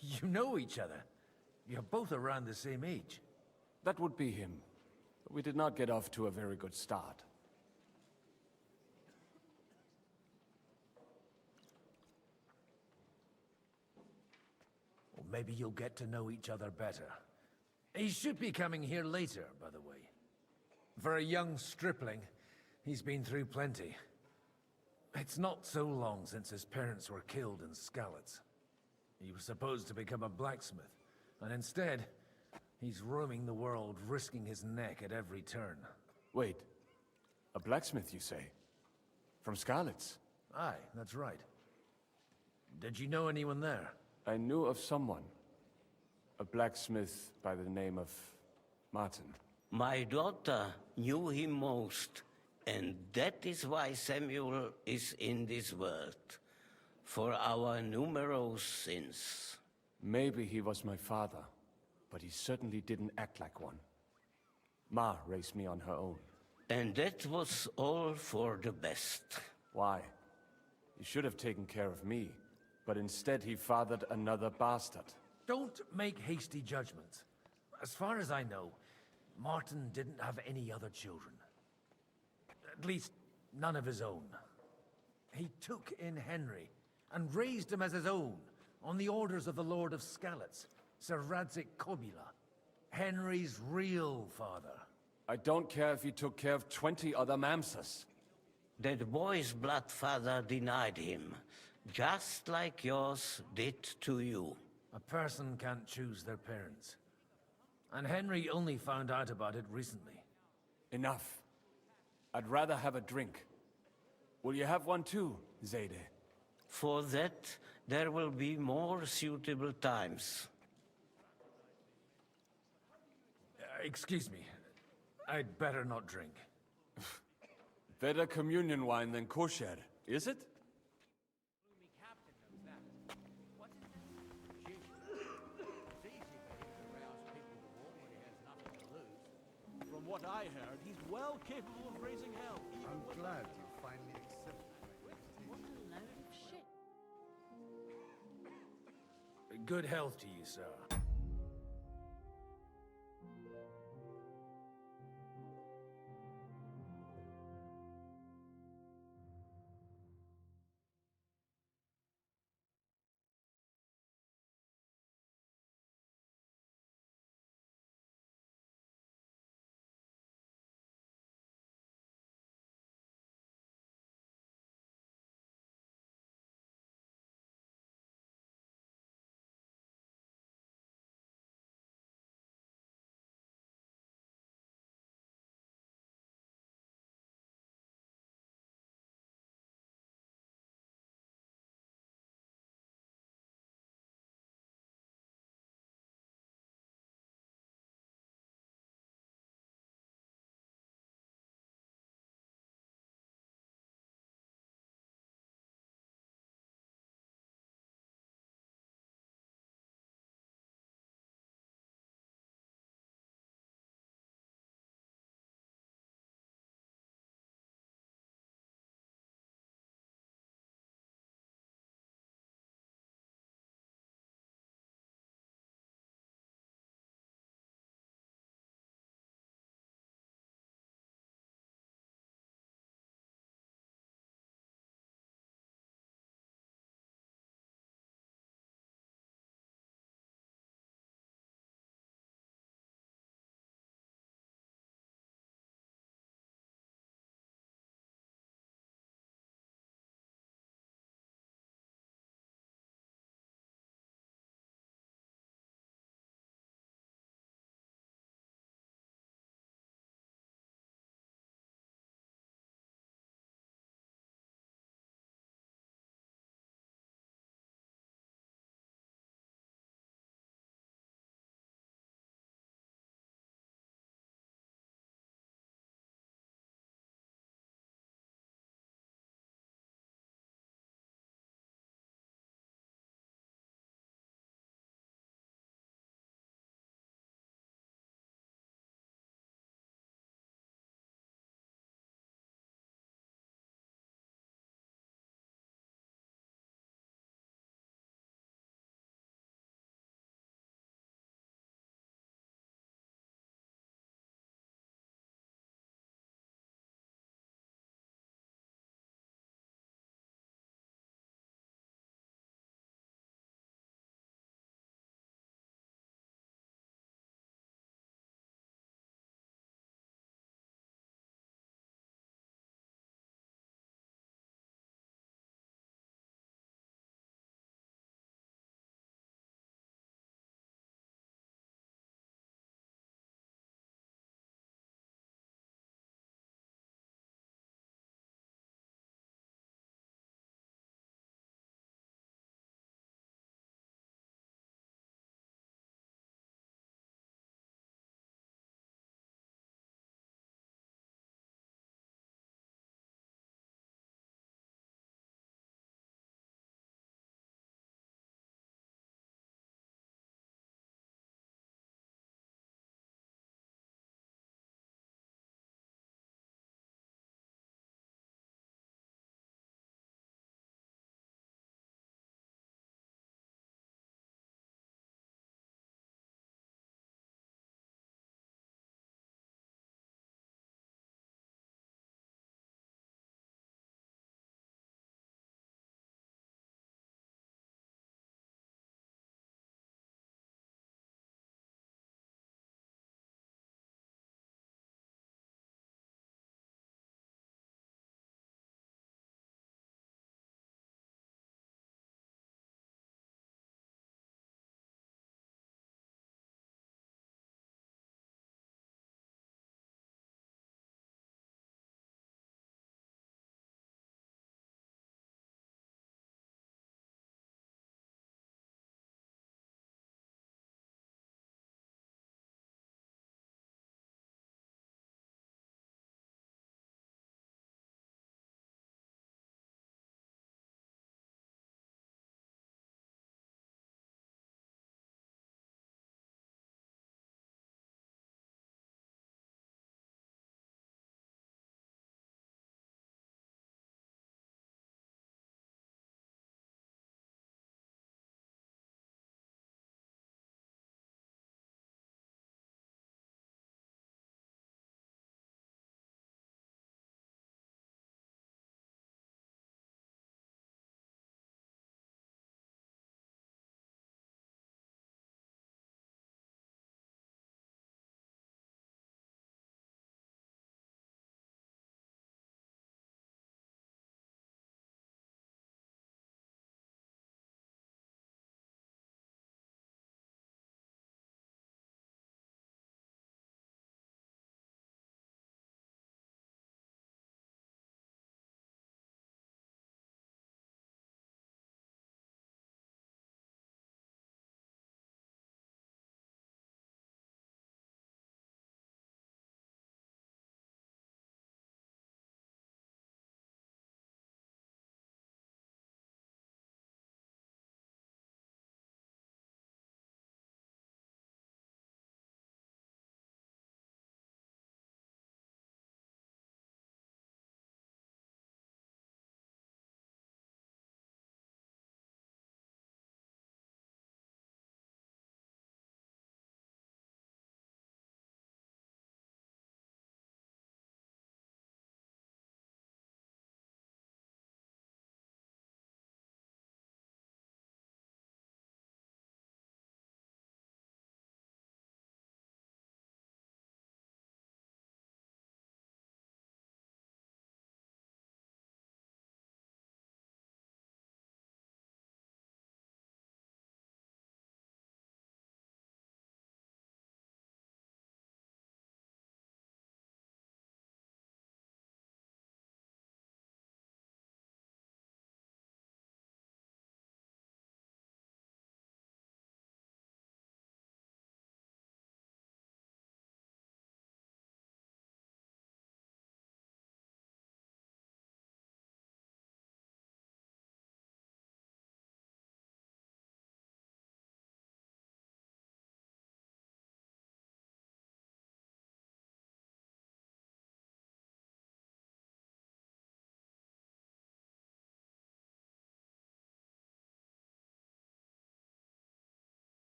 You know each other. You're both around the same age. That would be him. But we did not get off to a very good start. Or maybe you'll get to know each other better. He should be coming here later, by the way. For a young stripling, he's been through plenty. It's not so long since his parents were killed in Skalitz. He was supposed to become a blacksmith, and instead, he's roaming the world, risking his neck at every turn. Wait, a blacksmith, you say? From Skalitz? Aye, that's right. Did you know anyone there? I knew of someone. A blacksmith by the name of Martin. My daughter knew him most, and that is why Samuel is in this world. For our numerous sins. Maybe he was my father, but he certainly didn't act like one. Ma raised me on her own. And that was all for the best. Why? He should have taken care of me, but instead he fathered another bastard. Don't make hasty judgments. As far as I know, Martin didn't have any other children. At least, none of his own. He took in Henry, and raised him as his own, on the orders of the Lord of Skalitz, Sir Radzik Kobila, Henry's real father. I don't care if he took care of 20 other Mamsas. That boy's blood father denied him, just like yours did to you. A person can't choose their parents. And Henry only found out about it recently. Enough. I'd rather have a drink. Will you have one too, Zayde? For that, there will be more suitable times. Excuse me. I'd better not drink. Better communion wine than kosher, is it? From what I heard, he's well capable of raising hell. I'm glad you finally accepted. What a load of shit. Good health to you, sir.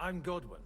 I'm Godwin.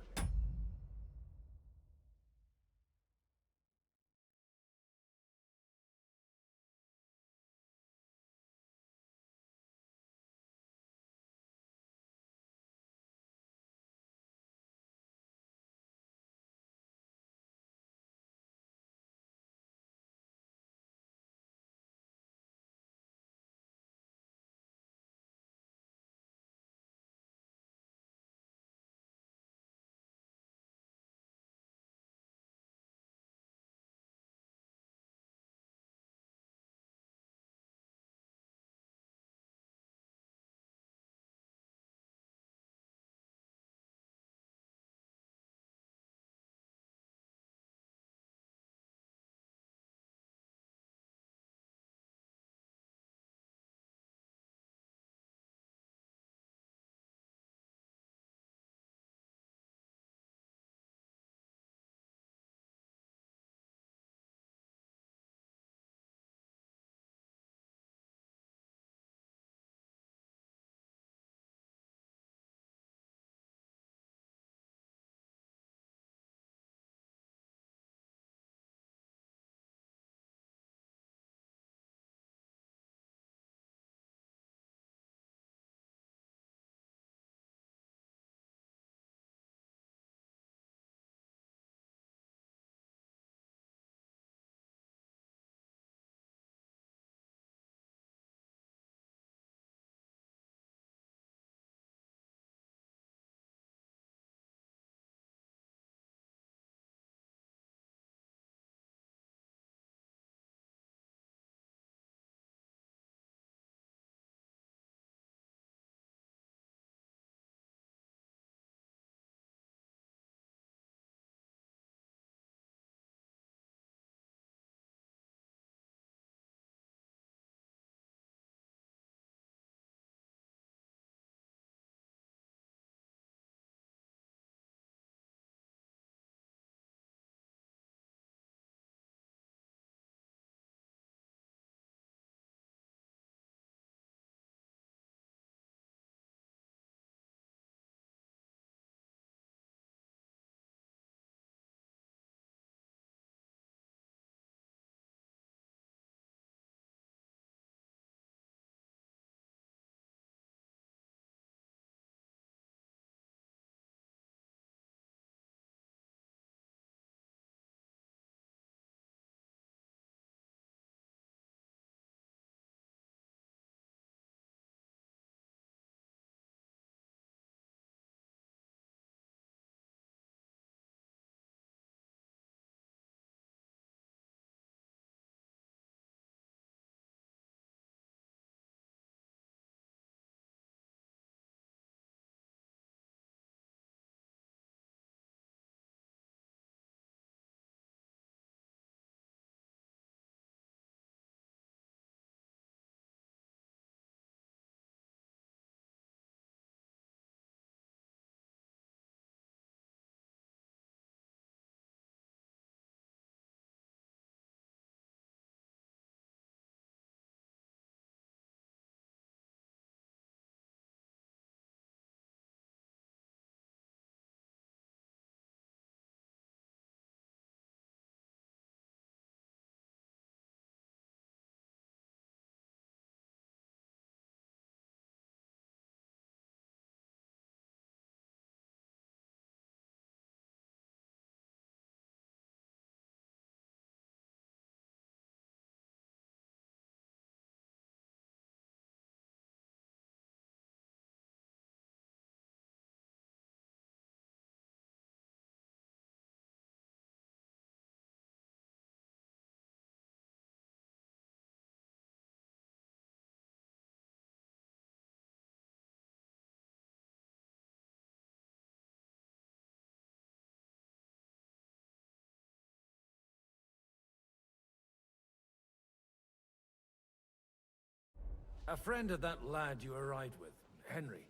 A friend of that lad you arrived with, Henry.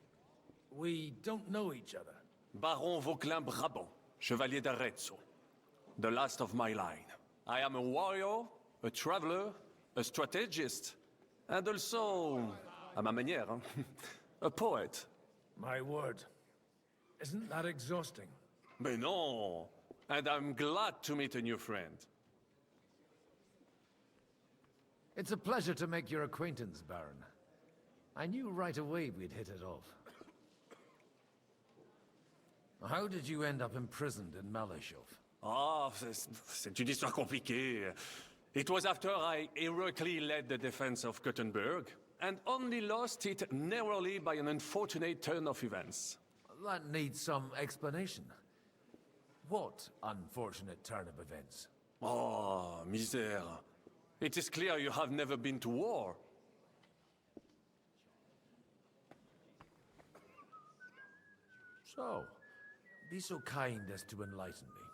We don't know each other. Baron Vauquelin Brabant, Chevalier d'Arezzo. The last of my line. I am a warrior, a traveler, a strategist, and also, à ma manière, a poet. My word. Isn't that exhausting? But no, and I'm glad to meet a new friend. It's a pleasure to make your acquaintance, Baron. I knew right away we'd hit it off. How did you end up imprisoned in Malashov? Ah, c'est une histoire compliquée. It was after I heroically led the defense of Gothenburg, and only lost it narrowly by an unfortunate turn of events. That needs some explanation. What unfortunate turn of events? Oh, misère. It is clear you have never been to war. So, be so kind as to enlighten me.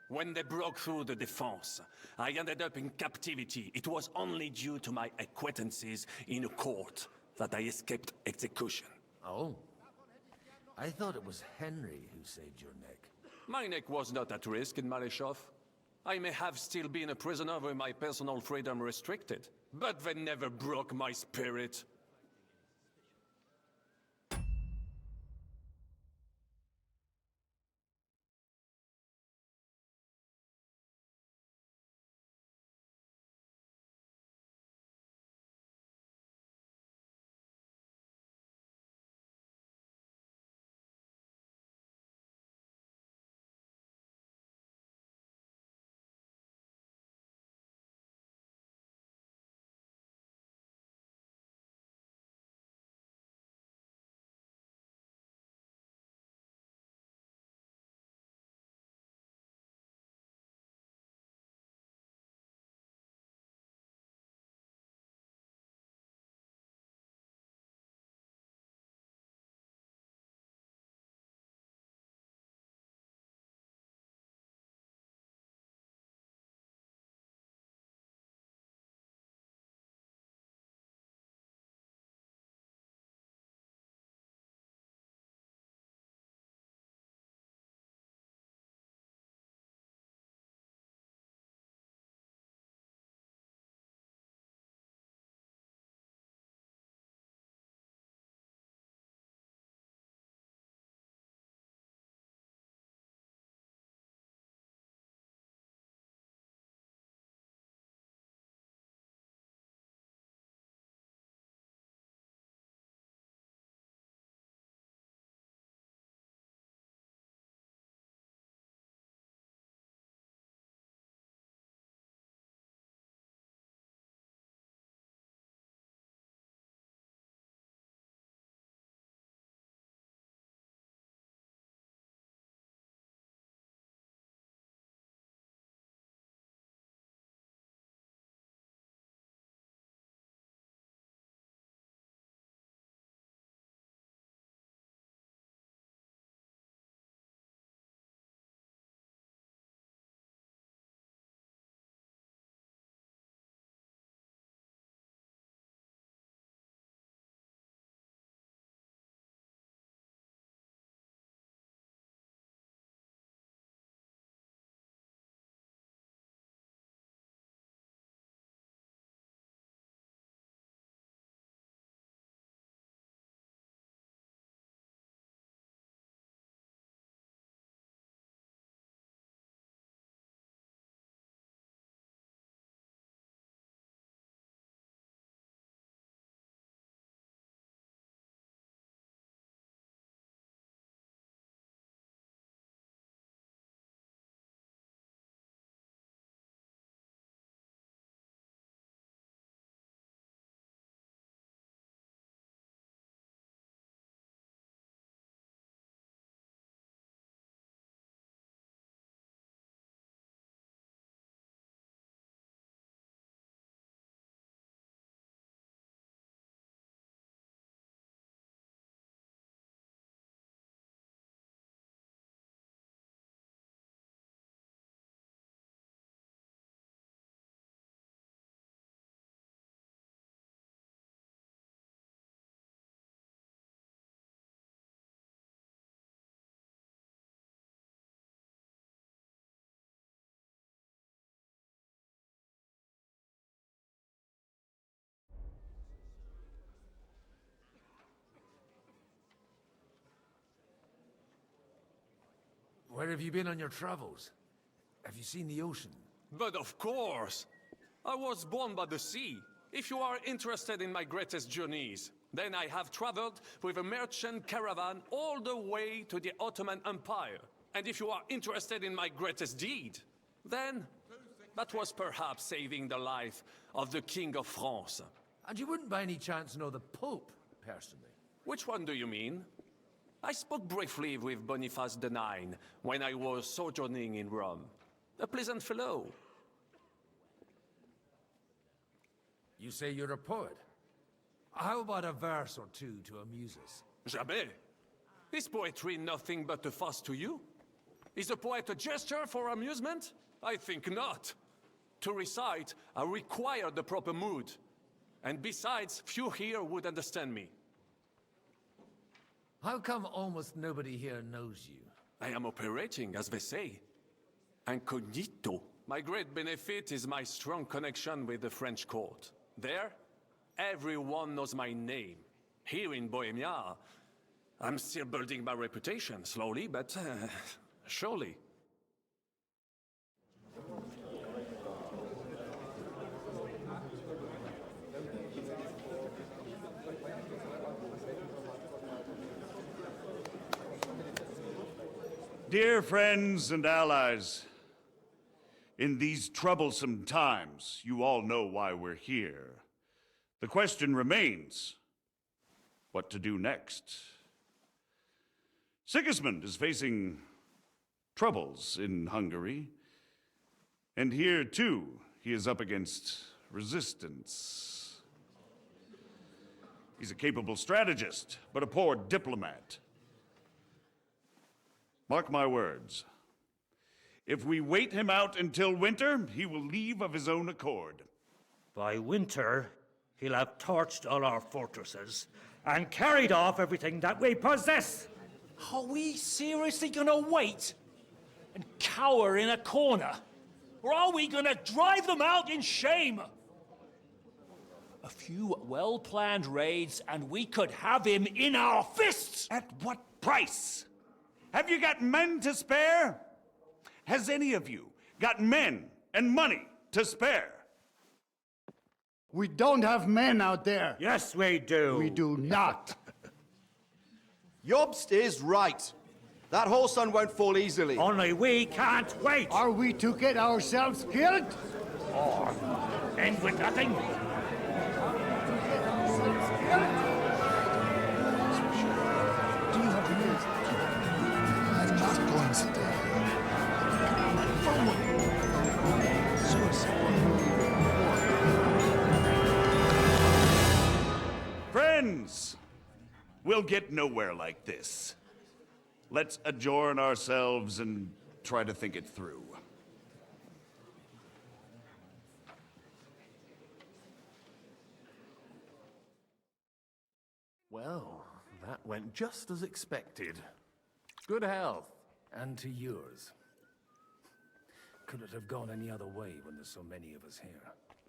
When they broke through the defense, I ended up in captivity. It was only due to my acquaintances in a court that I escaped execution. Oh. I thought it was Henry who saved your neck. My neck was not at risk in Malashov. I may have still been a prisoner with my personal freedom restricted, but they never broke my spirit. Where have you been on your travels? Have you seen the ocean? But of course! I was born by the sea. If you are interested in my greatest journeys, then I have traveled with a merchant caravan all the way to the Ottoman Empire. And if you are interested in my greatest deed, then that was perhaps saving the life of the King of France. And you wouldn't by any chance know the Pope, personally? Which one do you mean? I spoke briefly with Boniface IX when I was sojourning in Rome. A pleasant fellow. You say you're a poet. How about a verse or two to amuse us? Jamais. Is poetry nothing but a fuss to you? Is a poet a gesture for amusement? I think not. To recite, I require the proper mood. And besides, few here would understand me. How come almost nobody here knows you? I am operating, as they say. Incognito. My great benefit is my strong connection with the French court. There, everyone knows my name. Here in Bohemia, I'm still building my reputation, slowly, but surely. Dear friends and allies, in these troublesome times, you all know why we're here. The question remains, what to do next? Sigismund is facing troubles in Hungary, and here too, he is up against resistance. He's a capable strategist, but a poor diplomat. Mark my words. If we wait him out until winter, he will leave of his own accord. By winter, he'll have torched all our fortresses and carried off everything that we possess. Are we seriously gonna wait and cower in a corner? Or are we gonna drive them out in shame? A few well-planned raids and we could have him in our fists! At what price? Have you got men to spare? Has any of you got men and money to spare? We don't have men out there. Yes, we do. We do not. Jobst is right. That horse son won't fall easily. Only we can't wait. Are we to get ourselves killed? Or end with nothing? Friends, we'll get nowhere like this. Let's adjourn ourselves and try to think it through. Well, that went just as expected. Good health. And to yours. Could it have gone any other way when there's so many of us here?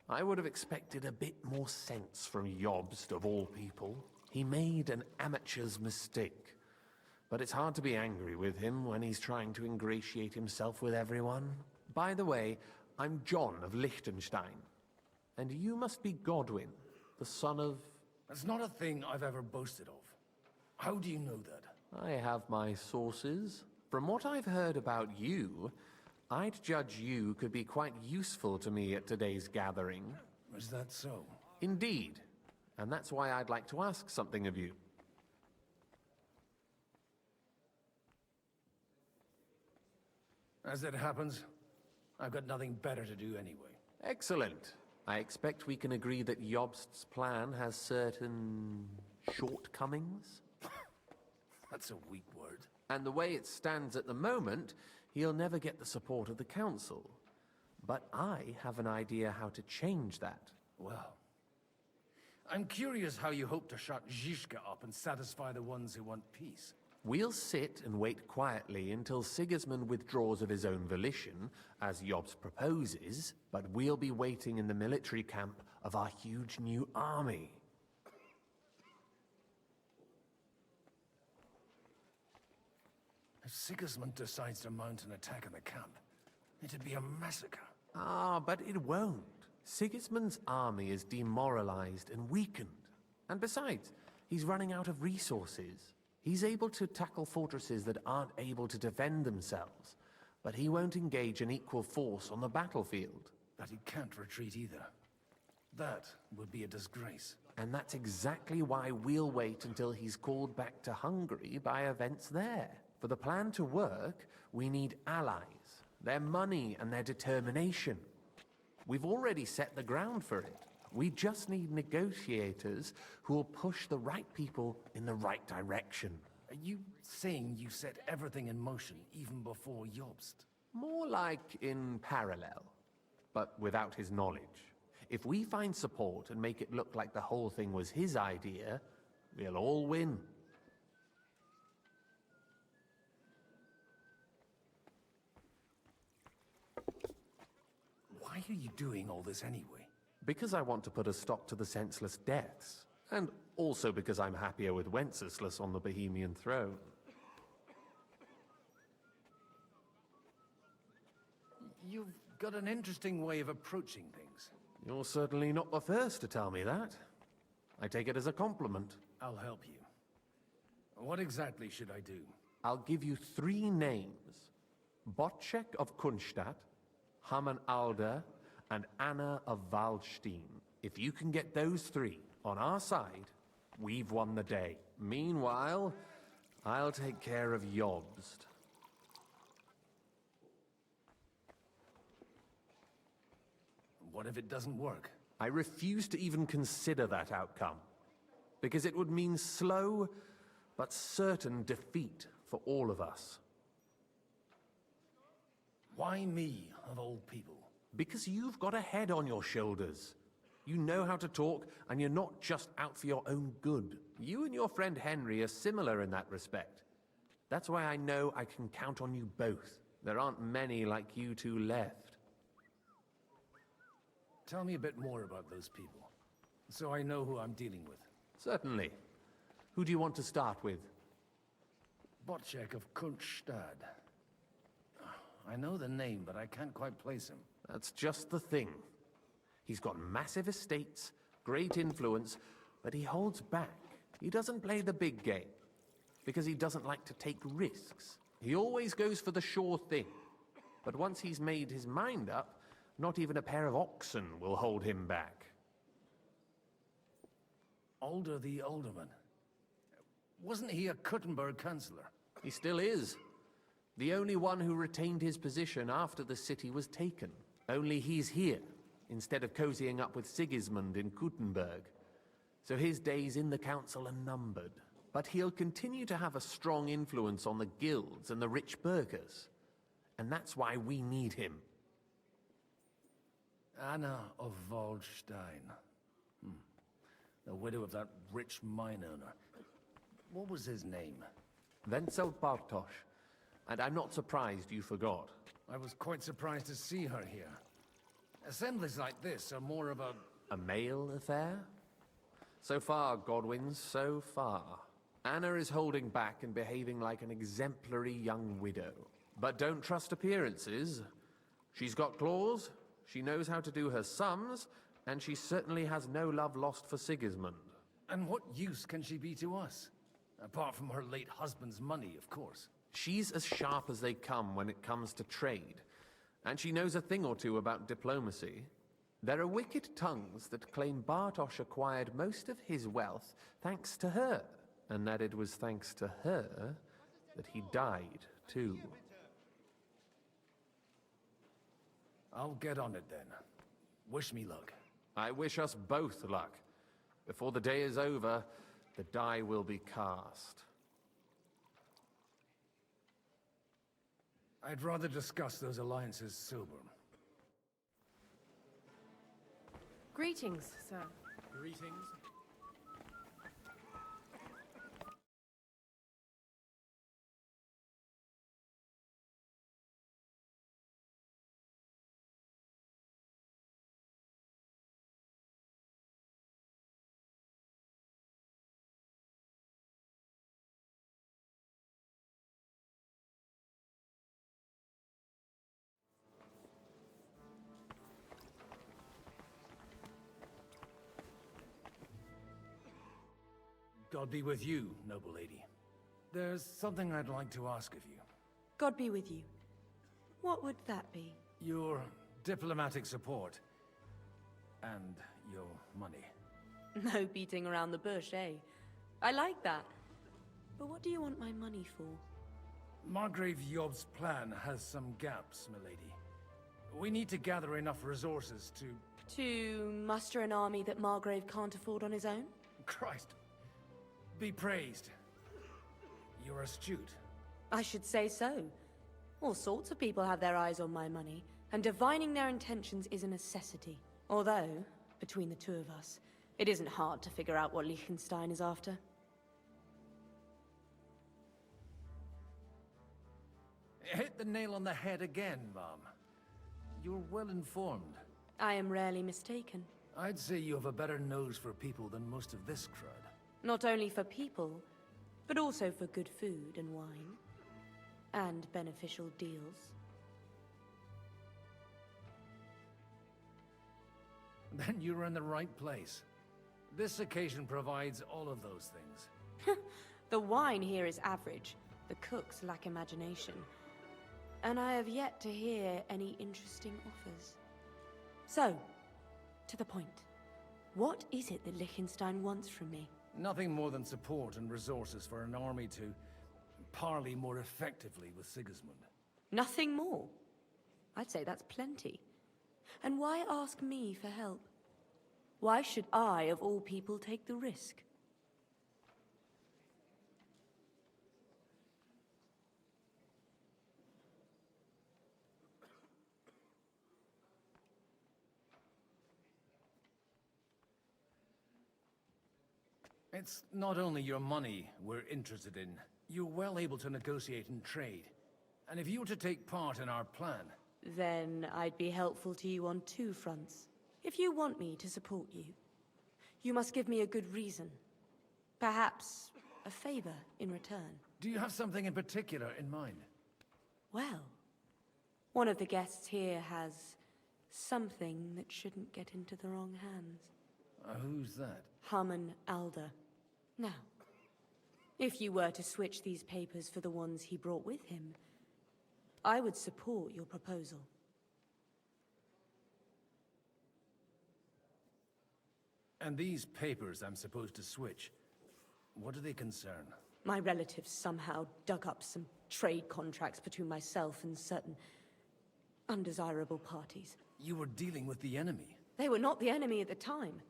I would have expected a bit more sense from Jobst, of all people. He made an amateur's mistake. But it's hard to be angry with him when he's trying to ingratiate himself with everyone. By the way, I'm John of Liechtenstein. And you must be Godwin, the son of... That's not a thing I've ever boasted of. How do you know that? I have my sources. From what I've heard about you, I'd judge you could be quite useful to me at today's gathering. Is that so? Indeed. And that's why I'd like to ask something of you. As it happens, I've got nothing better to do anyway. Excellent. I expect we can agree that Jobst's plan has certain shortcomings? That's a weak word. And the way it stands at the moment, he'll never get the support of the council. But I have an idea how to change that. Well, I'm curious how you hope to shut Zizka up and satisfy the ones who want peace. We'll sit and wait quietly until Sigismund withdraws of his own volition, as Jobst proposes, but we'll be waiting in the military camp of our huge new army. I If Sigismund decides to mount an attack on the camp, it'd be a massacre. Ah, but it won't. Sigismund's army is demoralized and weakened. And besides, he's running out of resources. He's able to tackle fortresses that aren't able to defend themselves, but he won't engage an equal force on the battlefield. But he can't retreat either. That would be a disgrace. And that's exactly why we'll wait until he's called back to Hungary by events there. For the plan to work, we need allies, their money and their determination. We've already set the ground for it. We just need negotiators who will push the right people in the right direction. Are you saying you set everything in motion even before Jobst? More like in parallel, but without his knowledge. If we find support and make it look like the whole thing was his idea, we'll all win. Why are you doing all this anyway? Because I want to put a stop to the senseless deaths, and also because I'm happier with Wenceslas on the Bohemian throne. You've got an interesting way of approaching things. You're certainly not the first to tell me that. I take it as a compliment. I'll help you. What exactly should I do? I'll give you 3 names. Bocek of Kunstadt, Hamann Alder, and Anna of Waldstein. If you can get those 3 on our side, we've won the day. Meanwhile, I'll take care of Jobst. What if it doesn't work? I refuse to even consider that outcome, because it would mean slow but certain defeat for all of us. Why me, of all people? Because you've got a head on your shoulders. You know how to talk, and you're not just out for your own good. You and your friend Henry are similar in that respect. That's why I know I can count on you both. There aren't many like you two left. Tell me a bit more about those people, so I know who I'm dealing with. Certainly. Who do you want to start with? Bocek of Kunststadt. I know the name, but I can't quite place him. That's just the thing. He's got massive estates, great influence, but he holds back. He doesn't play the big game, because he doesn't like to take risks. He always goes for the sure thing. But once he's made his mind up, not even a pair of oxen will hold him back. Alder the Alderman. Wasn't he a Kuttenberg councillor? He still is. The only one who retained his position after the city was taken. Only he's here, instead of cozying up with Sigismund in Kuttenberg. So his days in the council are numbered. But he'll continue to have a strong influence on the guilds and the rich burghers. And that's why we need him. Anna of Waldstein. The widow of that rich mine owner. What was his name? Wenzel Bartosz. And I'm not surprised you forgot. I was quite surprised to see her here. Assemblies like this are more of a male affair? So far, Godwin, so far. Anna is holding back and behaving like an exemplary young widow. But don't trust appearances. She's got claws, she knows how to do her sums, and she certainly has no love lost for Sigismund. And what use can she be to us? Apart from her late husband's money, of course. She's as sharp as they come when it comes to trade, and she knows a thing or two about diplomacy. There are wicked tongues that claim Bartosz acquired most of his wealth thanks to her, and that it was thanks to her that he died, too. I'll get on it then. Wish me luck. I wish us both luck. Before the day is over, the die will be cast. I'd rather discuss those alliances sober. Greetings, sir. Greetings. God be with you, noble lady. There's something I'd like to ask of you. God be with you. What would that be? Your diplomatic support. And your money. No beating around the bush, eh? I like that. But what do you want my money for? Margrave Yob's plan has some gaps, milady. We need to gather enough resources to... To muster an army that Margrave can't afford on his own? Christ. Be praised. You're astute. I should say so. All sorts of people have their eyes on my money, and divining their intentions is a necessity. Although, between the two of us, it isn't hard to figure out what Liechtenstein is after. Hit the nail on the head again, Mom. You're well informed. I am rarely mistaken. I'd say you have a better nose for people than most of this crowd. Not only for people, but also for good food and wine. And beneficial deals. Then you're in the right place. This occasion provides all of those things. The wine here is average. The cooks lack imagination. And I have yet to hear any interesting offers. So, to the point. What is it that Liechtenstein wants from me? Nothing more than support and resources for an army to parley more effectively with Sigismund. Nothing more? I'd say that's plenty. And why ask me for help? Why should I, of all people, take the risk? It's not only your money we're interested in. You're well able to negotiate and trade. And if you were to take part in our plan... Then I'd be helpful to you on two fronts. If you want me to support you, you must give me a good reason. Perhaps a favor in return. Do you have something in particular in mind? Well, one of the guests here has something that shouldn't get into the wrong hands. Who's that? Haman Alder. Now, if you were to switch these papers for the ones he brought with him, I would support your proposal. And these papers I'm supposed to switch, what do they concern? My relatives somehow dug up some trade contracts between myself and certain undesirable parties. You were dealing with the enemy. They were not the enemy at the time.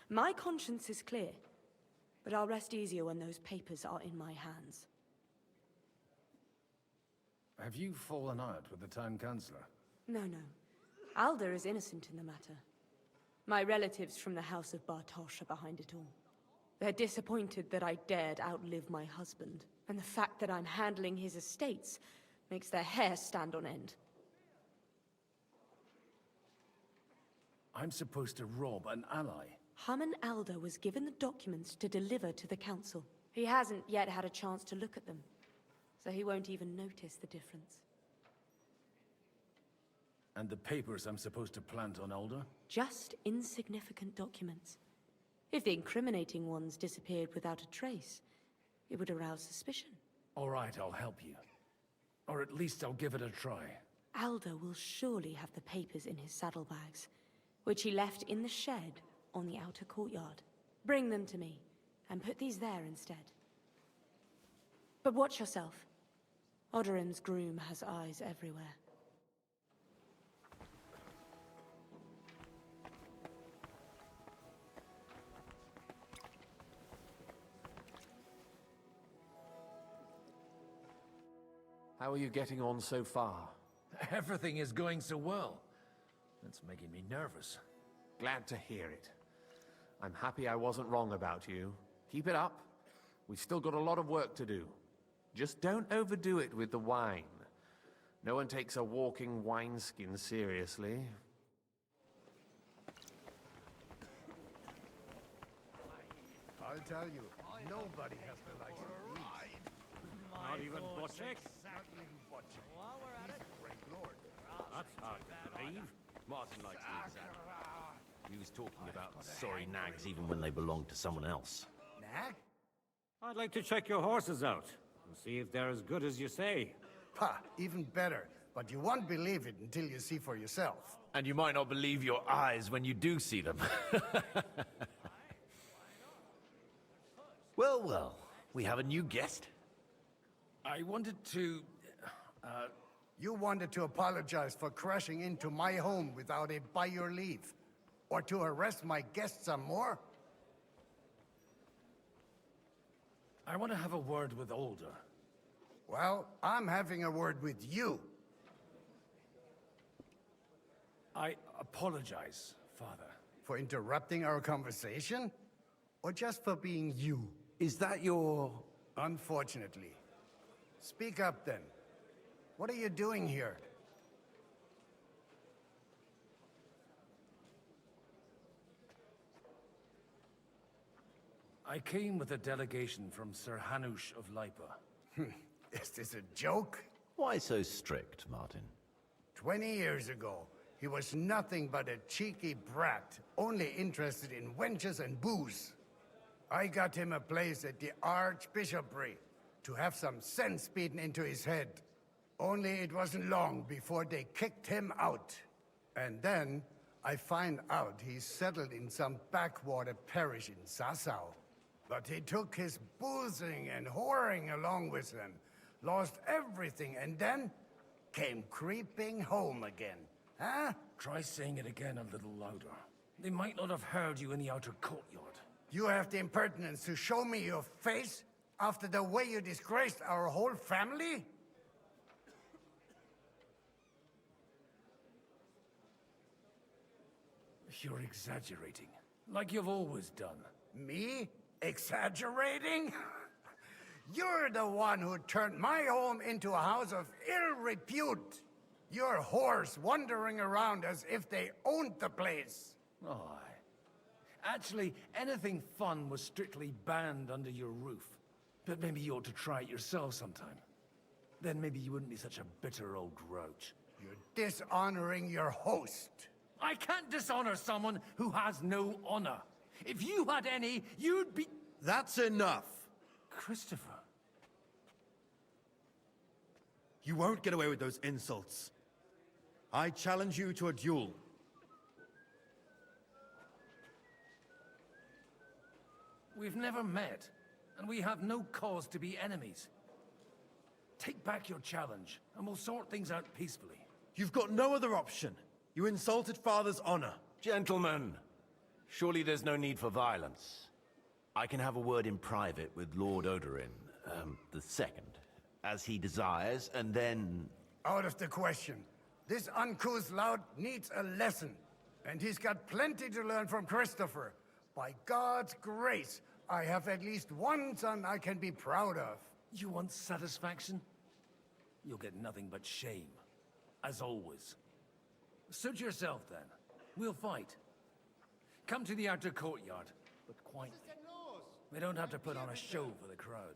My conscience is clear, but I'll rest easier when those papers are in my hands. Have you fallen out with the Town Councillor? No. Alder is innocent in the matter. My relatives from the House of Bartosz are behind it all. They're disappointed that I dared outlive my husband, and the fact that I'm handling his estates makes their hair stand on end. I'm supposed to rob an ally. Haman Alder was given the documents to deliver to the council. He hasn't yet had a chance to look at them, so he won't even notice the difference. And the papers I'm supposed to plant on Alder? Just insignificant documents. If the incriminating ones disappeared without a trace, it would arouse suspicion. All right, I'll help you. Or at least I'll give it a try. Alder will surely have the papers in his saddlebags, which he left in the shed on the outer courtyard. Bring them to me, and put these there instead. But watch yourself. Odorim's groom has eyes everywhere. How are you getting on so far? Everything is going so well. It's making me nervous. Glad to hear it. I'm happy I wasn't wrong about you. Keep it up. We've still got a lot of work to do. Just don't overdo it with the wine. No one takes a walking wineskin seriously. I'll tell you, nobody has the likes of these. Not even Butchek? Not even Butchek. While we're at it. Great lord. That's hard to believe. Martin likes the exact. He was talking about sorry nags even when they belonged to someone else. Nag? I'd like to check your horses out and see if they're as good as you say. Ha, even better. But you won't believe it until you see for yourself. And you might not believe your eyes when you do see them. Well, well, we have a new guest. I wanted to... You wanted to apologize for crashing into my home without it by your leave. Or to arrest my guests some more? I want to have a word with Older. Well, I'm having a word with you. I apologize, Father. For interrupting our conversation? Or just for being you? Is that your... Unfortunately. Speak up then. What are you doing here? I came with a delegation from Sir Hanush of Lipa. Is this a joke? Why so strict, Martin? 20 years ago, he was nothing but a cheeky brat, only interested in wenches and booze. I got him a place at the Archbishopric to have some sense beaten into his head. Only it wasn't long before they kicked him out. And then I find out he's settled in some backwater parish in Sassau. But he took his boozing and whoring along with him, lost everything, and then came creeping home again. Huh? Try saying it again a little louder. They might not have heard you in the outer courtyard. You have the impertinence to show me your face after the way you disgraced our whole family? You're exaggerating, like you've always done. Me? Exaggerating? You're the one who turned my home into a house of ill repute. Your whores wandering around as if they owned the place. Oh, actually, anything fun was strictly banned under your roof. But maybe you ought to try it yourself sometime. Then maybe you wouldn't be such a bitter old grouch. You're dishonoring your host. I can't dishonor someone who has no honor. If you had any, you'd be... That's enough. Christopher. You won't get away with those insults. I challenge you to a duel. We've never met, and we have no cause to be enemies. Take back your challenge, and we'll sort things out peacefully. You've got no other option. You insulted Father's honor. Gentlemen, surely there's no need for violence. I can have a word in private with Lord Odorin, the second, as he desires, and then... Out of the question. This uncouth lout needs a lesson, and he's got plenty to learn from Christopher. By God's grace, I have at least one son I can be proud of. You want satisfaction? You'll get nothing but shame, as always. Suit yourself, then. We'll fight. Come to the outer courtyard, but quietly. We don't have to put on a show for the crowd.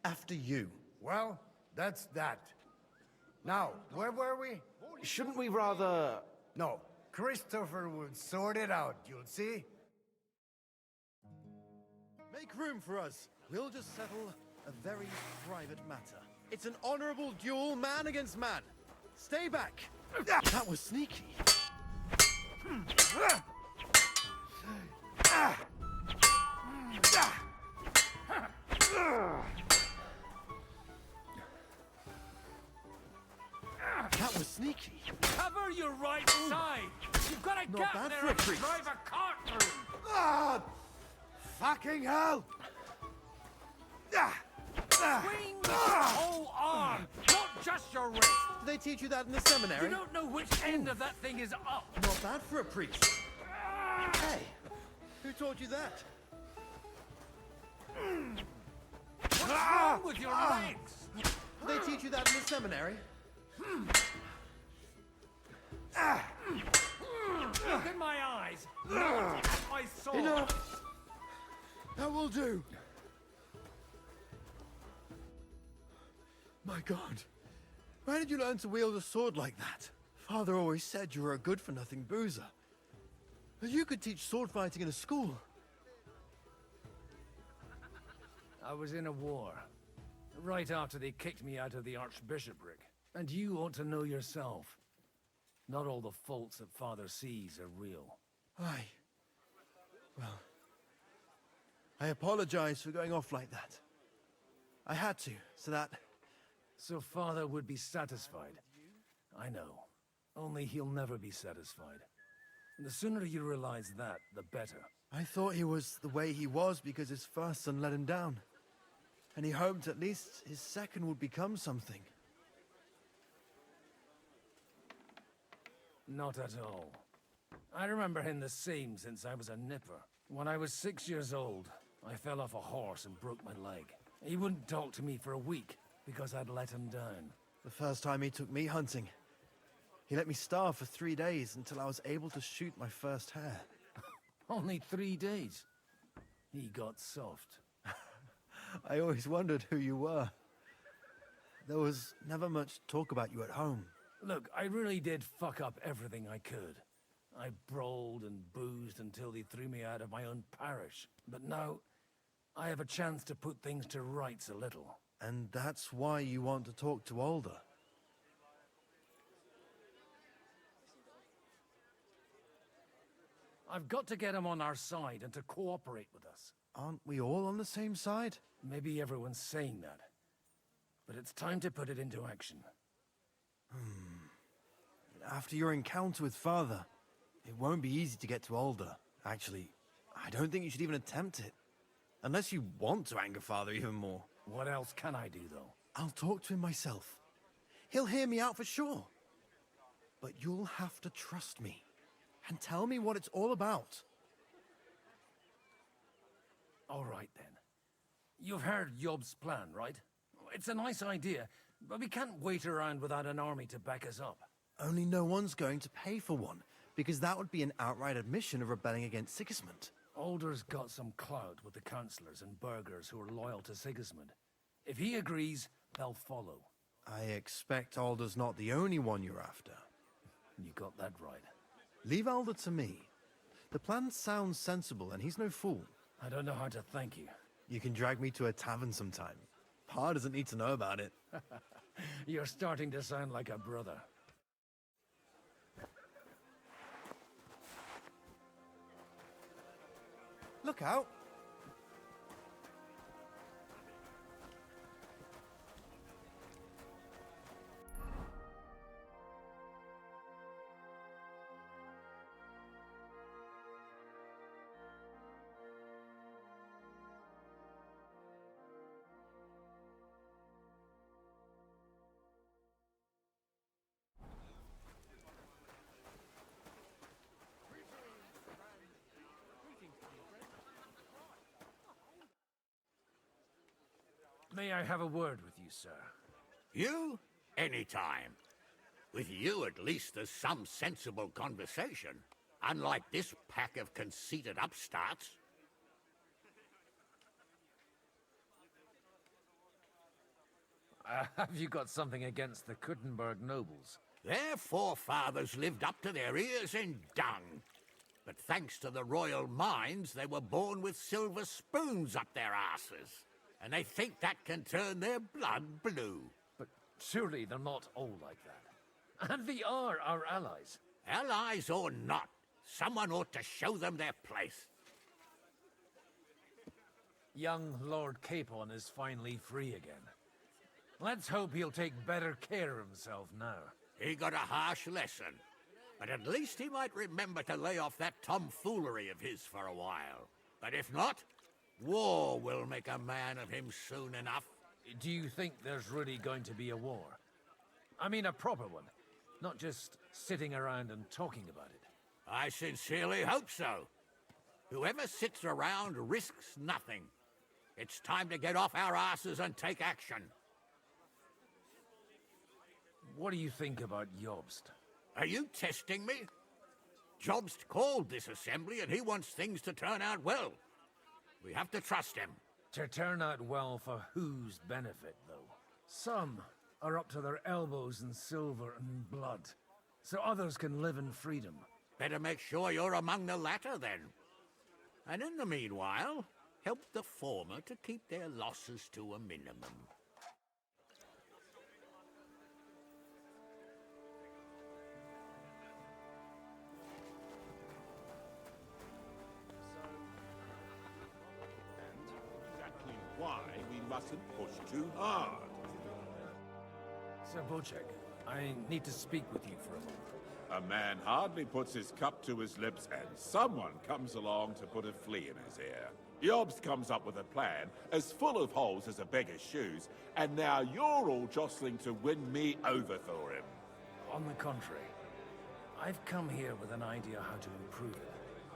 After you. Well, that's that. Now, where were we? Shouldn't we rather... No, Christopher will sort it out, you'll see. Make room for us. We'll just settle a very private matter. It's an honorable duel, man against man. Stay back. That was sneaky. That was sneaky. Cover your right side! You've got to get bad there for a and priest. drive a cart through! Ah! Fucking hell! Swing with your whole arm, not just your wrist! Did they teach you that in the seminary? You don't know which end of that thing is up! Not bad for a priest. Hey, who taught you that? What's wrong with your legs? Did they teach you that in the seminary? Look in my eyes, not at my sword! Enough! That will do. My God, where did you learn to wield a sword like that? Father always said you were a good-for-nothing boozer. But you could teach sword fighting in a school. I was in a war. Right after they kicked me out of the archbishopric. And you ought to know yourself. Not all the faults that Father sees are real. Aye. Well, I apologize for going off like that. I had to, so that... So Father would be satisfied. I know. Only he'll never be satisfied. The sooner you realize that, the better. I thought he was the way he was because his first son let him down. And he hoped at least his second would become something. Not at all. I remember him the same since I was a nipper. When I was 6 years old, I fell off a horse and broke my leg. He wouldn't talk to me for a week because I'd let him down. The first time he took me hunting, he let me starve for 3 days until I was able to shoot my first hare. Only 3 days? He got soft. I always wondered who you were. There was never much talk about you at home. Look, I really did fuck up everything I could. I brawled and boozed until they threw me out of my own parish. But now, I have a chance to put things to rights a little. And that's why you want to talk to Alder. I've got to get him on our side and to cooperate with us. Aren't we all on the same side? Maybe everyone's saying that. But it's time to put it into action. After your encounter with Father, it won't be easy to get to Alder. Actually, I don't think you should even attempt it. Unless you want to anger Father even more. What else can I do, though? I'll talk to him myself. He'll hear me out for sure. But you'll have to trust me. And tell me what it's all about. All right, then. You've heard Yob's plan, right? It's a nice idea, but we can't wait around without an army to back us up. Only no one's going to pay for one, because that would be an outright admission of rebelling against Sigismund. Alder's got some clout with the councillors and burghers who are loyal to Sigismund. If he agrees, they'll follow. I expect Alder's not the only one you're after. You got that right. Leave Alder to me. The plan sounds sensible, and he's no fool. I don't know how to thank you. You can drag me to a tavern sometime. Pa doesn't need to know about it. You're starting to sound like a brother. Look out! May I have a word with you, sir? You? Anytime. With you, at least, there's some sensible conversation. Unlike this pack of conceited upstarts. Have you got something against the Kuttenberg nobles? Their forefathers lived up to their ears in dung. But thanks to the royal mines, they were born with silver spoons up their asses. And they think that can turn their blood blue. But surely they're not all like that. And they are our allies. Allies or not, someone ought to show them their place. Young Lord Capon is finally free again. Let's hope he'll take better care of himself now. He got a harsh lesson. But at least he might remember to lay off that tomfoolery of his for a while. But if not, war will make a man of him soon enough. Do you think there's really going to be a war? I mean a proper one, not just sitting around and talking about it. I sincerely hope so. Whoever sits around risks nothing. It's time to get off our asses and take action. What do you think about Jobst? Are you testing me? Jobst called this assembly and he wants things to turn out well. We have to trust him. To turn out well for whose benefit, though? Some are up to their elbows in silver and blood, so others can live in freedom. Better make sure you're among the latter, then. And in the meanwhile, help the former to keep their losses to a minimum. Exactly why we mustn't push too hard. Sir Bocek, I need to speak with you for a moment. A man hardly puts his cup to his lips, and someone comes along to put a flea in his ear. Yobs comes up with a plan as full of holes as a beggar's shoes, and now you're all jostling to win me over for him. On the contrary, I've come here with an idea how to improve it.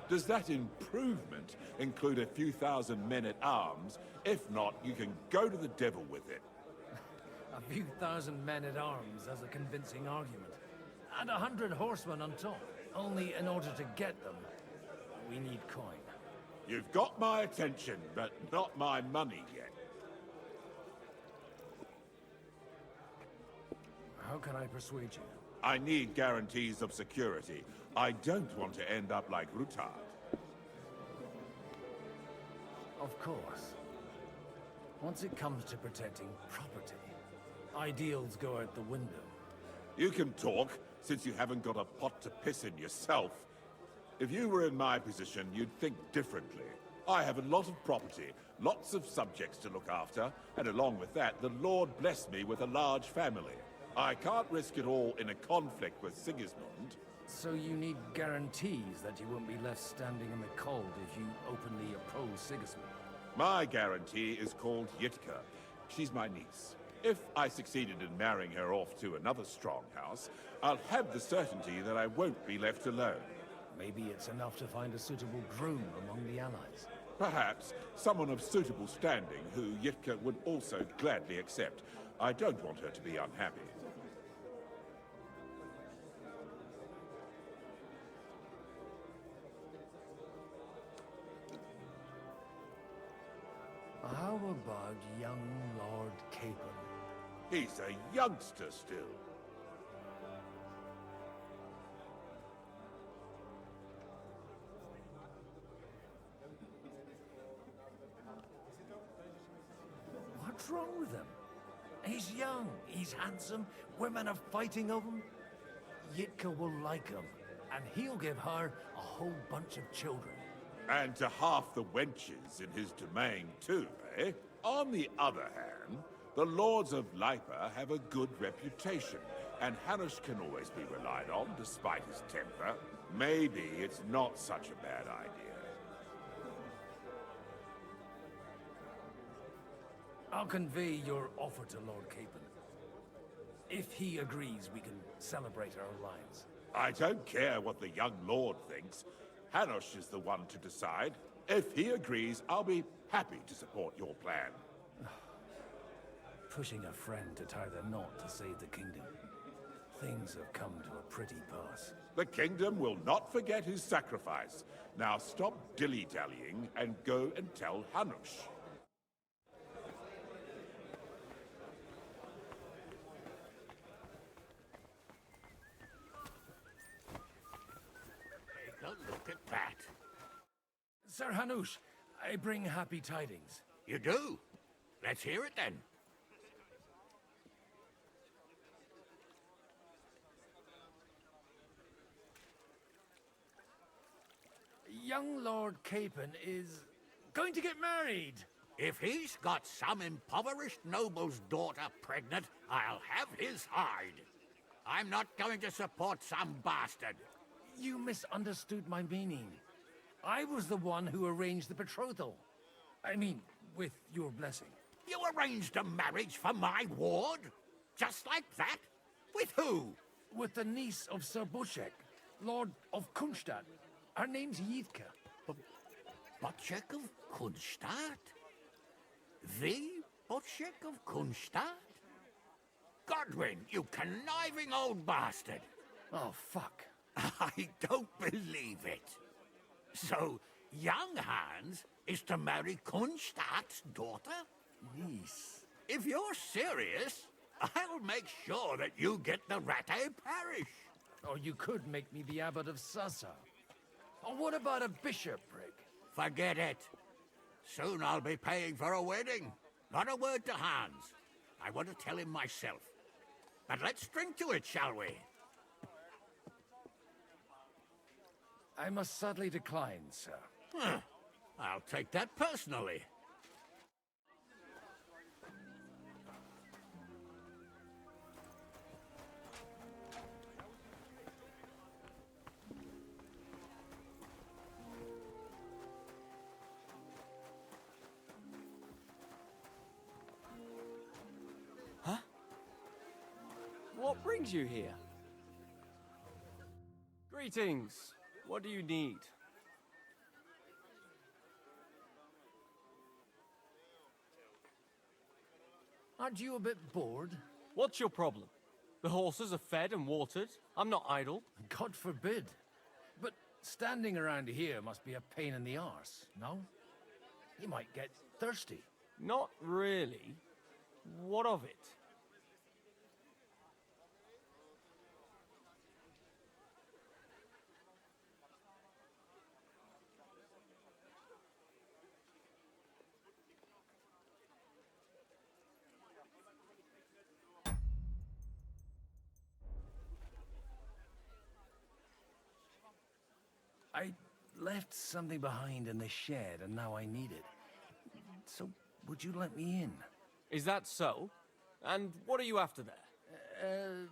Does that improvement include a few thousand men-at-arms? If not, you can go to the devil with it. A few thousand men-at-arms as a convincing argument. And 100 horsemen on top. Only in order to get them, we need coin. You've got my attention, but not my money yet. How can I persuade you? I need guarantees of security. I don't want to end up like Rutard. Of course. Once it comes to protecting property, ideals go out the window. You can talk, since you haven't got a pot to piss in yourself. If you were in my position, you'd think differently. I have a lot of property, lots of subjects to look after, and along with that, the Lord blessed me with a large family. I can't risk it all in a conflict with Sigismund. So you need guarantees that you won't be left standing in the cold if you openly oppose Sigismund? My guarantee is called Yitka. She's my niece. If I succeeded in marrying her off to another strong house, I'll have the certainty that I won't be left alone. Maybe it's enough to find a suitable groom among the allies. Perhaps someone of suitable standing who Yitka would also gladly accept. I don't want her to be unhappy. How about young Lord Capon? He's a youngster still. What's wrong with him? He's young, he's handsome, women are fighting over him. Yitka will like him, and he'll give her a whole bunch of children. And to half the wenches in his domain too, eh? On the other hand, the Lords of Lipa have a good reputation, and Hanush can always be relied on, despite his temper. Maybe it's not such a bad idea. I'll convey your offer to Lord Capon. If he agrees, we can celebrate our alliance. I don't care what the young lord thinks. Hanush is the one to decide. If he agrees, I'll be happy to support your plan. Pushing a friend to tie the knot to save the kingdom. Things have come to a pretty pass. The kingdom will not forget his sacrifice. Now stop dilly-dallying and go and tell Hanush. Look at that. Sir Hanush, I bring happy tidings. You do? Let's hear it then. Young Lord Capon is going to get married. If he's got some impoverished noble's daughter pregnant, I'll have his hide. I'm not going to support some bastard. You misunderstood my meaning. I was the one who arranged the betrothal. I mean, with your blessing. You arranged a marriage for my ward? Just like that? With who? With the niece of Sir Bocek, Lord of Kunstadt. Her name's Yitka. Bocek of Kunstadt? The Bocek of Kunstadt? Godwin, you conniving old bastard! Oh, fuck. I don't believe it. So, young Hans is to marry Kunstadt's daughter? Niece. If you're serious, I'll make sure that you get the Rattay parish. Or you could make me the abbot of Sassa. Or what about a bishopric? Forget it. Soon I'll be paying for a wedding. Not a word to Hans. I want to tell him myself. But let's drink to it, shall we? I must sadly decline, sir. Huh. I'll take that personally. Huh? What brings you here? Greetings. What do you need? Aren't you a bit bored? What's your problem? The horses are fed and watered. I'm not idle. God forbid. But standing around here must be a pain in the arse, no? You might get thirsty. Not really. What of it? I left something behind in the shed, and now I need it. So, would you let me in? Is that so? And what are you after there?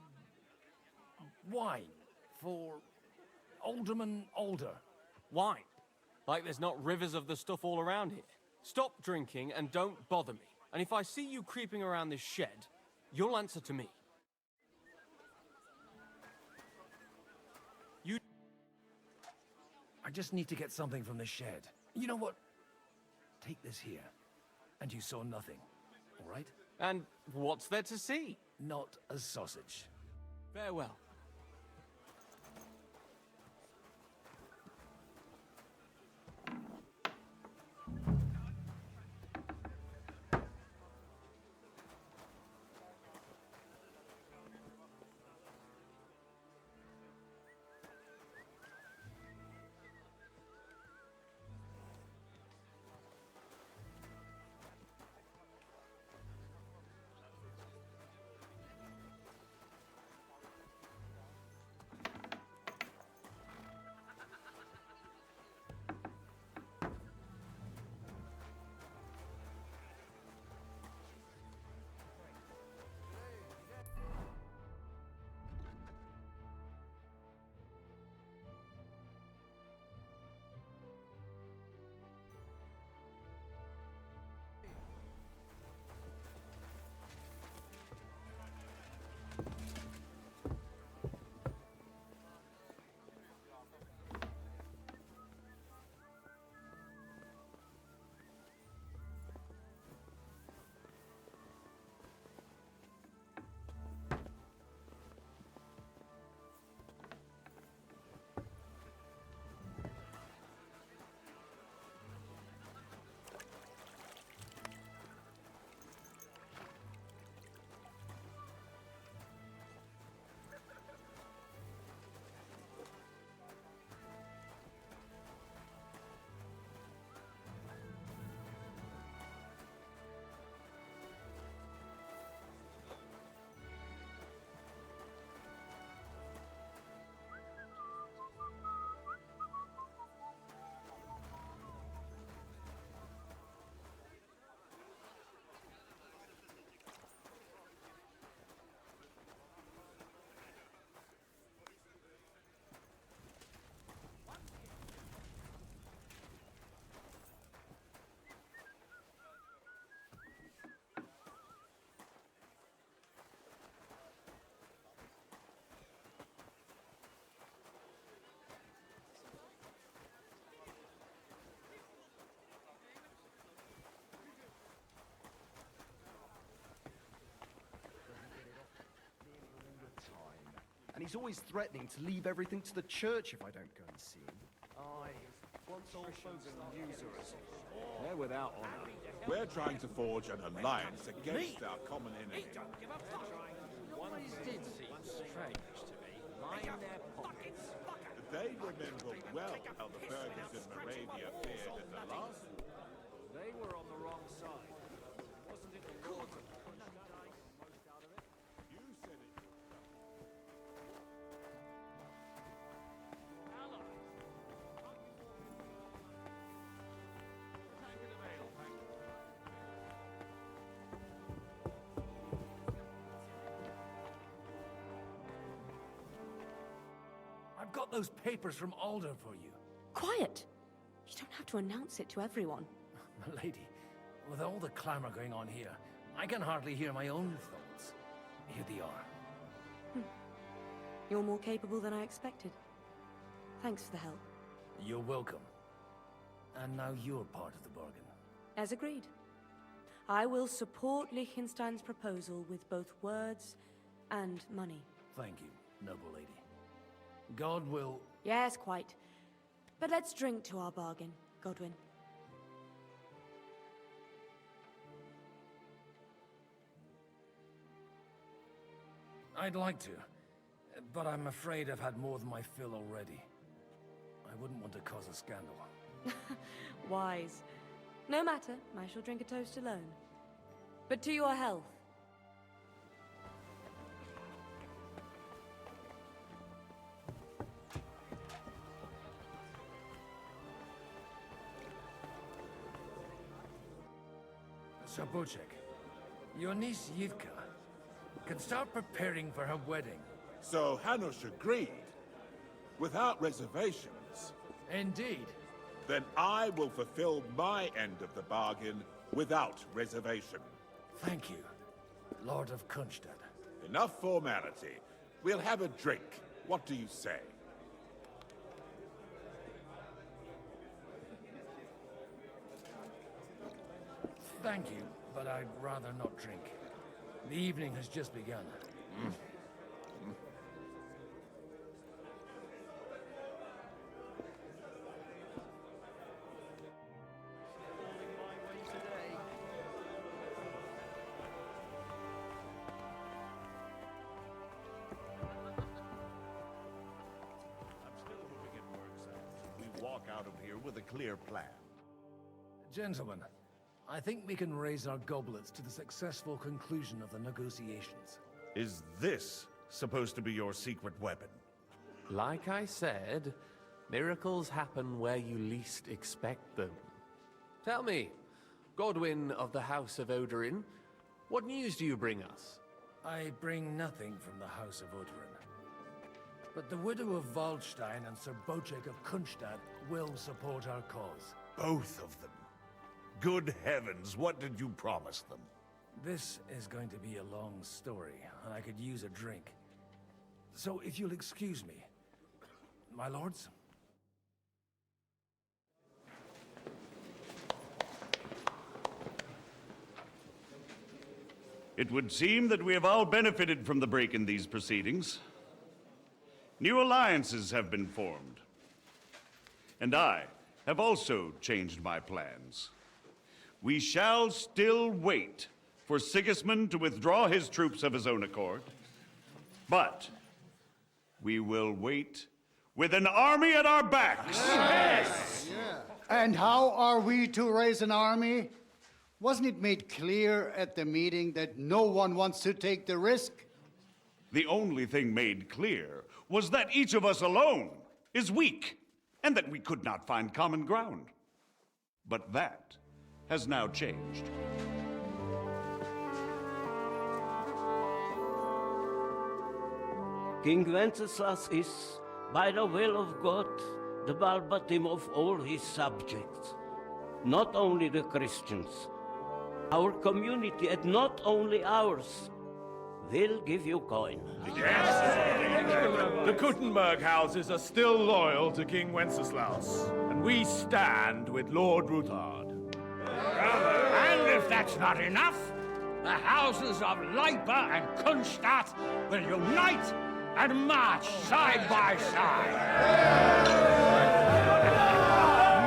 Wine. For Alderman Alder. Wine? Like there's not rivers of the stuff all around here. Stop drinking and don't bother me. And if I see you creeping around this shed, you'll answer to me. I just need to get something from the shed. You know what? Take this here. And you saw nothing. All right? And what's there to see? Not a sausage. Farewell. And he's always threatening to leave everything to the church if I don't go and see him. Once all folks users, they're without honor. We're trying to forge an alliance against our common enemy. Always did seem strange to me. Line their pockets. They remember well how the burghers in Moravia fared at the last war. They were on the wrong side. Wasn't it the lords of Kunstad got most out of it? You said it. I've got those papers from Alder for you. Quiet! You don't have to announce it to everyone. Milady, with all the clamor going on here, I can hardly hear my own thoughts. Here they are. You're more capable than I expected. Thanks for the help. You're welcome. And now you're part of the bargain. As agreed. I will support Liechtenstein's proposal with both words and money. Thank you, noble lady. God will... Yes, quite. But let's drink to our bargain, Godwin. I'd like to, but I'm afraid I've had more than my fill already. I wouldn't want to cause a scandal. Wise. No matter, I shall drink a toast alone. But to your health. Sabocek, your niece Yivka can start preparing for her wedding. So Hanush agreed? Without reservations? Indeed. Then I will fulfill my end of the bargain without reservation. Thank you, Lord of Kunstad. Enough formality. We'll have a drink. What do you say? Thank you, but I'd rather not drink. The evening has just begun. Walk out of here with a clear plan. Gentlemen, I think we can raise our goblets to the successful conclusion of the negotiations. Is this supposed to be your secret weapon? Like I said, miracles happen where you least expect them. Tell me, Godwin of the House of Odorin, what news do you bring us? I bring nothing from the House of Odorin. But the widow of Waldstein and Sir Bocek of Kunstad will support our cause. Both of them? Good heavens, what did you promise them? This is going to be a long story, and I could use a drink. So if you'll excuse me, my lords? It would seem that we have all benefited from the break in these proceedings. New alliances have been formed. And I have also changed my plans. We shall still wait for Sigismund to withdraw his troops of his own accord. But we will wait with an army at our backs. Yes! And how are we to raise an army? Wasn't it made clear at the meeting that no one wants to take the risk? The only thing made clear was that each of us alone is weak, and that we could not find common ground. But that has now changed. King Wenceslas is, by the will of God, the Balbatim of all his subjects. Not only the Christians, our community, and not only ours, will give you coin. The Kuttenberg houses are still loyal to King Wenceslas, and we stand with Lord Ruthard. And if that's not enough, the houses of Leipa and Kunstadt will unite and march side by side.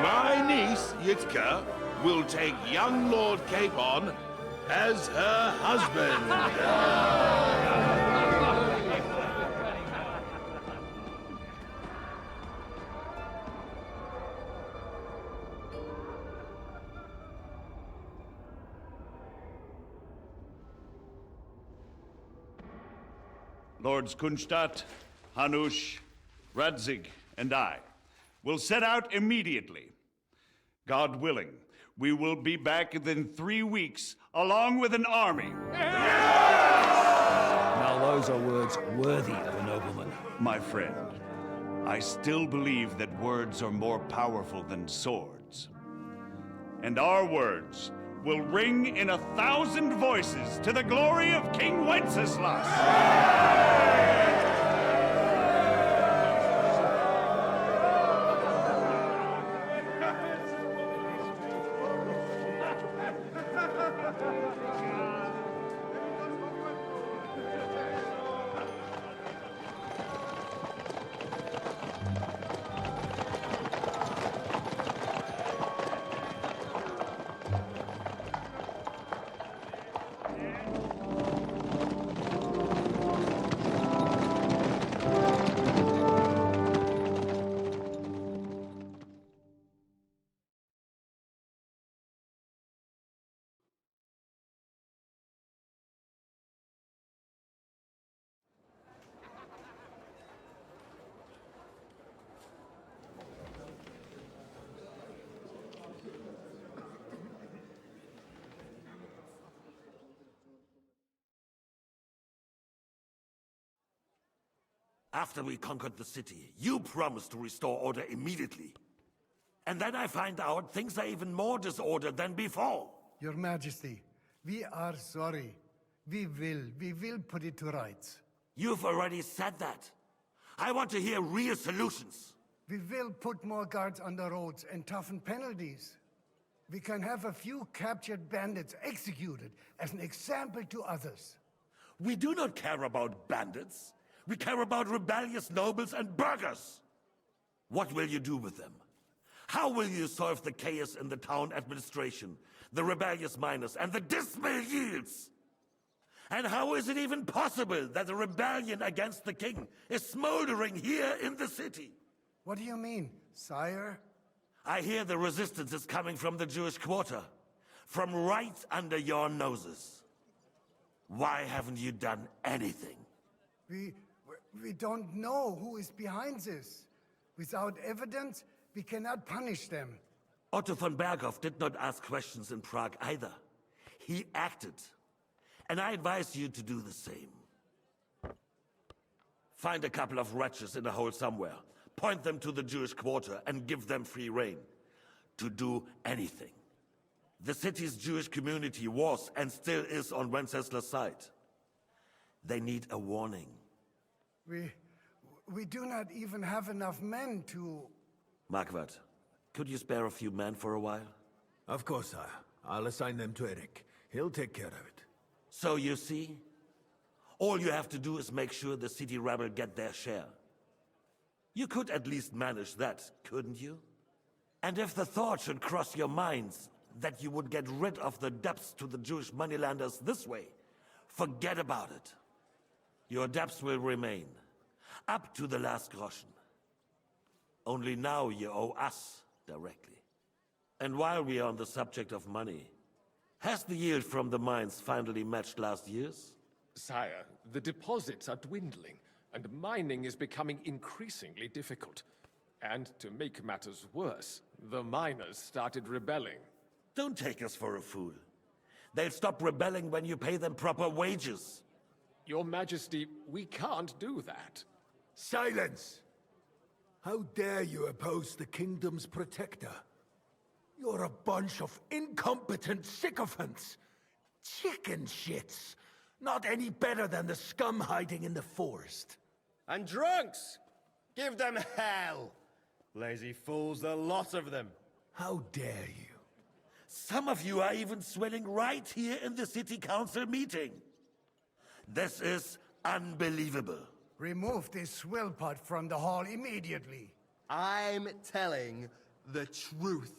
My niece, Yitka, will take young Lord Capon as her husband. Lords Kunstadt, Hanush, Radzig, and I will set out immediately. God willing, we will be back within 3 weeks, along with an army. Now those are words worthy of a nobleman. My friend, I still believe that words are more powerful than swords. And our words will ring in 1,000 voices to the glory of King Wenceslas! After we conquered the city, you promised to restore order immediately. And then I find out things are even more disordered than before. Your Majesty, we are sorry. We will put it to rights. You've already said that. I want to hear real solutions. We will put more guards on the roads and toughen penalties. We can have a few captured bandits executed as an example to others. We do not care about bandits. We care about rebellious nobles and burghers. What will you do with them? How will you solve the chaos in the town administration, the rebellious miners, and the dismal yields? And how is it even possible that a rebellion against the king is smoldering here in the city? What do you mean, sire? I hear the resistance is coming from the Jewish quarter, from right under your noses. Why haven't you done anything? We don't know who is behind this. Without evidence, we cannot punish them. Otto von Berghoff did not ask questions in Prague either. He acted. And I advise you to do the same. Find a couple of wretches in a hole somewhere, point them to the Jewish quarter, and give them free rein to do anything. The city's Jewish community was and still is on Wenceslas' side. They need a warning. We do not even have enough men to... Marquardt, could you spare a few men for a while? Of course, sire. I'll assign them to Eric. He'll take care of it. So you see, all you have to do is make sure the city rebel get their share. You could at least manage that, couldn't you? And if the thought should cross your minds that you would get rid of the debts to the Jewish moneylenders this way, forget about it. Your debts will remain, up to the last groschen. Only now you owe us directly. And while we are on the subject of money, has the yield from the mines finally matched last year's? Sire, the deposits are dwindling, and mining is becoming increasingly difficult. And to make matters worse, the miners started rebelling. Don't take us for a fool. They'll stop rebelling when you pay them proper wages. Your Majesty, we can't do that. Silence! How dare you oppose the kingdom's protector? You're a bunch of incompetent sycophants. Chicken shits. Not any better than the scum hiding in the forest. And drunks! Give them hell! Lazy fools, the lot of them. How dare you? Some of you are even swelling right here in the city council meeting. This is unbelievable. Remove this swill pot from the hall immediately. I'm telling the truth.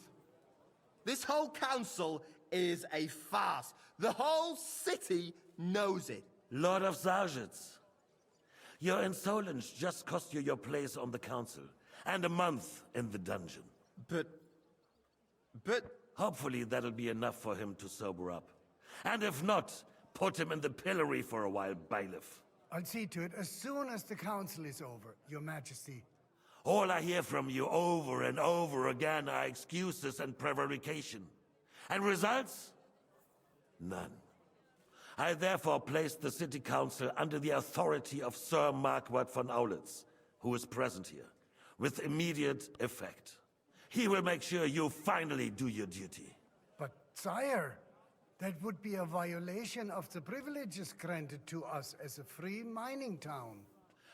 This whole council is a farce. The whole city knows it. Lord of Sargits, your insolence just cost you your place on the council, and a month in the dungeon. But... Hopefully that'll be enough for him to sober up. And if not, put him in the pillory for a while, bailiff. I'll see to it as soon as the council is over, Your Majesty. All I hear from you over and over again are excuses and prevarication. And results? None. I therefore placed the city council under the authority of Sir Marquardt von Aulitz, who is present here, with immediate effect. He will make sure you finally do your duty. But, sire, that would be a violation of the privileges granted to us as a free mining town.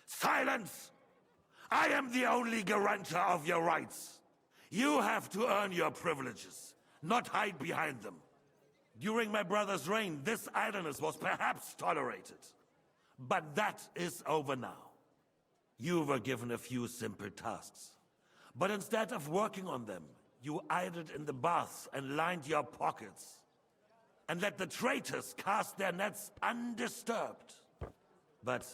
Silence! I am the only guarantor of your rights. You have to earn your privileges, not hide behind them. During my brother's reign, this idleness was perhaps tolerated. But that is over now. You were given a few simple tasks. But instead of working on them, you idled in the baths and lined your pockets. And let the traitors cast their nets undisturbed. But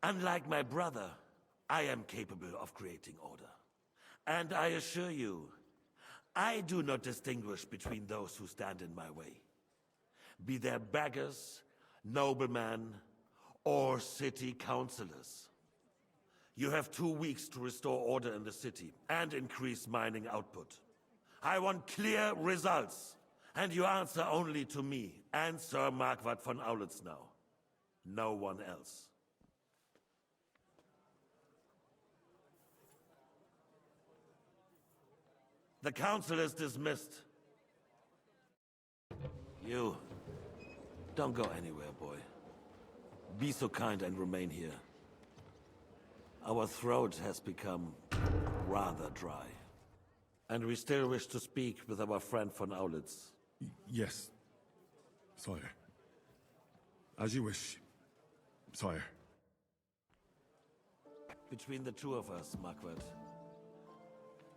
unlike my brother, I am capable of creating order. And I assure you, I do not distinguish between those who stand in my way. Be they beggars, noblemen, or city councillors. You have 2 weeks to restore order in the city and increase mining output. I want clear results, and you answer only to me and Sir Marquardt von Aulitz now. No one else. The council is dismissed. You, don't go anywhere, boy. Be so kind and remain here. Our throat has become rather dry. And we still wish to speak with our friend von Aulitz. Yes, sire. As you wish, sire. Between the two of us, Marquardt,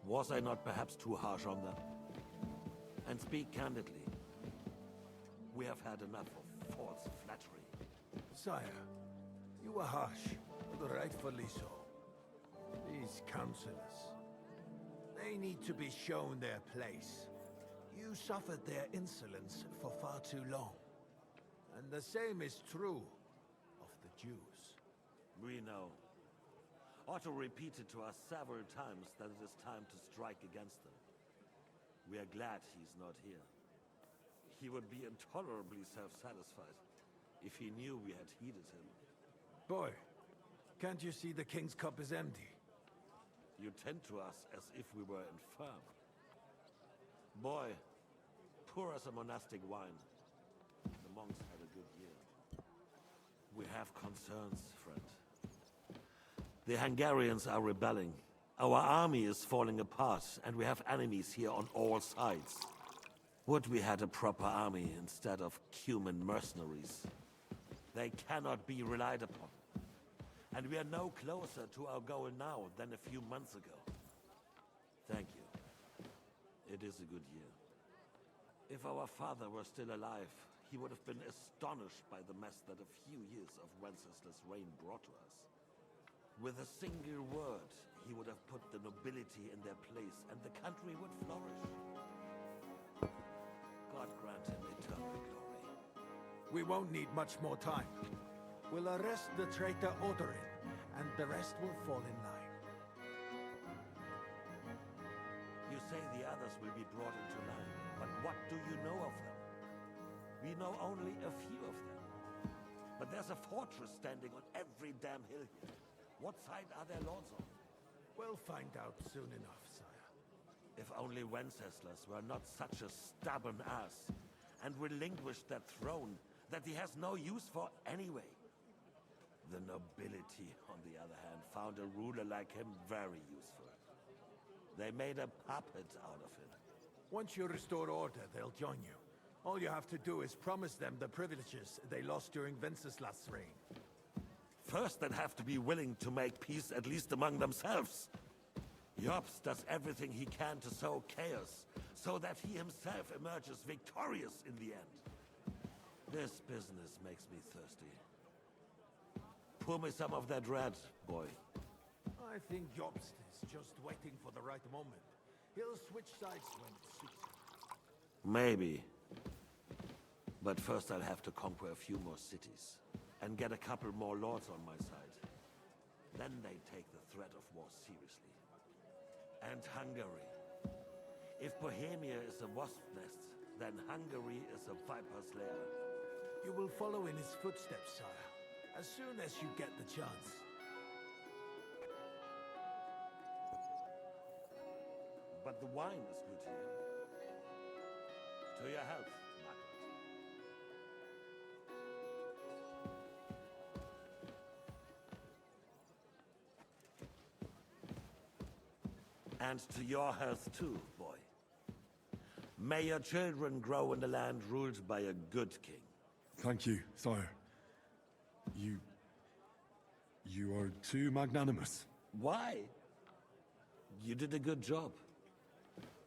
was I not perhaps too harsh on them? And speak candidly. We have had enough of false flattery. Sire, you were harsh, but rightfully so. These councillors, they need to be shown their place. You suffered their insolence for far too long. And the same is true of the Jews. We know. Otto repeated to us several times that it is time to strike against them. We are glad he's not here. He would be intolerably self-satisfied if he knew we had heeded him. Boy, can't you see the King's cup is empty? You tend to us as if we were infirm. Boy, pour us a monastic wine. The monks had a good year. We have concerns, friend. The Hungarians are rebelling. Our army is falling apart, and we have enemies here on all sides. Would we had a proper army instead of human mercenaries? They cannot be relied upon. And we are no closer to our goal now than a few months ago. Thank you. It is a good year. If our father were still alive, he would have been astonished by the mess that a few years of Wenceslas' reign brought to us. With a single word, he would have put the nobility in their place, and the country would flourish. God grant him eternal glory. We won't need much more time. We'll arrest the traitor Odorin, and the rest will fall in line. You say the others will be brought into line, but what do you know of them? We know only a few of them. But there's a fortress standing on every damn hill here. What side are their lords on? We'll find out soon enough, sire. If only Wenceslas were not such a stubborn ass, and relinquished that throne that he has no use for anyway. The nobility, on the other hand, found a ruler like him very useful. They made a puppet out of him. Once you restore order, they'll join you. All you have to do is promise them the privileges they lost during Wenceslas' reign. First, they'd have to be willing to make peace at least among themselves. Jobs does everything he can to sow chaos, so that he himself emerges victorious in the end. This business makes me thirsty. Pour me some of that red, boy. I think Jobst is just waiting for the right moment. He'll switch sides when it suits him. Maybe. But first I'll have to conquer a few more cities. and get a couple more lords on my side. Then they take the threat of war seriously. And Hungary. If Bohemia is a wasp nest, then Hungary is a viper's lair. You will follow in his footsteps, sire, as soon as you get the chance. But the wine is good here. To your health, Margaret. And to your health too, boy. May your children grow in the land ruled by a good king. Thank you, sire. You are too magnanimous. Why? You did a good job.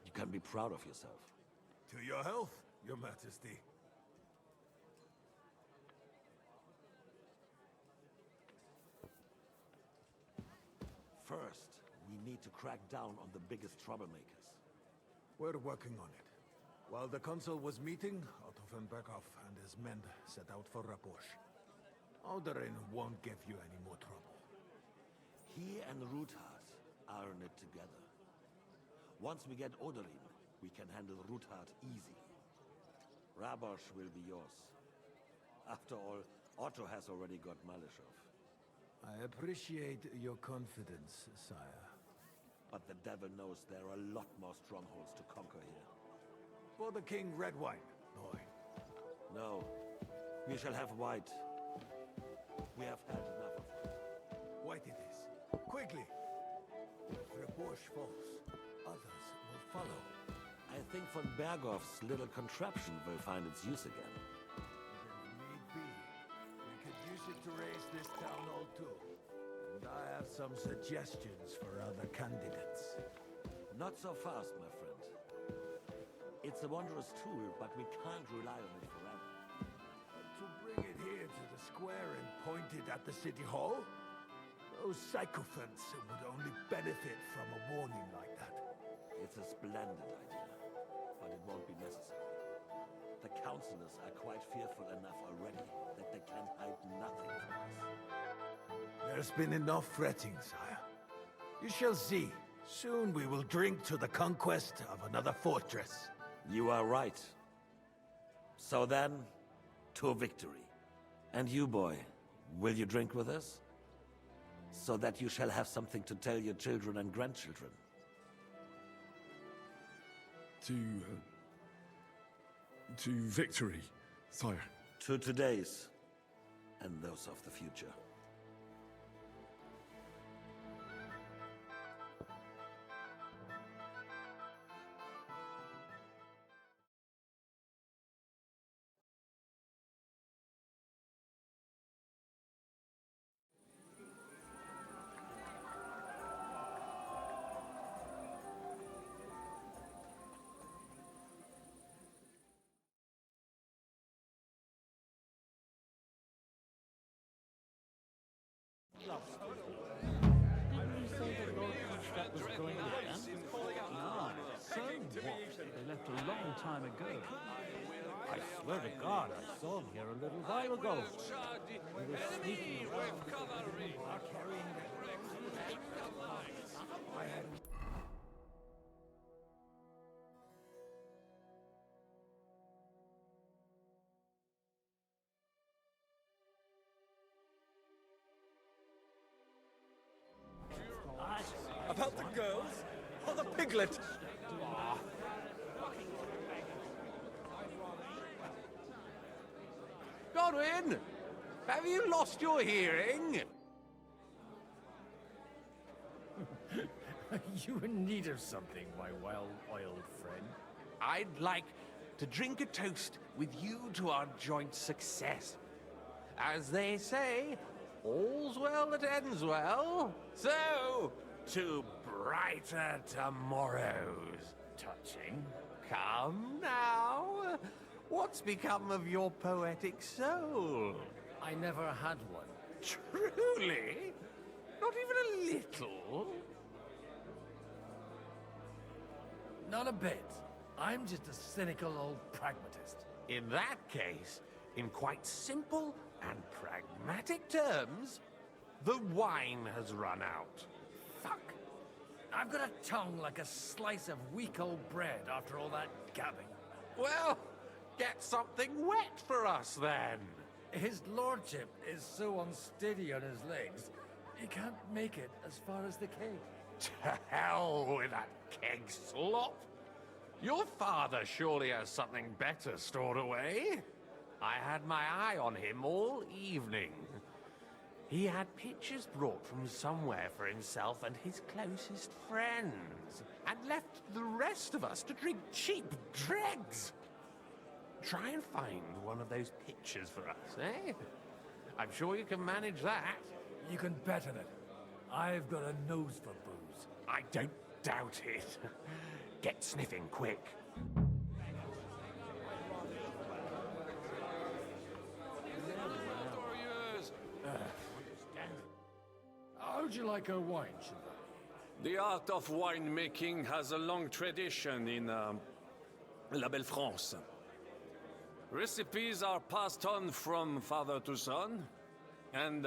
You can be proud of yourself. To your health, your majesty. First, we need to crack down on the biggest troublemakers. We're working on it. While the consul was meeting, Otto von Berghoff and his men set out for Raposh. Odorin won't give you any more trouble. He and Ruthard are in it together. Once we get Odorin, we can handle Ruthard easy. Rabosh will be yours. After all, Otto has already got Malishov. I appreciate your confidence, sire. But the devil knows there are a lot more strongholds to conquer here. For the king, red wine, boy. No, we shall have white. We have had enough of it. White it is. Quickly! If Raposh falls, others will follow. I think von Berghoff's little contraption will find its use again. If need be, we could use it to raise this town hall too. And I have some suggestions for other candidates. Not so fast, my friend. It's a wondrous tool, but we can't rely on it forever. To bring it here to the square and point it at the city hall? Those sycophants would only benefit from a warning like that. It's a splendid idea, but it won't be necessary. The councillors are quite fearful enough already that they can hide nothing from us. There's been enough fretting, sire. You shall see. Soon we will drink to the conquest of another fortress. You are right. So then, to victory. And you, boy, will you drink with us? So that you shall have something to tell your children and grandchildren. To victory, sire. To today's, and those of the future. Didn't you say that Lord Kronstadt was going again? No, so what? They left a long time ago. I swear to God, I saw him here a little while ago. He was sneaking around. Carrying About the girls? Or the piglet? Godwin! Have you lost your hearing? You in need of something, my well-oiled friend. I'd like to drink a toast with you to our joint success. As they say, all's well that ends well. So, to brighter tomorrows. Touching. Come now. What's become of your poetic soul? I never had one. Truly? Not even a little? Not a bit. I'm just a cynical old pragmatist. In that case, in quite simple And pragmatic terms, the wine has run out. Fuck. I've got a tongue like a slice of weak old bread after all that gabbing. Well, get something wet for us then. His lordship is so unsteady on his legs, he can't make it as far as the keg. To hell with that keg slop. Your father surely has something better stored away. I had my eye on him all evening. He had pictures brought from somewhere for himself and his closest friends, and left the rest of us to drink cheap dregs. Try and find one of those pictures for us, eh? I'm sure you can manage that. You can bet on it. I've got a nose for booze. I don't doubt it. Get sniffing quick. How'd you like her wine, Chevalier? The art of winemaking has a long tradition in La Belle France. Recipes are passed on from father to son, and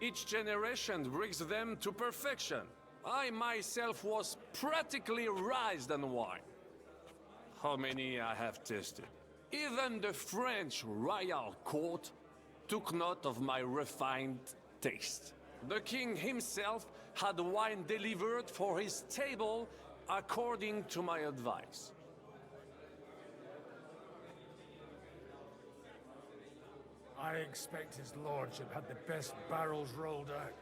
each generation brings them to perfection. I myself was practically raised on wine. How many I have tasted. Even the French royal court took note of my refined taste. The king himself had wine delivered for his table according to my advice. I expect his lordship had the best barrels rolled out.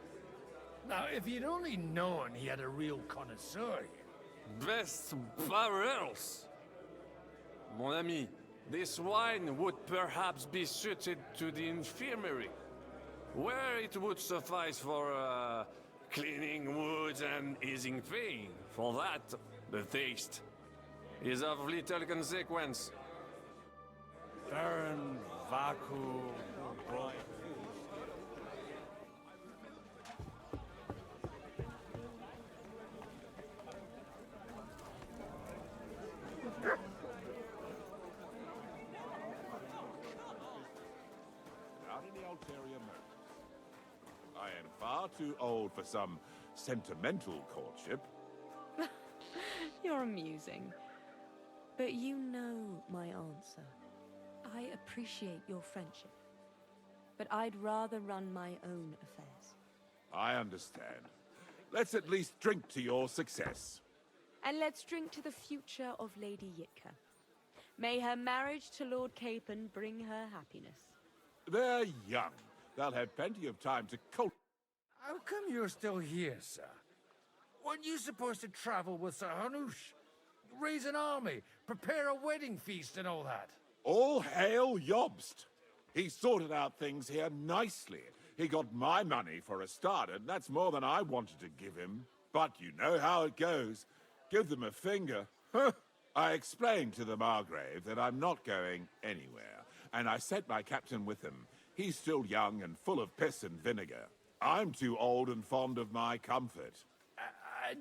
Now, if you'd only known he had a real connoisseur here. Best barrels? Mon ami, this wine would perhaps be suited to the infirmary, where it would suffice for cleaning wounds and easing pain. For that, the taste is of little consequence. Baron Vaku. Out in the ulterior motives. I am far too old for some sentimental courtship. You're amusing. But you know my answer. I appreciate your friendship. But I'd rather run my own affairs. I understand. Let's at least drink to your success. And let's drink to the future of Lady Yitka. May her marriage to Lord Capon bring her happiness. They're young. They'll have plenty of time to How come you're still here, sir? Weren't you supposed to travel with Sir Hanush? Raise an army, prepare a wedding feast and all that? All hail Jobst. He sorted out things here nicely. He got my money for a start, and that's more than I wanted to give him. But you know how it goes. Give them a finger. I explained to the Margrave that I'm not going anywhere, and I sent my captain with him. He's still young and full of piss and vinegar. I'm too old and fond of my comfort.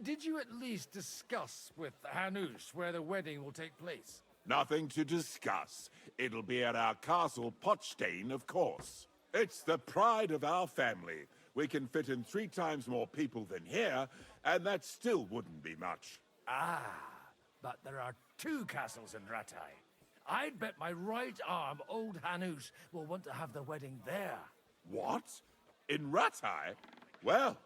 Did you at least discuss with Hanush where the wedding will take place? Nothing to discuss. It'll be at our castle Potstein, of course. It's the pride of our family. We can fit in 3 times more people than here, and that still wouldn't be much. Ah, but there are 2 castles in Rattay. I'd bet my right arm old Hanush will want to have the wedding there. What? In Rattay? Well,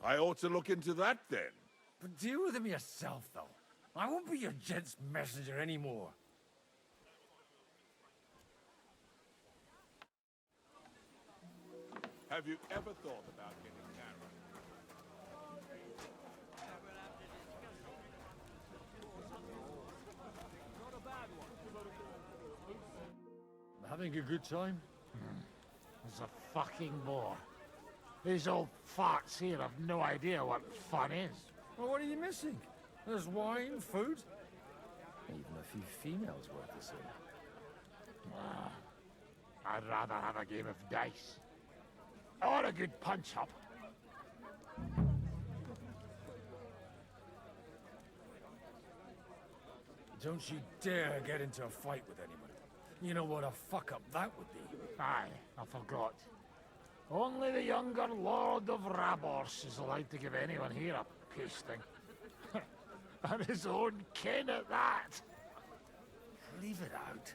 I ought to look into that then. But deal with him yourself, though. I won't be your gent's messenger anymore. Have you ever thought about getting married? Having a good time? It's a fucking bore. These old farts here have no idea what fun is. Well, what are you missing? There's wine, food. Even a few females worth the same. I'd rather have a game of dice. Or a good punch-up. Don't you dare get into a fight with anyone. You know what a fuck-up that would be. Aye, I forgot. Only the younger Lord of Rabors is allowed to give anyone here a pasting. And his own kin at that. Leave it out.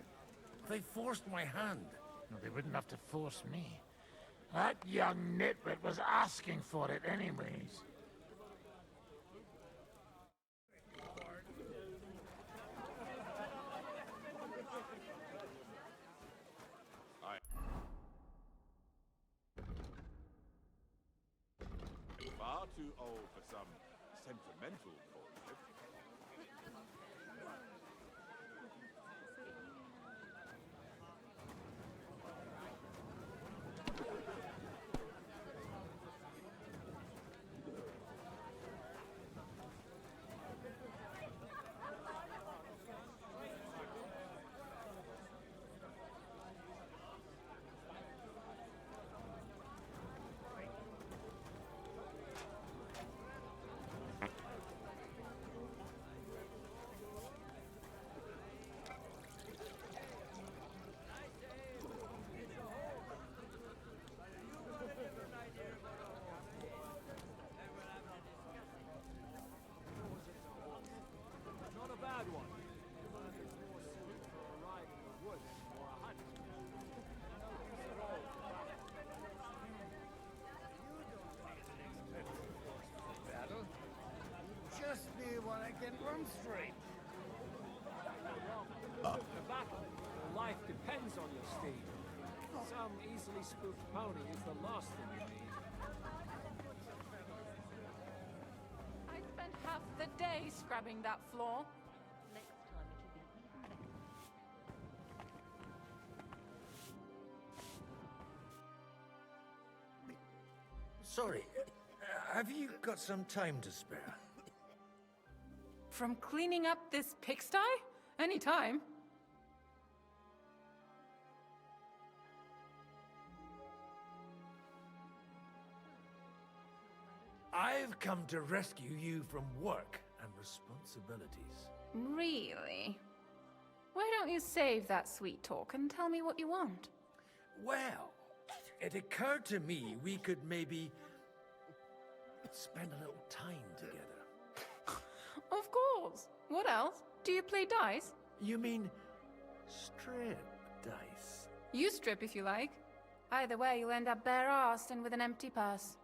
They forced my hand. No, they wouldn't have to force me. That young nitwit was asking for it anyways. Far too old for some sentimental courtship. Not a bad one. More suited for a ride in the woods or a hunt. Battle? Just me when I can run straight. The battle, your life depends on your steed. Some easily spooked pony is the last thing you need. I spent half the day scrubbing that floor. Sorry, have you got some time to spare? From cleaning up this pigsty? Anytime. I've come to rescue you from work and responsibilities. Really? Why don't you save that sweet talk and tell me what you want? Well, it occurred to me we could maybe spend a little time together. Of course. What else? Do you play dice? You mean strip dice? You strip if you like. Either way, you'll end up bare-assed and with an empty purse.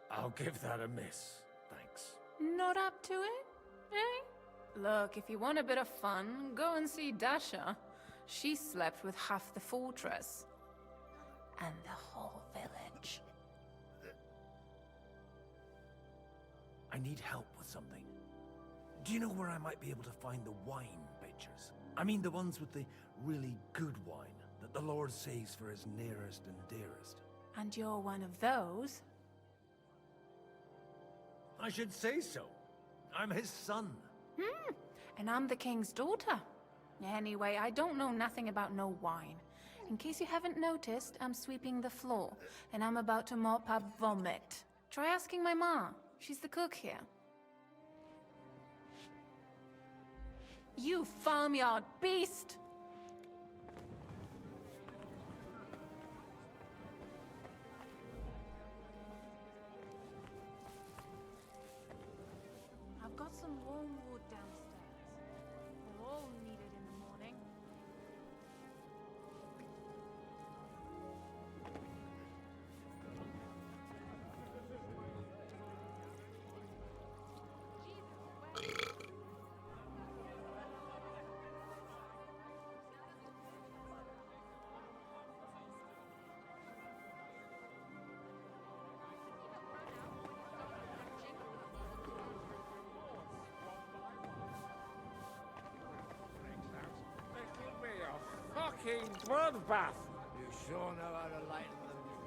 I'll give that a miss, thanks. Not up to it? Eh? Look, if you want a bit of fun, go and see Dasha. She slept with half the fortress. And the whole village. I need help with something. Do you know where I might be able to find the wine bitches? I mean the ones with the really good wine that the Lord saves for his nearest and dearest. And you're one of those? I should say so. I'm his son. And I'm the king's daughter. Anyway, I don't know nothing about no wine. In case you haven't noticed, I'm sweeping the floor, and I'm about to mop up vomit. Try asking my ma. She's the cook here. You farmyard beast! I've got some warm wood downstairs. They'll all need it in the morning. It'll be a fucking bloodbath. You sure know how to lighten the mood.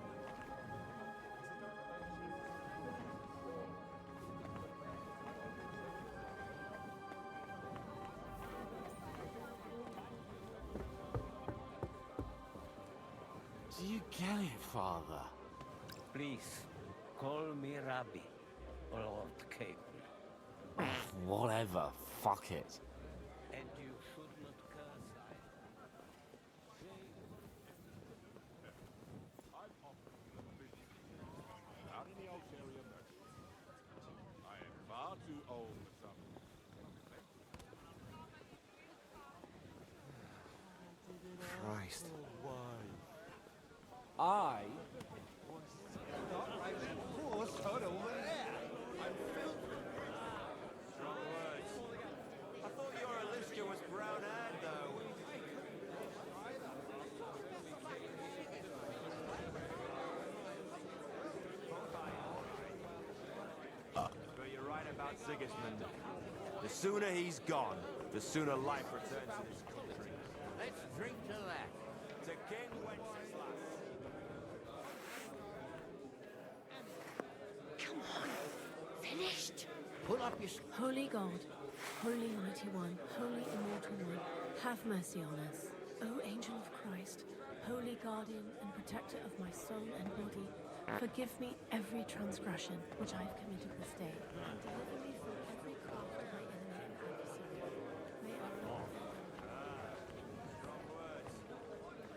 Do you get it, Father? Please, call me Rabbi, Lord Capel. Whatever, fuck it. And you should not curse. Christ. I I thought your Alicia was brown-haired, though. But you're right about Sigismund. The sooner he's gone, the sooner life returns to this country. Let's drink to that. To King Wenceslas. Come on. Finished. Pull up your... Holy God, Holy Mighty One, Holy Immortal One, have mercy on us. O Angel of Christ, Holy Guardian and Protector of my soul and body, forgive me every transgression which I have committed this day, and deliver me from every craft of my enemy and adversary. May I not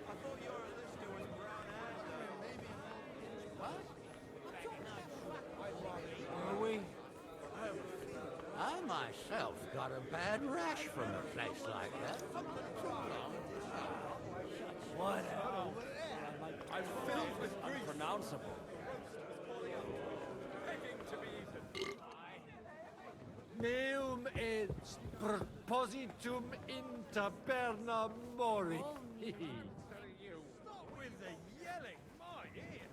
I thought your Alicia was brown-haired, though. Maybe... What? are we? I myself got a bad rash from a place like that. What? I'm filled with grief. Unpronounceable. Meum et propositum in taberna mori. Stop with the yelling, my ear.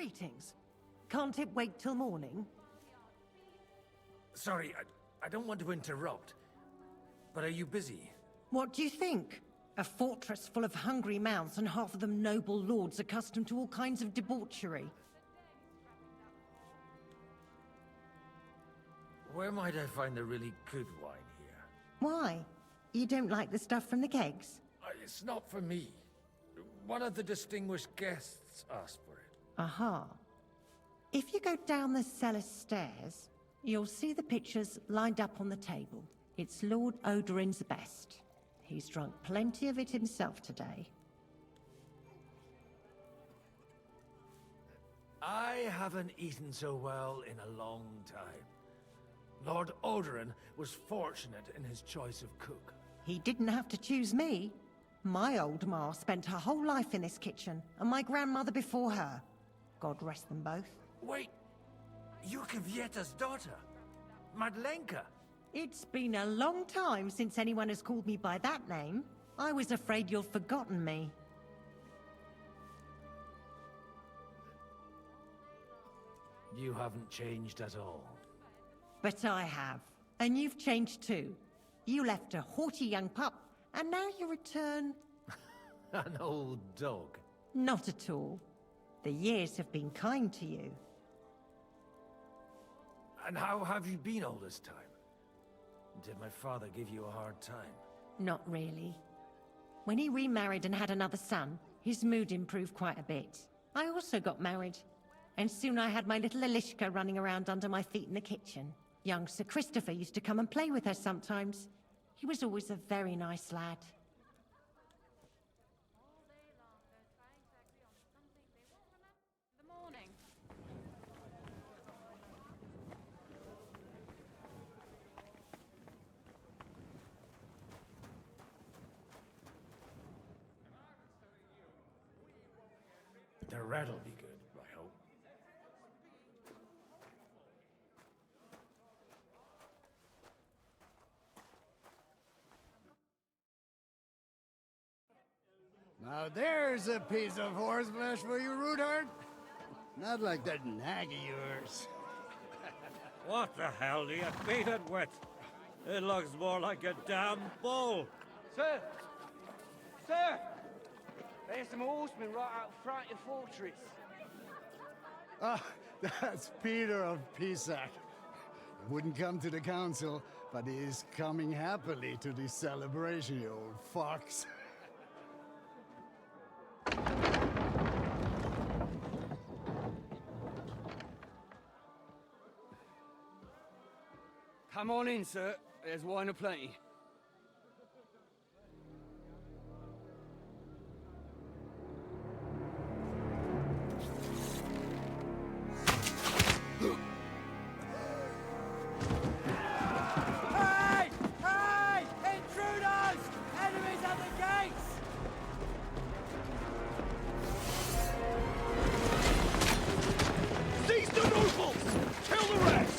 Greetings. Can't it wait till morning? Sorry, I don't want to interrupt. But are you busy? What do you think? A fortress full of hungry mouths and half of them noble lords accustomed to all kinds of debauchery. Where might I find the really good wine here? Why? You don't like the stuff from the kegs? It's not for me. One of the distinguished guests asked for it. Aha. If you go down the cellar stairs, you'll see the pictures lined up on the table. It's Lord Odorin's best. He's drunk plenty of it himself today. I haven't eaten so well in a long time. Lord Odorin was fortunate in his choice of cook. He didn't have to choose me. My old ma spent her whole life in this kitchen, and my grandmother before her. God rest them both. Wait, you're Kvieta's daughter, Madlenka. It's been a long time since anyone has called me by that name. I was afraid you'd forgotten me. You haven't changed at all. But I have. And you've changed too. You left a haughty young pup, and now you return... An old dog. Not at all. The years have been kind to you. And how have you been all this time? Did my father give you a hard time? Not really. When he remarried and had another son, his mood improved quite a bit. I also got married. And soon I had my little Elishka running around under my feet in the kitchen. Young Sir Christopher used to come and play with her sometimes. He was always a very nice lad. The red'll be good, I hope. Now there's a piece of horseflesh for you, Rootheart. Not like that nag of yours. What the hell do you feed it with? It looks more like a damn bull. Sir! Sir! There's some horsemen right out front of the fortress. Ah, that's Peter of Pisac. He wouldn't come to the council, but he is coming happily to the celebration, you old fox. Come on in, sir. There's wine aplenty. Hey! Hey! Intruders! Enemies at the gates! Seize the nobles! Kill the rest!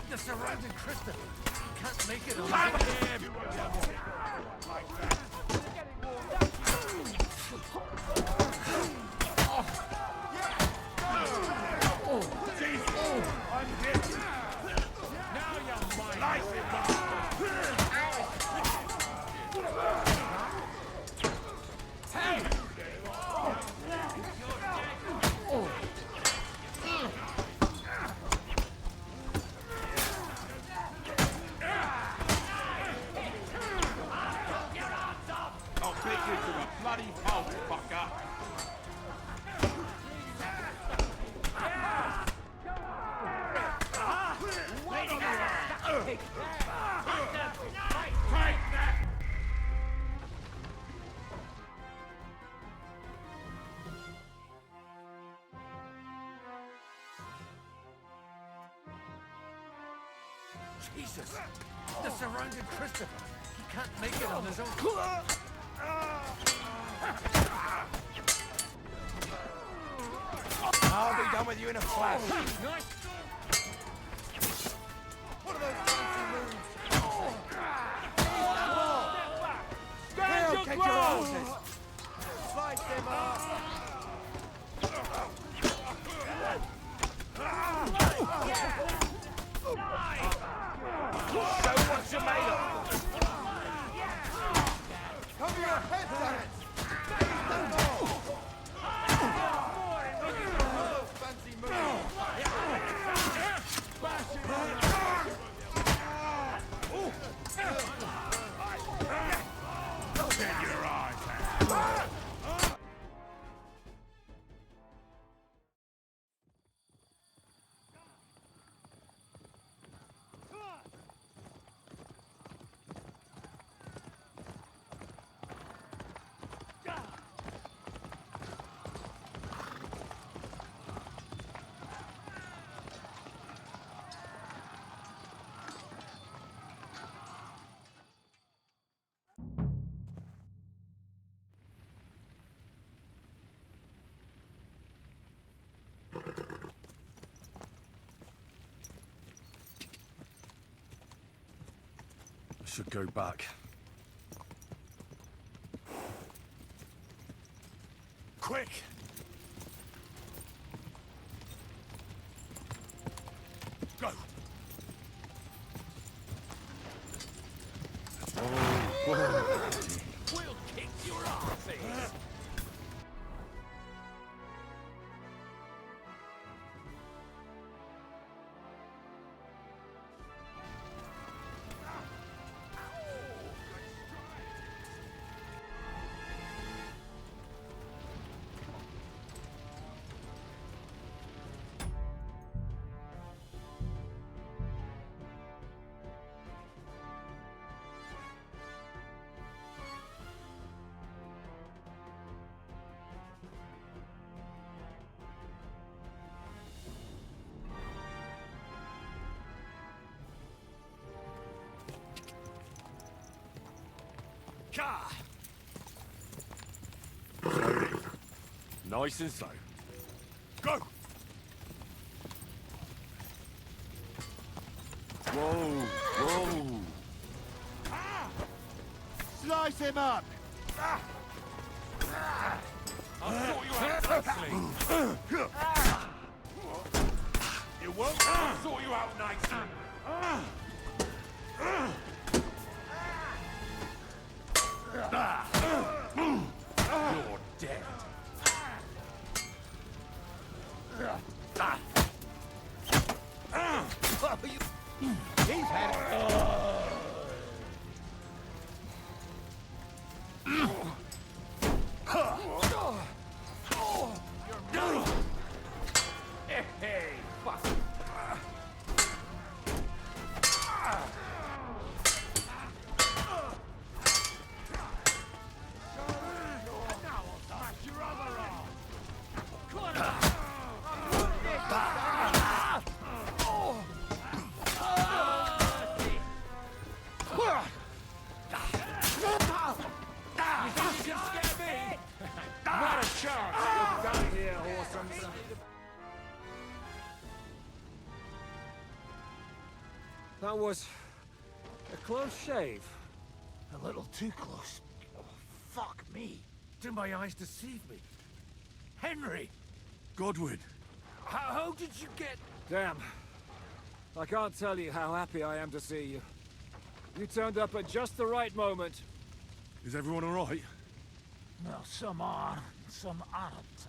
The surrounding Christopher can't make it alive. I'll take you to a bloody house, fucker! Jesus! They're surrounded Christopher. He can't make it on his own. I'll be done with you in a flash. What are those fancy moves? We'll kick your asses. Slice them up. Show what you're made of. Cover your head, damn it. Fancy moves. Bash him on the Get your eyes out. I should go back. Quick! Go! We'll kick your asses. Nice and slow. Go! Whoa, whoa. Slice him up. I'll sort you out nicely. You won't. I'll sort you out nicely. You're dead. He's had it. Hey, fuck. That was a close shave. A little too close. Oh, fuck me. Do my eyes deceive me? Henry! Godwin. How did you get... Damn. I can't tell you how happy I am to see you. You turned up at just the right moment. Is everyone all right? Well, some are, some aren't.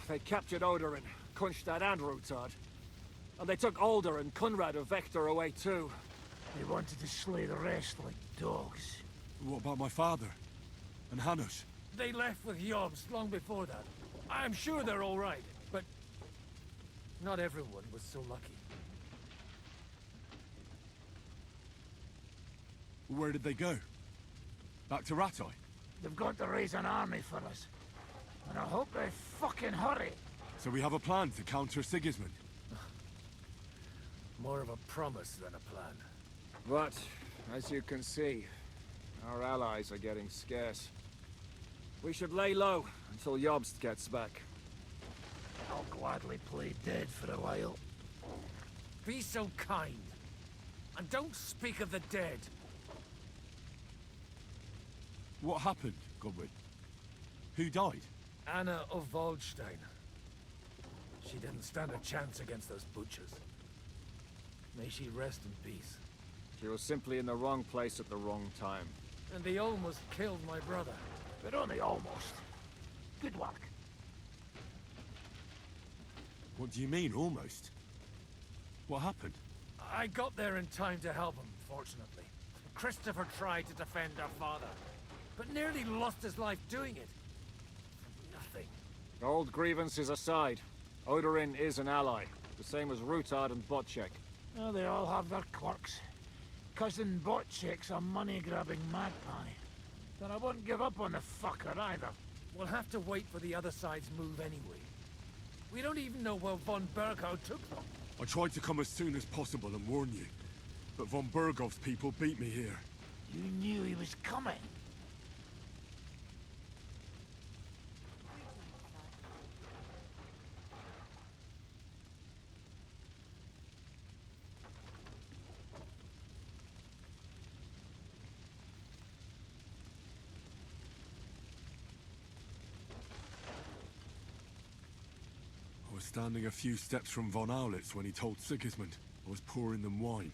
They captured Oder and Kunstad and Rutard. And they took Alder and Conrad of Vector away too. They wanted to slay the rest like dogs. What about my father? And Hanush? They left with Yobs long before that. I'm sure they're all right, but... not everyone was so lucky. Where did they go? Back to Ratoi? They've got to raise an army for us. And I hope they fucking hurry. So we have a plan to counter Sigismund? More of a promise than a plan. But, as you can see, our allies are getting scarce. We should lay low until Jobst gets back. I'll gladly play dead for a while. Be so kind. And don't speak of the dead. What happened, Godwin? Who died? Anna of Waldstein. She didn't stand a chance against those butchers. May she rest in peace. She was simply in the wrong place at the wrong time. And they almost killed my brother. But only almost. Good work. What do you mean, almost? What happened? I got there in time to help him, fortunately. Christopher tried to defend our father, but nearly lost his life doing it. For nothing. Old grievances aside, Odorin is an ally, the same as Rutard and Botchek. Oh, they all have their quirks. Cousin Botchek's a money-grabbing magpie. But I wouldn't give up on the fucker either. We'll have to wait for the other side's move anyway. We don't even know where von Berghout took them. I tried to come as soon as possible and warn you, but von Bergov's people beat me here. You knew he was coming. I was standing a few steps from von Aulitz when he told Sigismund I was pouring them wine,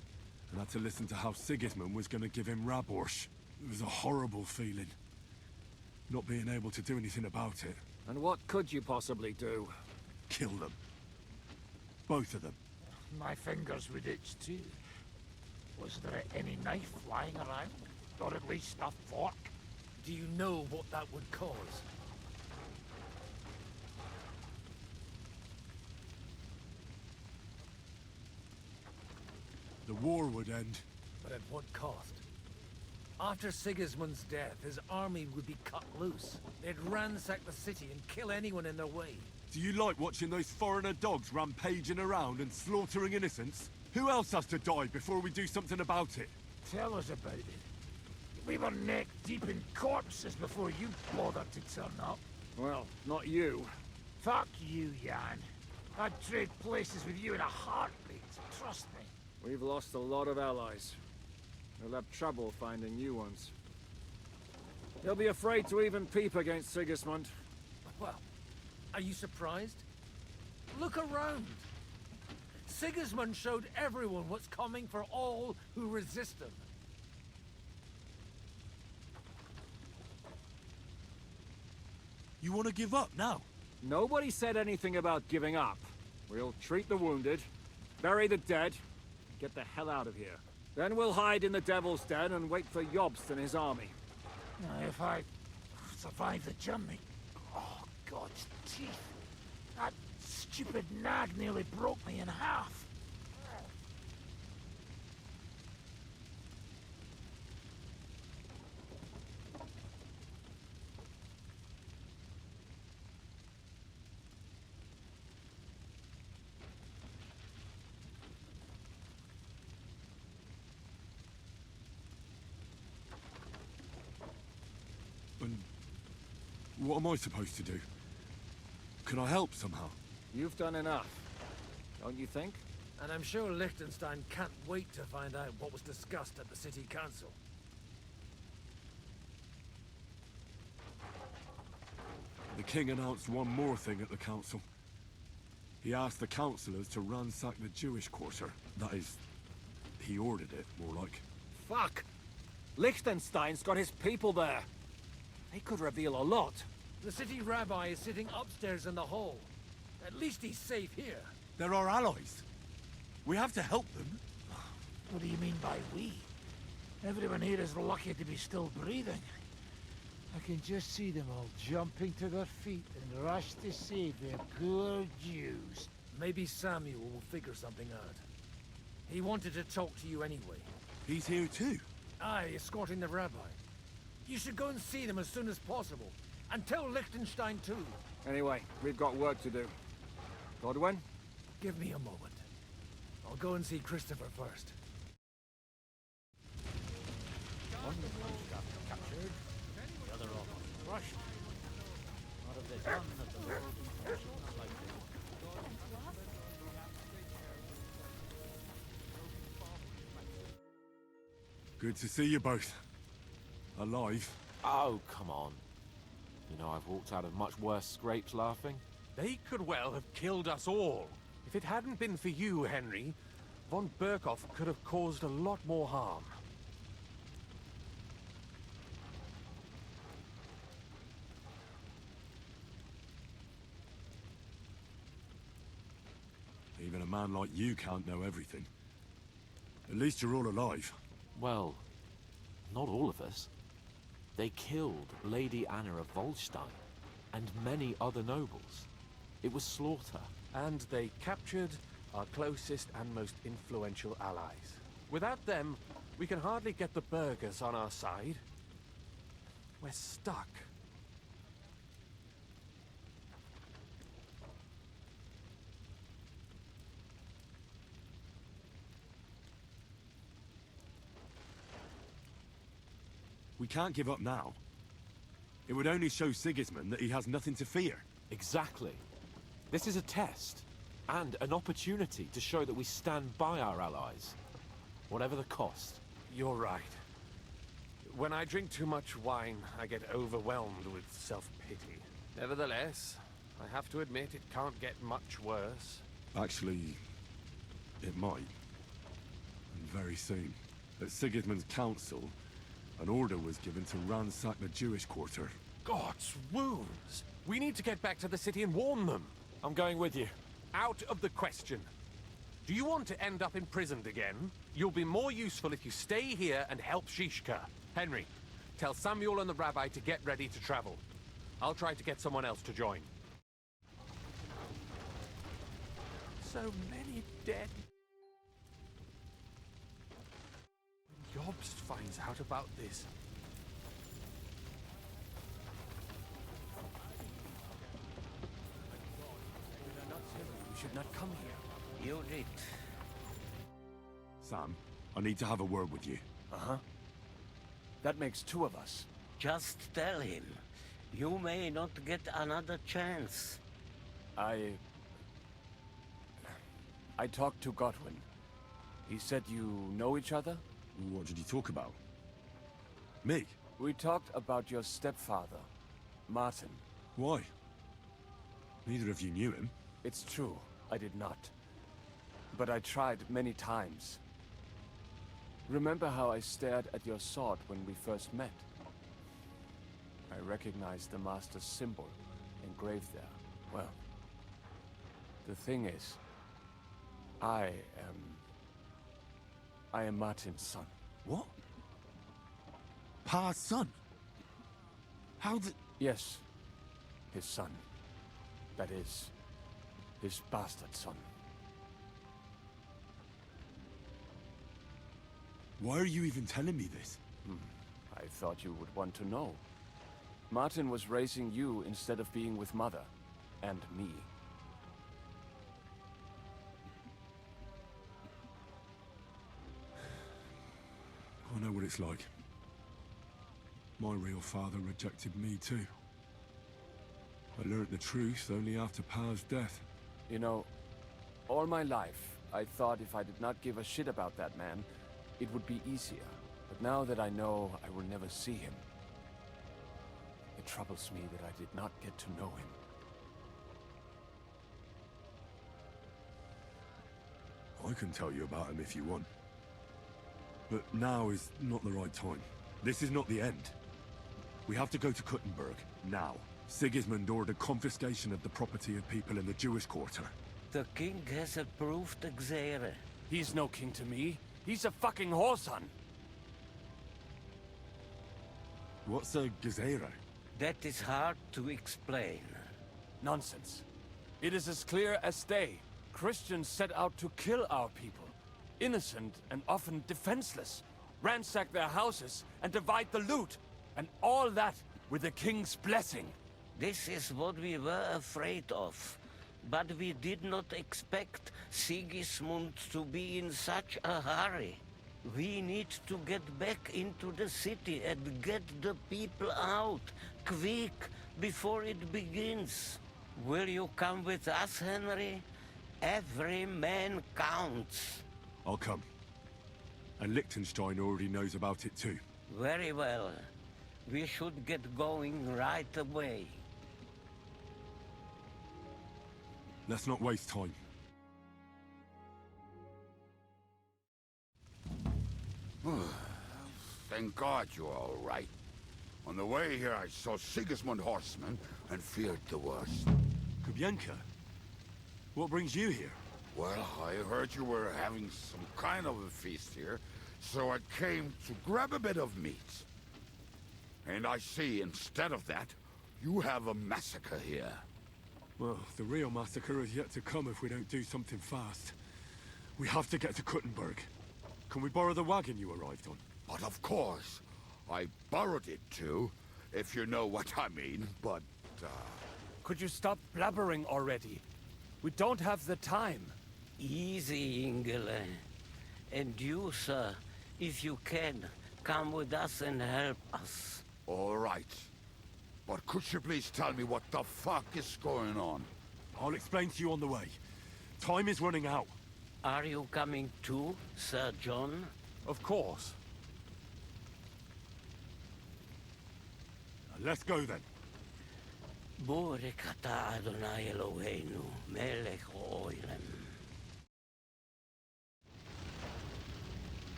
and had to listen to how Sigismund was going to give him Raborsch. It was a horrible feeling, not being able to do anything about it. And what could you possibly do? Kill them. Both of them. My fingers would itch too. Was there any knife lying around? Or at least a fork? Do you know what that would cause? The war would end. But at what cost? After Sigismund's death, his army would be cut loose. They'd ransack the city and kill anyone in their way. Do you like watching those foreigner dogs rampaging around and slaughtering innocents? Who else has to die before we do something about it? Tell us about it. We were neck deep in corpses before you bothered to turn up. Well, not you. Fuck you, Jan. I'd trade places with you in a heartbeat, trust me. We've lost a lot of allies. We'll have trouble finding new ones. He'll be afraid to even peep against Sigismund. Well, are you surprised? Look around. Sigismund showed everyone what's coming for all who resist him. You want to give up now? Nobody said anything about giving up. We'll treat the wounded, bury the dead, get the hell out of here. Then we'll hide in the Devil's Den and wait for Jobst and his army. Now, if I survive the journey... Oh, God's teeth. That stupid nag nearly broke me in half. And what am I supposed to do? Can I help somehow? You've done enough, don't you think? And I'm sure Liechtenstein can't wait to find out what was discussed at the city council. The king announced one more thing at the council. He asked the councillors to ransack the Jewish quarter. That is, he ordered it, more like. Fuck! Liechtenstein's got his people there. They could reveal a lot. The city rabbi is sitting upstairs in the hall. At least he's safe here. They're our allies. We have to help them. What do you mean by we? Everyone here is lucky to be still breathing. I can just see them all jumping to their feet and rush to save their poor Jews. Maybe Samuel will figure something out. He wanted to talk to you anyway. He's here too? Aye, escorting the rabbi. You should go and see them as soon as possible. And tell Liechtenstein too. Anyway, we've got work to do. Godwin? Give me a moment. I'll go and see Christopher first. One got captured, the other almost crushed. What have they done that the Lord is punishing them like this? Good to see you both. Alive. Oh, come on. You know, I've walked out of much worse scrapes laughing. They could well have killed us all. If it hadn't been for you, Henry, von Berkhoff could have caused a lot more harm. Even a man like you can't know everything. At least you're all alive. Well, not all of us. They killed Lady Anna of Volstein, and many other nobles. It was slaughter. And they captured our closest and most influential allies. Without them, we can hardly get the burghers on our side. We're stuck. We can't give up now. It would only show Sigismund that he has nothing to fear. Exactly. This is a test, and an opportunity to show that we stand by our allies, whatever the cost. You're right. When I drink too much wine, I get overwhelmed with self-pity. Nevertheless, I have to admit it can't get much worse. Actually, it might. And very soon. At Sigismund's council, an order was given to ransack the Jewish quarter. God's wounds! We need to get back to the city and warn them. I'm going with you. Out of the question. Do you want to end up imprisoned again? You'll be more useful if you stay here and help Shishka. Henry, tell Samuel and the rabbi to get ready to travel. I'll try to get someone else to join. So many dead. When Jobst finds out about this. We should not come here. You did. Sam, I need to have a word with you. Uh-huh. That makes two of us. Just tell him. You may not get another chance. I talked to Godwin. He said you know each other? What did you talk about? Me? We talked about your stepfather, Martin. Why? Neither of you knew him. It's true, I did not. But I tried many times. Remember how I stared at your sword when we first met? I recognized the Master's symbol engraved there. Well, the thing is, I am Martin's son. What? Pa's son? How did... Yes, his son. That is, his bastard son. Why are you even telling me this? I thought you would want to know. Martin was raising you instead of being with Mother, and me. I know what it's like. My real father rejected me too. I learned the truth only after Pa's death. You know, all my life, I thought if I did not give a shit about that man, it would be easier. But now that I know I will never see him, it troubles me that I did not get to know him. I can tell you about him if you want. But now is not the right time. This is not the end. We have to go to Kuttenberg, now. Sigismund ordered confiscation of the property of people in the Jewish quarter. The king has approved Xere. He's no king to me. He's a fucking whoreson. What's a Gezerah? That is hard to explain. Nonsense. It is as clear as day. Christians set out to kill our people. Innocent and often defenseless. Ransack their houses and divide the loot. And all that with the king's blessing. This is what we were afraid of. but we did not expect Sigismund to be in such a hurry. We need to get back into the city and get the people out, quick, before it begins. Will you come with us, Henry? Every man counts. I'll come. And Liechtenstein already knows about it too. Very well. We should get going right away. Let's not waste time. Thank God you're all right. On the way here, I saw Sigismund horsemen and feared the worst. Kubienka? What brings you here? Well, I heard you were having some kind of a feast here, so I came to grab a bit of meat. And I see, instead of that, you have a massacre here. Well, the real massacre is yet to come if we don't do something fast. We have to get to Kuttenberg. Can we borrow the wagon you arrived on? But of course. I borrowed it too, if you know what I mean, but, Could you stop blabbering already? We don't have the time. Easy, Ingele. And you, sir, if you can, come with us and help us. All right. But could you please tell me what the fuck is going on? I'll explain to you on the way. Time is running out. Are you coming too, Sir John? Of course. Let's go then. Borekata Adonai Eloheinu, melech ha'olam.